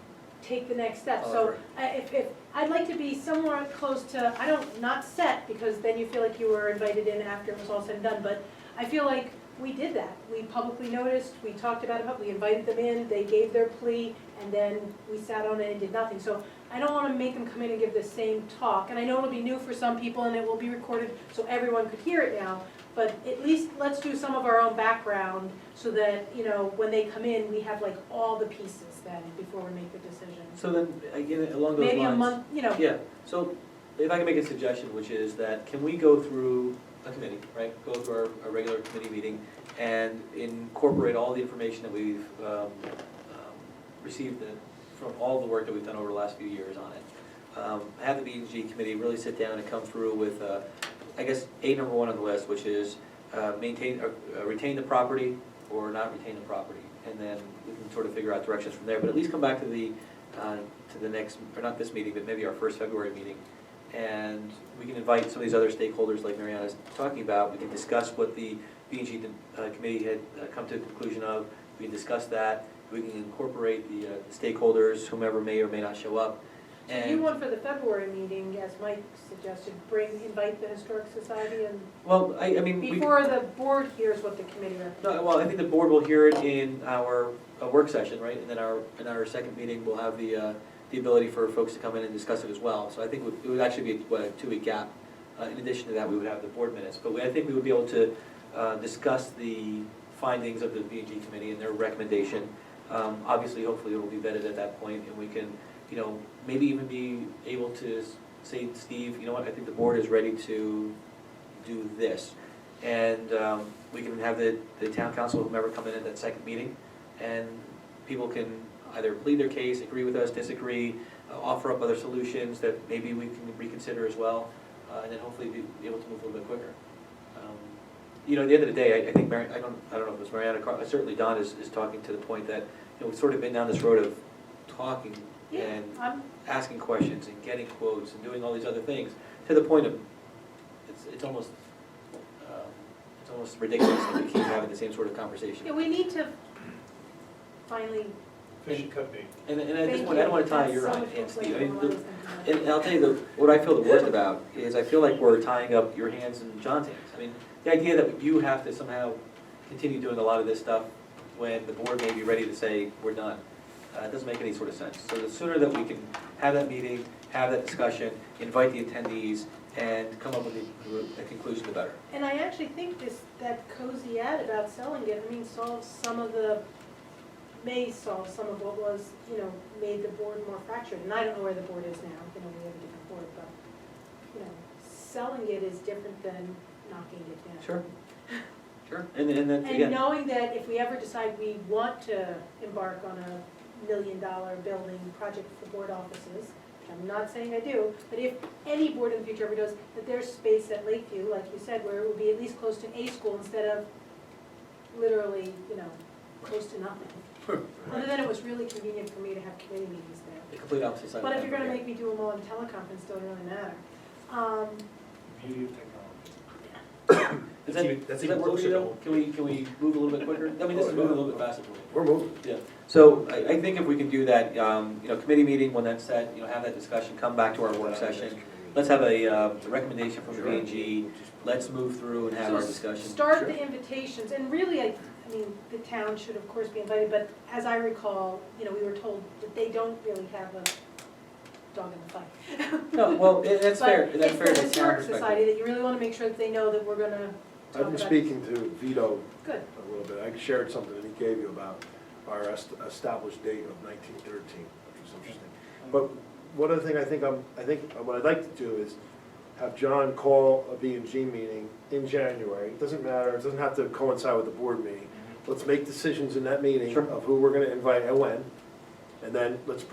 take the next step. So if, I'd like to be somewhere close to, not set, because then you feel like you were invited in after it was all said and done, but I feel like we did that. We publicly noticed, we talked about it, we invited them in, they gave their plea, and then we sat on it and did nothing. So I don't want to make them come in and give the same talk, and I know it'll be new for some people and it will be recorded so everyone could hear it now, but at least let's do some of our own background so that, you know, when they come in, we have like all the pieces then before we make the decision.
So then, again, along those lines.
Maybe a month, you know.
Yeah, so if I can make a suggestion, which is that, can we go through a committee, right? Go through our regular committee meeting and incorporate all the information that we've received from all the work that we've done over the last few years on it. Have the B&G committee really sit down and come through with, I guess, number one on the list, which is retain the property or not retain the property. And then we can sort of figure out directions from there, but at least come back to the next, or not this meeting, but maybe our first February meeting. And we can invite some of these other stakeholders like Mariana's talking about. We can discuss what the B&G committee had come to a conclusion of. We can discuss that. We can incorporate the stakeholders, whomever may or may not show up.
So you want for the February meeting, as Mike suggested, invite the Historic Society and
Well, I mean,
before the board hears what the committee recommends.
No, well, I think the board will hear it in our work session, right? And then in our second meeting, we'll have the ability for folks to come in and discuss it as well. So I think it would actually be a 2-week gap. In addition to that, we would have the board minutes. But I think we would be able to discuss the findings of the B&G committee and their recommendation. Obviously, hopefully, it will be vetted at that point, and we can, you know, maybe even be able to say, Steve, you know what, I think the board is ready to do this. And we can have the town council, whomever, come in at that second meeting, and people can either plead their case, agree with us, disagree, offer up other solutions that maybe we can reconsider as well, and then hopefully be able to move a little bit quicker. You know, at the end of the day, I think, I don't know if it was Mariana, certainly Don is talking to the point that, you know, we've sort of been down this road of talking and asking questions and getting quotes and doing all these other things, to the point of, it's almost ridiculous that we keep having the same sort of conversation.
Yeah, we need to finally.
Fish and cut bait.
And at this point, I don't want to tie your
That's so
hands,
much
Steve.
more
I mean,
flavor than
and I'll tell you, what I feel the worst about is I feel like we're tying up your hands and John's hands. I mean, the idea that you have to somehow continue doing a lot of this stuff when the board may be ready to say, we're done, it doesn't make any sort of sense. So the sooner that we can have that meeting, have that discussion, invite the attendees, and come up with a conclusion, the better.
And I actually think that cozy ad about selling it, I mean, may solve some of what was, you know, made the board more fractured. And I don't know where the board is now, you know, we have a different board, but, you know, selling it is different than knocking it down.
Sure. Sure. And then,
And
again,
knowing that if we ever decide we want to embark on $1 million building project for board offices, which I'm not saying I do, but if any board in the future ever does, that there's space at Lakeview, like you said, where it would be at least close to a school instead of literally, you know, close to nothing. Other than it was really convenient for me to have committee meetings there.
the complete opposite side.
But
of
if
that,
you're gonna
yeah.
make me do them all in teleconference, it doesn't really matter.
Beauty of technology.
Does that work for you though? Can we move a little bit quicker? I mean, this is moving a little bit faster for me.
We're moving.
Yeah, so I think if we can do that, you know, committee meeting, when that's set, you know, have that discussion, come back to our work session. Let's have a recommendation from the B&G, let's move through and have our
So
discussion.
Start the invitations, and really, I mean, the town should of course be invited, but as I recall, you know, we were told that they don't really have a dog in the fight.
No, well, that's fair, that's fair.
But it's
from
the
town
Historic
perspective.
Society that you really wanna make sure that they know that we're gonna talk
I've been
about.
speaking to Vito
Good.
a little bit. I shared something that he gave you about our established date of 1913, which is interesting. But one other thing I think what I'd like to do is have John call a B&G meeting in January. It doesn't matter, it doesn't have to coincide with the board meeting. Let's make decisions in that meeting
Sure.
of who we're gonna invite and when. And then let's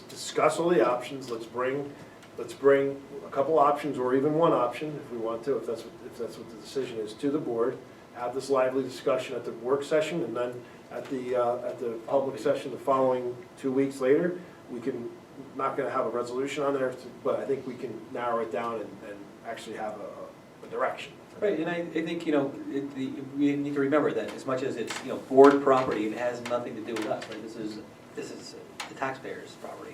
discuss all the options, let's bring a couple options or even one option if we want to, if that's what the decision is, to the board. Have this lively discussion at the work session, and then at the public session the following 2 weeks later, we can, not gonna have a resolution on there, but I think we can narrow it down and actually have a direction.
Right, and I think, we need to remember that as much as it's, board property, it has nothing to do with us, right? This is the taxpayers' property.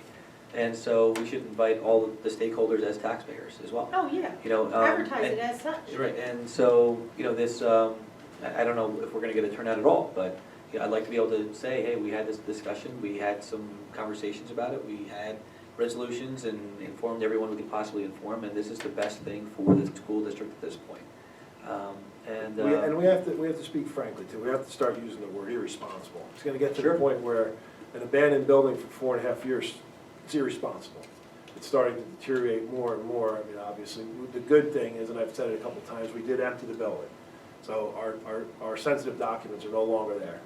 And so we should invite all of the stakeholders as taxpayers as well.
Oh, yeah, advertise it as such.
Right, and so, this, I don't know if we're gonna get a turnout at all, but I'd like to be able to say, hey, we had this discussion, we had some conversations about it, we had resolutions and informed everyone we could possibly inform, and this is the best thing for the school district at this point.
And we have to speak frankly too, we have to start using the word irresponsible. It's gonna get to the
Sure.
point where an abandoned building for 4.5 years, it's irresponsible. It's starting to deteriorate more and more. I mean, obviously, the good thing is, and I've said it a couple of times, we did empty the building. So our sensitive documents are no longer there.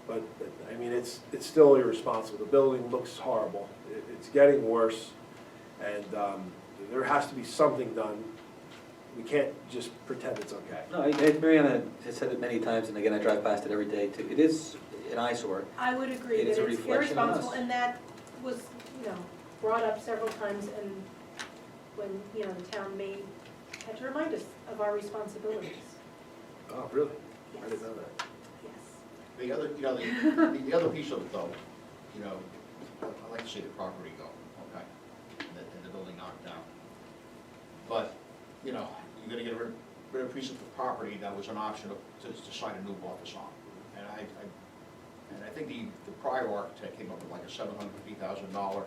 But, I mean, it's still irresponsible. The building looks horrible. It's getting worse, and there has to be something done. We can't just pretend it's okay.
No, Mariana has said it many times, and again, I drive past it every day too. It is an eyesore.
I would agree
It is
that
a
it's
reflection on us.
irresponsible, and that was, brought up several times, and when, the town had to remind us of our responsibilities.
Oh, really? I
Yes,
didn't know that.
yes.
The other, the other piece of it though, I like to see the property go, okay, and the building knocked down. But, you're gonna get rid of a piece of the property that was an option to sign a new office on. And I think the prior architect came up with like a $750,000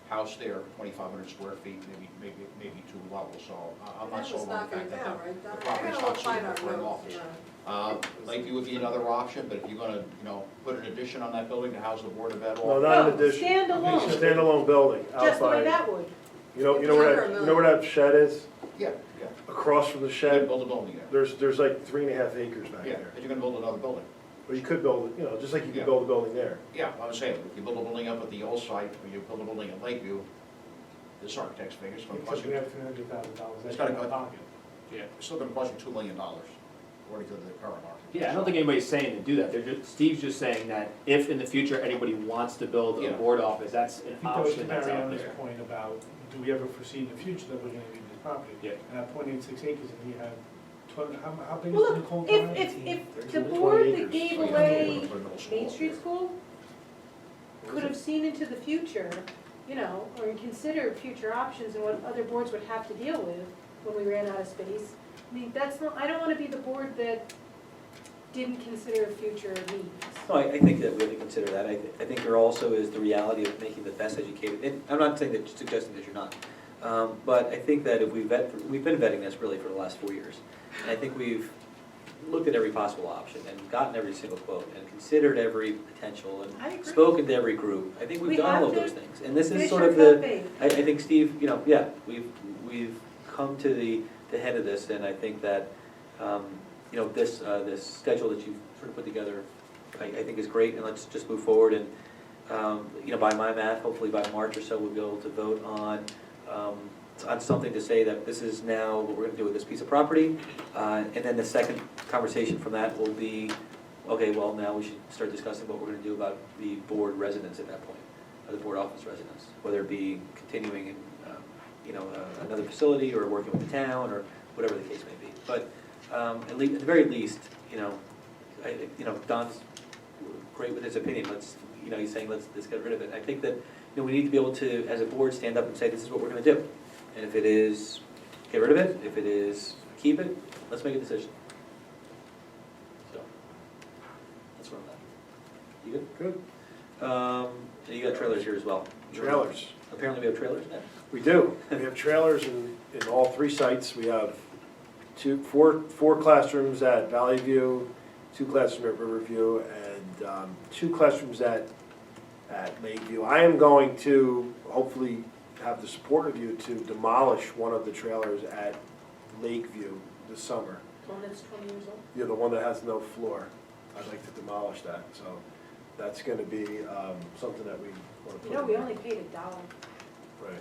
house there, 2,500 square feet, maybe 2 levels, so I'm not
That
sold
was
on the
knocking
fact
it
that
down,
the
right, Don?
property's
I
not
gotta find
suitable
our
for an
notes,
office. Lakeview would be another option, but if you're gonna, put an addition on that building to house the Board of Ed,
No, not an
No,
addition.
standalone.
Standalone building out
Just the way
by,
that would.
you know where that shed is?
yeah.
Across from the
You could
shed,
build a building there.
there's like 3.5 acres back
Yeah,
there.
but you're gonna build another building.
Or you could build it, just like you
Yeah.
could build a building there.
Yeah, I was saying, if you build a building up at the old site, or you build a building at Lakeview, this architect's figure, it's gonna cost
Because we
you,
have $300,000.
It's gotta go-
pocket.
it's still gonna cost you $2 million, according to the current architect.
Yeah, I don't think anybody's saying to do that. Steve's just saying that if in the future anybody wants to build a
Yeah.
board office, that's an
I think that was
option that's out
Mariana's
there.
point about, do we ever foresee in the future that we're gonna need this property?
Yeah.
And at 0.86 acres, and he had 12, how big is
Well,
the
look,
Nicole
if,
Drive?
if the
20
board
acres.
that gave
So you have to
away
put a middle school
Main
up
Street
there.
School could have seen into the future, or considered future options and what other boards would have to deal with when we ran out of space. I mean, I don't wanna be the board that didn't consider future needs.
No, I think that we have to consider that. I think there also is the reality of making the best educated, and I'm not saying that, suggesting that you're not. But I think that if we've been vetting this really for the last 4 years. And I think we've looked at every possible option and gotten every single quote and considered every potential
I
and
agree.
spoken to every group. I think
We
we've done all of
have
those
to
things. And this is
Fish
sort
or
of
cut
the,
bait.
I think Steve, we've come to the head of this, and I think that, this schedule that you've sort of put together, I think is great, and let's just move forward, and, by my math, hopefully by March or so, we'll be able to vote on something to say that this is now what we're gonna do with this piece of property, and then the second conversation from that will be, okay, well, now we should start discussing what we're gonna do about the board residents at that point, or the board office residents, whether it be continuing in, another facility, or working with the town, or whatever the case may be. But at the very least, Don's great with his opinion. He's saying let's get rid of it. I think that we need to be able to, as a board, stand up and say this is what we're going to do. And if it is get rid of it, if it is keep it, let's make a decision. So that's where I'm at. You good?
Good.
You got trailers here as well.
Trailers.
Apparently we have trailers now.
We do. We have trailers in all 3 sites. We have four classrooms at Valley View, 2 classrooms at Riverview, and 2 classrooms at Lakeview. I am going to hopefully have the support of you to demolish one of the trailers at Lakeview this summer.
One that's 20 years old.
Yeah, the one that has no floor. I'd like to demolish that, so that's gonna be something that we wanna put.
You know, we only paid $1.
Right.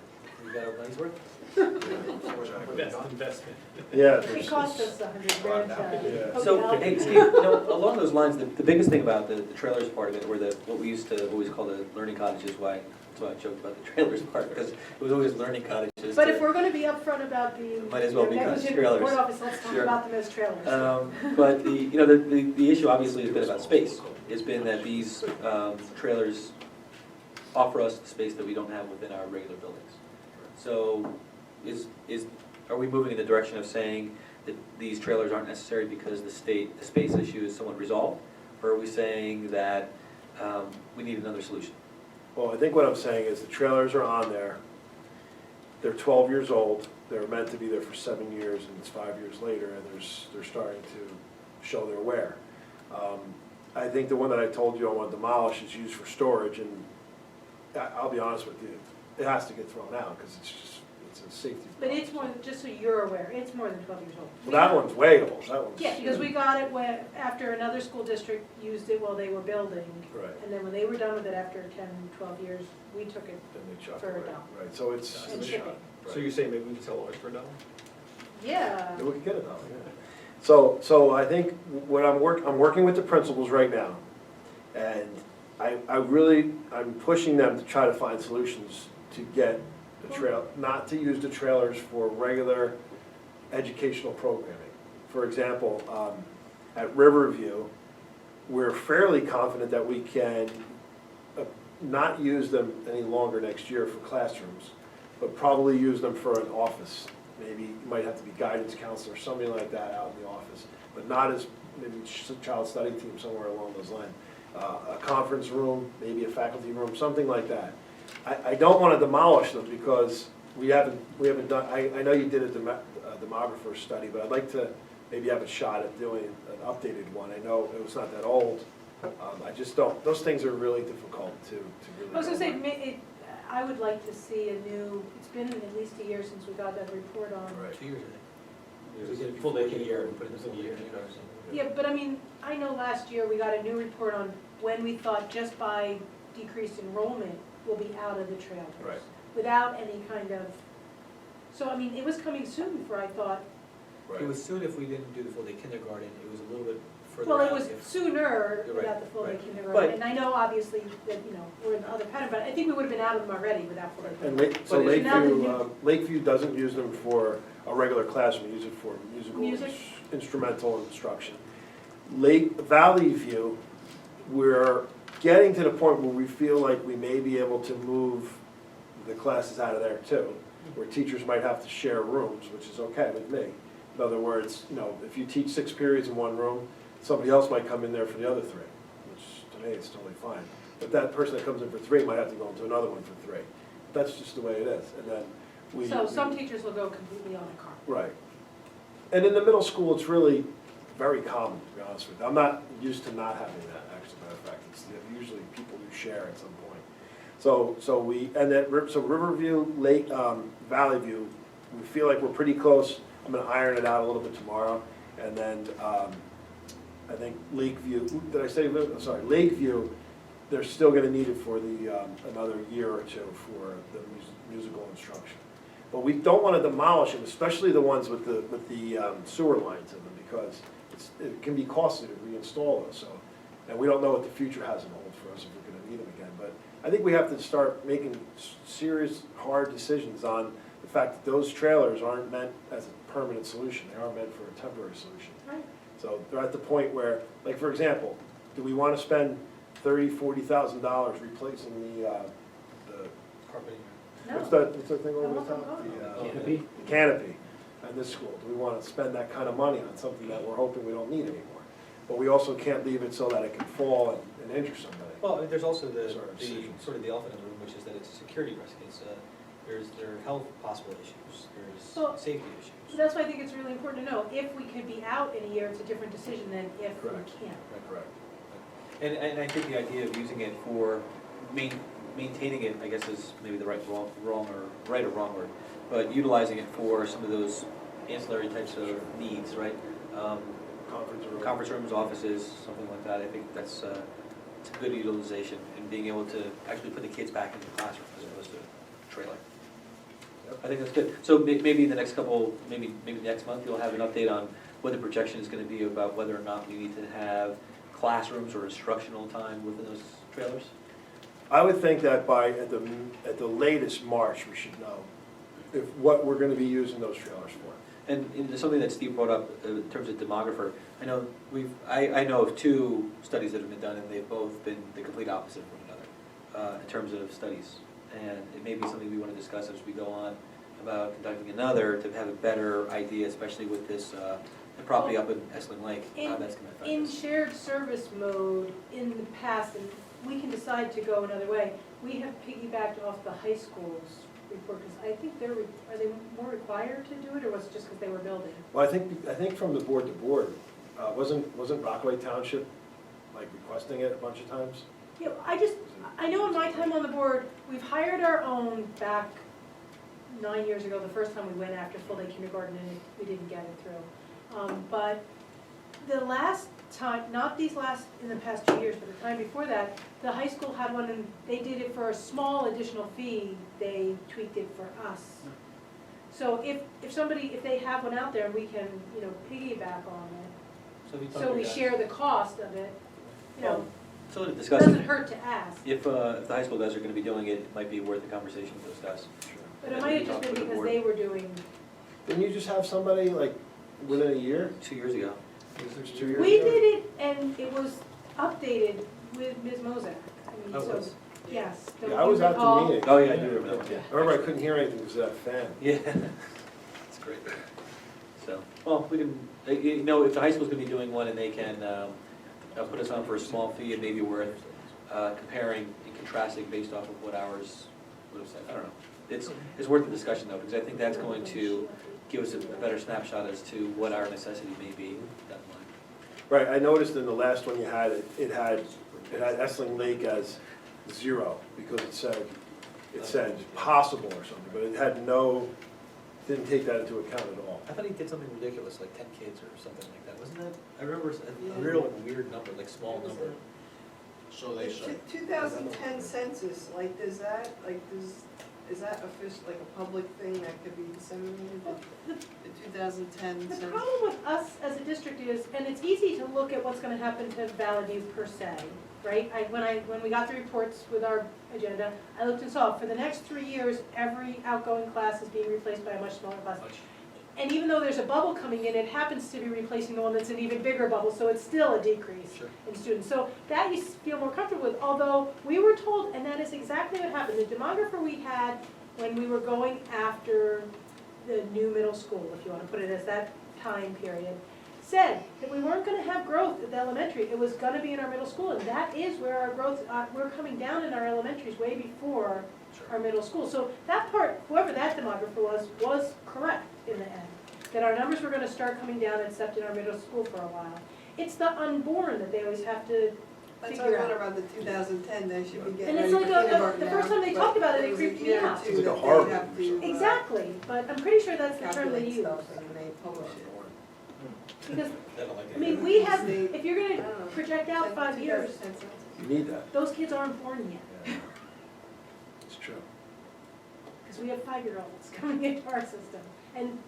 We got our money's worth?
investment.
Yeah.
It cost us $100,000 to
Yeah.
poke it
So,
out.
hey, Steve, you know, along those lines, the biggest thing about the trailers part of it, or what we used to always call the learning cottages, that's why I joked about the trailers part, because it was always learning cottages.
But if we're gonna be upfront about the
Might as well be
negligent
trailers.
report office, let's talk
Sure.
about them as trailers.
But the issue obviously has been about space. It's been that these trailers offer us the space that we don't have within our regular buildings. So are we moving in the direction of saying that these trailers aren't necessary because the space issue is somewhat resolved? Or are we saying that we need another solution?
Well, I think what I'm saying is the trailers are on there. They're 12 years old. They're meant to be there for 7 years, and it's 5 years later, and they're starting to show their wear. I think the one that I told you I want to demolish is used for storage, and I'll be honest with you, it has to get thrown out because it's a safety
But
problem.
it's more, just so you're aware, it's more than 12 years old.
Well, that one's way old. That one's.
Yeah, because we got it after another school district used it while they were building.
Right.
And then when they were done with it after 10, 12 years, we took it.
Then they chuck
For
it
a
away.
dollar.
Right, so it's.
And shipping.
So you're
saying maybe we can sell ours for $1?
Yeah.
we could get it, yeah. So I think what I'm working with the principals right now, and I'm pushing them to try to find solutions to get the not to use the trailers for regular educational programming. For example, at Riverview, we're fairly confident that we can not use them any longer next year for classrooms, but probably use them for an office. Maybe you might have to be guidance counselor, something like that out in the office, but not as maybe child study team, somewhere along those lines. A conference room, maybe a faculty room, something like that. I don't want to demolish them because we haven't done, I know you did a demographer study, but I'd like to maybe have a shot at doing an updated one. I know it was not that old. I just don't, those things are really difficult to really.
I was gonna say, I would like to see a new, it's been at least a year since we got that report on.
Right.
2 years, I think.
We did a full day year, we put it in the full year.
Yeah, but I mean, I know last year we got a new report on when we thought just by decreased enrollment, we'll be out of the trailers.
Right.
Without any kind of, so I mean, it was coming soon before I thought,
Right.
It was soon if we didn't do the full-day kindergarten, it was a little bit further
well,
out.
it was
if-
sooner
You're
without
right,
the full-day
right.
kindergarten.
But-
And I know obviously that, we're in the other pattern, but I think we would have been out of them already without full-day
And
kindergarten.
so
But it's
now the
Lakeview doesn't use them for a regular classroom, we use it for
Music?
instrumental instruction. Valley View, we're getting to the point where we feel like we may be able to move the classes out of there too, where teachers might have to share rooms, which is okay with me. In other words, if you teach 6 periods in one room, somebody else might come in there for the other 3, which to me is totally fine. But that person that comes in for 3 might have to go into another one for 3. That's just the way it is. And then
So some teachers will go completely on a car.
Right. And in the middle school, it's really very common, to be honest with you. I'm not used to not having that, actually, matter of fact. It's usually people who share at some point. So Riverview, Valley View, we feel like we're pretty close. I'm gonna iron it out a little bit tomorrow. And then, I think Lakeview, did I say, sorry, Lakeview, they're still gonna need it for another year or 2 for the musical instruction. But we don't want to demolish them, especially the ones with the sewer lines in them, because it can be costly to reinstall those. So, and we don't know what the future has in hold for us if we're going to need them again. But I think we have to start making serious, hard decisions on the fact that those trailers aren't meant as a permanent solution. They are meant for a temporary solution.
Right.
So they're at the point where, like for example, do we want to spend $30,000, $40,000 replacing the
Carpeting.
No.
what's that thing
I
over
want
the
them
top?
gone.
The canopy at this school. Do we want to spend that kind of money on something that we're hoping we don't need anymore? But we also can't leave it so that it can fall and injure somebody.
Well, there's also
Sort of decisions.
sort of the elephant in the room, which is that it's a security risk. It's there are health possible issues,
Well,
there's safety
So
issues.
that's why I think it's really important to know, if we could be out in a year, it's a different decision than if we
Correct.
can't.
Correct.
And I think the idea of using it for maintaining it, I guess is maybe the right or wrong word, but utilizing it for some of those ancillary types of needs, right? Conference rooms, offices, something like that, I think that's, it's a good utilization, and being able to actually put the kids back in the classroom as opposed to a trailer. I think that's good. So maybe in the next maybe next month, you'll have an update on what the projection is gonna be about whether or not we need to have classrooms or instructional time within those trailers?
I would think that at the latest March, we should know what we're gonna be using those trailers for.
And there's something that Steve brought up in terms of demographer. I know I know of 2 studies that have been done, and they've both been the complete opposite of one another in terms of studies. And it may be something we want to discuss as we go on about conducting another to have a better idea, especially with this the property up in Essling Lake, how that's going to affect
In
us.
shared service mode, in the past, and we can decide to go another way, we have piggybacked off the high school's report, because I think are they more required to do it, or was it just because they were building?
Well, I think from the board to board, wasn't Rockaway Township like requesting it a bunch of times?
Yeah, I know in my time on the board, we've hired our own back 9 years ago, the first time we went after full-day kindergarten, and we didn't get it through. But the last time, not in the past 2 years, but the time before that, the high school had one, and they did it for a small additional fee, they tweaked it for us. So if they have one out there, we can, piggyback on it, so we share the cost of it,
So to
it
discuss
doesn't
it,
hurt to ask.
if the high school guys are going to be doing it, it might be worth a conversation to discuss.
But it might have just been because they were doing,
Didn't you just have somebody like within a year?
2 years ago.
Was it 2 years ago?
we did it, and it was updated with Ms. Mozak. I mean,
Oh, it
so,
was?
yes.
Yeah,
don't
I
you
was at the
recall?
meeting.
Oh, yeah, I do remember that, yeah.
I remember I couldn't hear anything because of that fan.
Yeah, that's great. So, well, we can, if the high school's gonna be doing one and they can put us on for a small fee, it may be worth comparing and contrasting based off of what ours would have said. I don't know. It's worth the discussion though, because I think that's going to give us a better snapshot as to what our necessity may be down the line.
Right, I noticed in the last one you had, it had Essling Lake as 0 because it said possible or something, but it had didn't take that into account at all.
I thought he did something ridiculous, like 10 kids or something like that, wasn't that? I remember a real weird number, like small number.
So they say.
2010 census, is that official, like a public thing that could be disseminated, the 2010
The
census?
problem with us as a district is, and it's easy to look at what's gonna happen to Valley View per se, right? When we got the reports with our agenda, I looked and saw, for the next 3 years, every outgoing class is being replaced by a much smaller class. And even though there's a bubble coming in, it happens to be replacing the one that's an even bigger bubble, so it's still a decrease
Sure.
in students. So that you feel more comfortable with, although we were told, and that is exactly what happened, the demographer we had when we were going after the new middle school, if you want to put it as that time period, said that we weren't going to have growth at the elementary, it was going to be in our middle school, and that is where our growth, we're coming down in our elementaries way before our middle school. So that part, whoever that demographer was correct in the end, that our numbers were going to start coming down except in our middle school for a while. It's the unborn that they always have to
That's what I
figure
wonder
out.
about the 2010, they should be
And
getting
it's
ready
like
for kindergarten
the
now,
first time they
but
talked about it,
there
it
was a
creeped me
year or
out.
two
It's like a
that they
Harvard
have
or
to,
something.
Exactly, but I'm pretty sure that's the term they
calculate
use.
stuff and they publish it.
Because,
I don't like
I mean, we have,
They-
if you're
I
gonna
don't know.
project out 5 years,
2010 census.
You need that.
those kids aren't born yet,
Yeah. It's true.
because we have 5-year-olds coming into our system. And,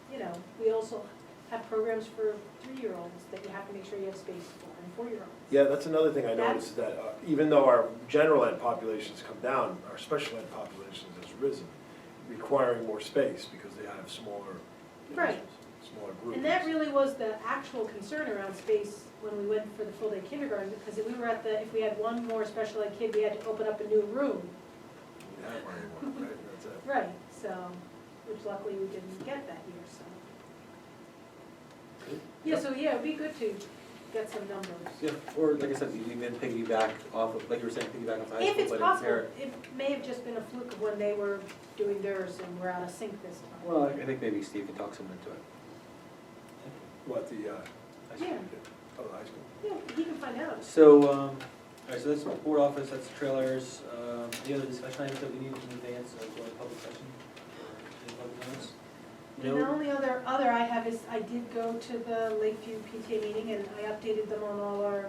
we also have programs for 3-year-olds that you have to make sure you have space for, and 4-year-olds.
Yeah, that's another thing I noticed, that even though our general ed populations come down, our special ed populations has risen, requiring more space because they have smaller
Right.
smaller groups.
And that really was the actual concern around space when we went for the full-day kindergarten, because if we had one more special ed kid, we had to open up a new room.
We have one anymore, right? That's it.
Right, so, which luckily we didn't get that year, so. Yeah, it'd be good to get some numbers.
Yeah, or like I said, we even piggyback off of, like you were saying, piggyback off high school.
If it's
but
possible,
compare-
it may have just been a fluke of when they were doing theirs and we're out of sync this time.
Well, I think maybe Steve can talk someone into it.
What, the, high school?
Yeah.
Oh, the high school.
Yeah, he can find out.
So, all right, so that's the board office, that's the trailers. Any other discussion items that we need in advance of going to public session? Any public comments?
And the only other I have is, I did go to the Lakeview PTA meeting and I updated them on all our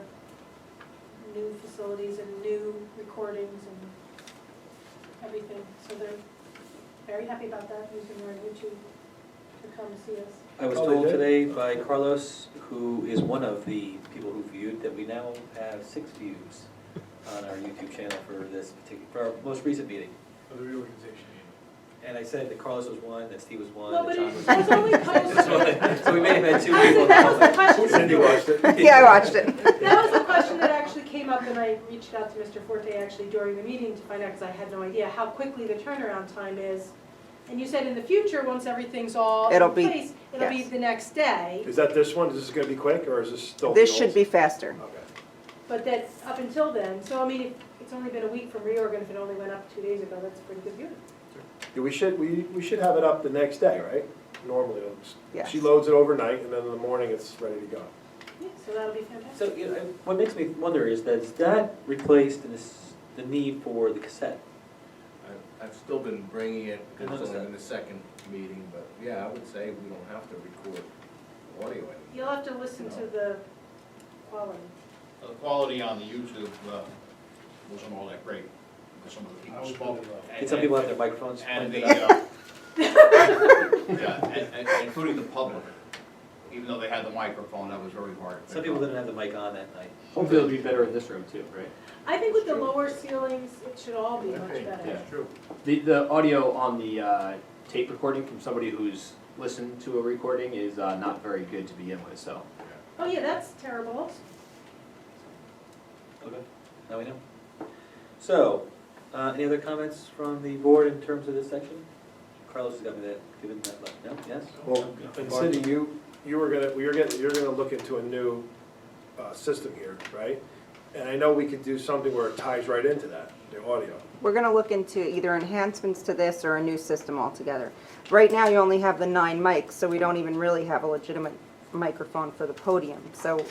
new facilities and new recordings and everything. So they're very happy about that, using our YouTube to come see us.
I was
Oh, they
told
did?
today by Carlos, who is one of the people who viewed, that we now have 6 views on our YouTube channel for this particular, for our most recent meeting.
For the reorganization meeting.
And I said that Carlos was one, that Steve was one,
No,
that
but
John
it
was
was
one.
only posted.
So we may have had 2
I
people.
said, that was the question.
Cindy watched it.
Yeah, I watched it.
That was the question that actually came up, and I reached out to Mr. Forte actually during the meeting to find out, because I had no idea how quickly the turnaround time is. And you said in the future, once everything's all
It'll
in
be-
place, it'll be
yes.
the next day.
Is that this one? Is this gonna be quick, or is this still?
This
the
should
old?
be faster.
Okay.
But that, up until then, so I mean, if it's only been a week from reorg, if it only went up 2 days ago, that's a pretty good view.
Yeah, we should have it up the next day, right? Normally,
Yes.
she loads it overnight, and then in the morning, it's ready to go.
Yeah, so that'll be fantastic.
So, you know, what makes me wonder is that replaced the need for the cassette?
I've still been bringing it,
I
because
noticed
it's only
that.
in the second meeting, but yeah, I would say we don't have to record audio anymore.
You'll have to listen to the quality.
The quality on the YouTube wasn't all that great, because some of the people spoke.
Did some people have their microphones?
And
pointed
the,
up?
yeah, and including the public, even though they had the microphone, that was very hard. to
Some
pick
people
up.
didn't have the mic on that night.
Hopefully it'll be better in this room too, right?
I think with the lower ceilings, it should all be much better.
Yeah.
True.
The audio on the tape recording from somebody who's listened to a recording is not very good to begin with, so.
Oh, yeah, that's terrible.
Okay, now we know. So, any other comments from the board in terms of this section? Carlos has got me that, given that, no, yes?
Well, and Cindy, you're gonna look into a new system here, right? And I know we could do something where it ties right into that, the audio.
We're gonna look into either enhancements to this or a new system altogether. Right now, you only have the 9 mics, so we don't even really have a legitimate microphone for the podium. So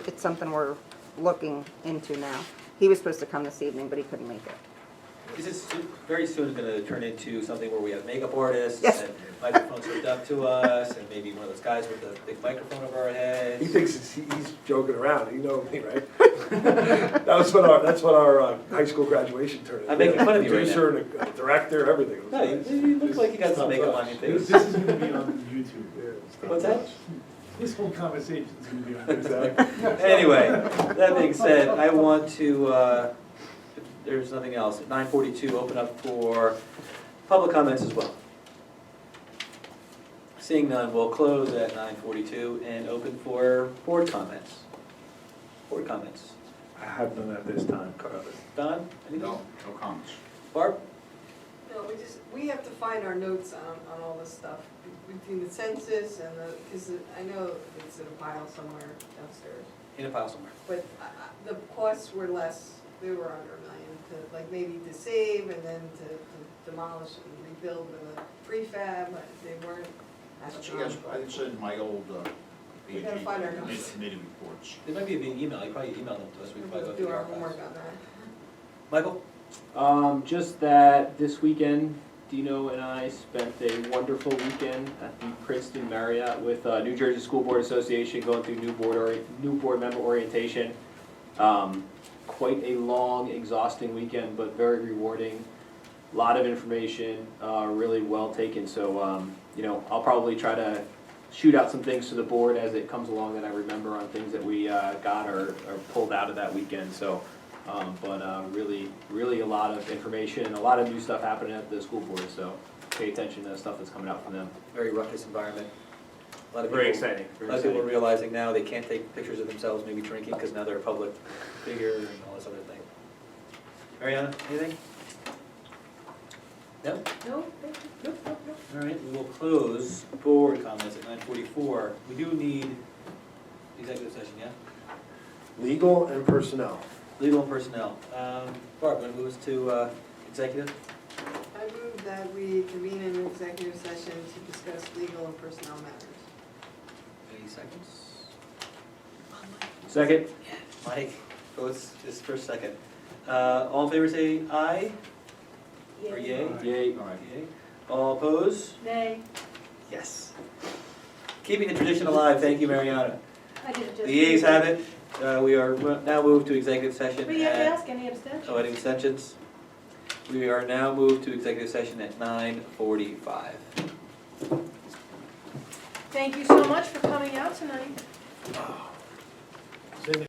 it's something we're looking into now. He was supposed to come this evening, but he couldn't make it.
This is very soon gonna turn into something where we have makeup artists
Yes.
and microphones hooked up to us, and maybe one of those guys with the big microphone over our heads.
He thinks he's joking around, you know me, right? That's what our high school graduation turned into.
I'm making fun of you right now.
Producer and a director, everything. It was
No,
nice.
you look like you got some makeup on your
This
face.
is gonna be on YouTube.
Yeah,
What's that?
This whole conversation is gonna be on YouTube.
exactly.
Anyway, that being said, I want to, if there's nothing else, at 9:42, open up for public comments as well. Seeing none, we'll close at 9:42 and open for board comments. Board comments.
I have none at this time.
Don, anything?
No comments.
Barb?
No, we have to find our notes on all this stuff, between the census and because I know it's in a pile somewhere downstairs.
In a pile somewhere.
But the costs were less, they were under $1 million, like maybe to save and then to demolish and rebuild with a prefab, but they weren't
Yes,
astronomical.
it's in my old
We gotta find our
B&G
notes.
committee reports.
There might be via email, you probably email them to us, we can probably go through
Do
the
our homework
archives.
on that.
Michael?
Just that this weekend, Dino and I spent a wonderful weekend at the Princeton Marriott with New Jersey School Board Association, going through new board member orientation. Quite a long, exhausting weekend, but very rewarding. A lot of information, really well taken. So, you know, I'll probably try to shoot out some things to the board as it comes along that I remember on things that we got or pulled out of that weekend. So, but really a lot of information, a lot of new stuff happening at the school board. So pay attention to the stuff that's coming out from them.
Very ruckus environment. A lot of
Very
people-
exciting.
A lot of people are realizing now they can't take pictures of themselves maybe drinking because now they're a public figure and all this other thing. Ariana, anything? No?
No, thank you.
All right, we will close board comments at 9:44. We do need executive session, yeah?
Legal and personnel.
Legal and personnel. Barb, want to move us to executive?
I move that we convene an executive session to discuss legal and personnel matters.
Any seconds?
Second?
Mike, votes is first, second. All in favor say aye, or yay?
Yay.
All right.
Yay. All opposed?
Nay,
Yes. Keeping the tradition alive, thank you, Mariana.
I did it just.
The yeas have it. We are now moved to executive session
But you have to
at,
ask any abstentions.
oh, any abstentions? We are now moved to executive session at 9:45.
Thank you so much for coming out tonight.
Same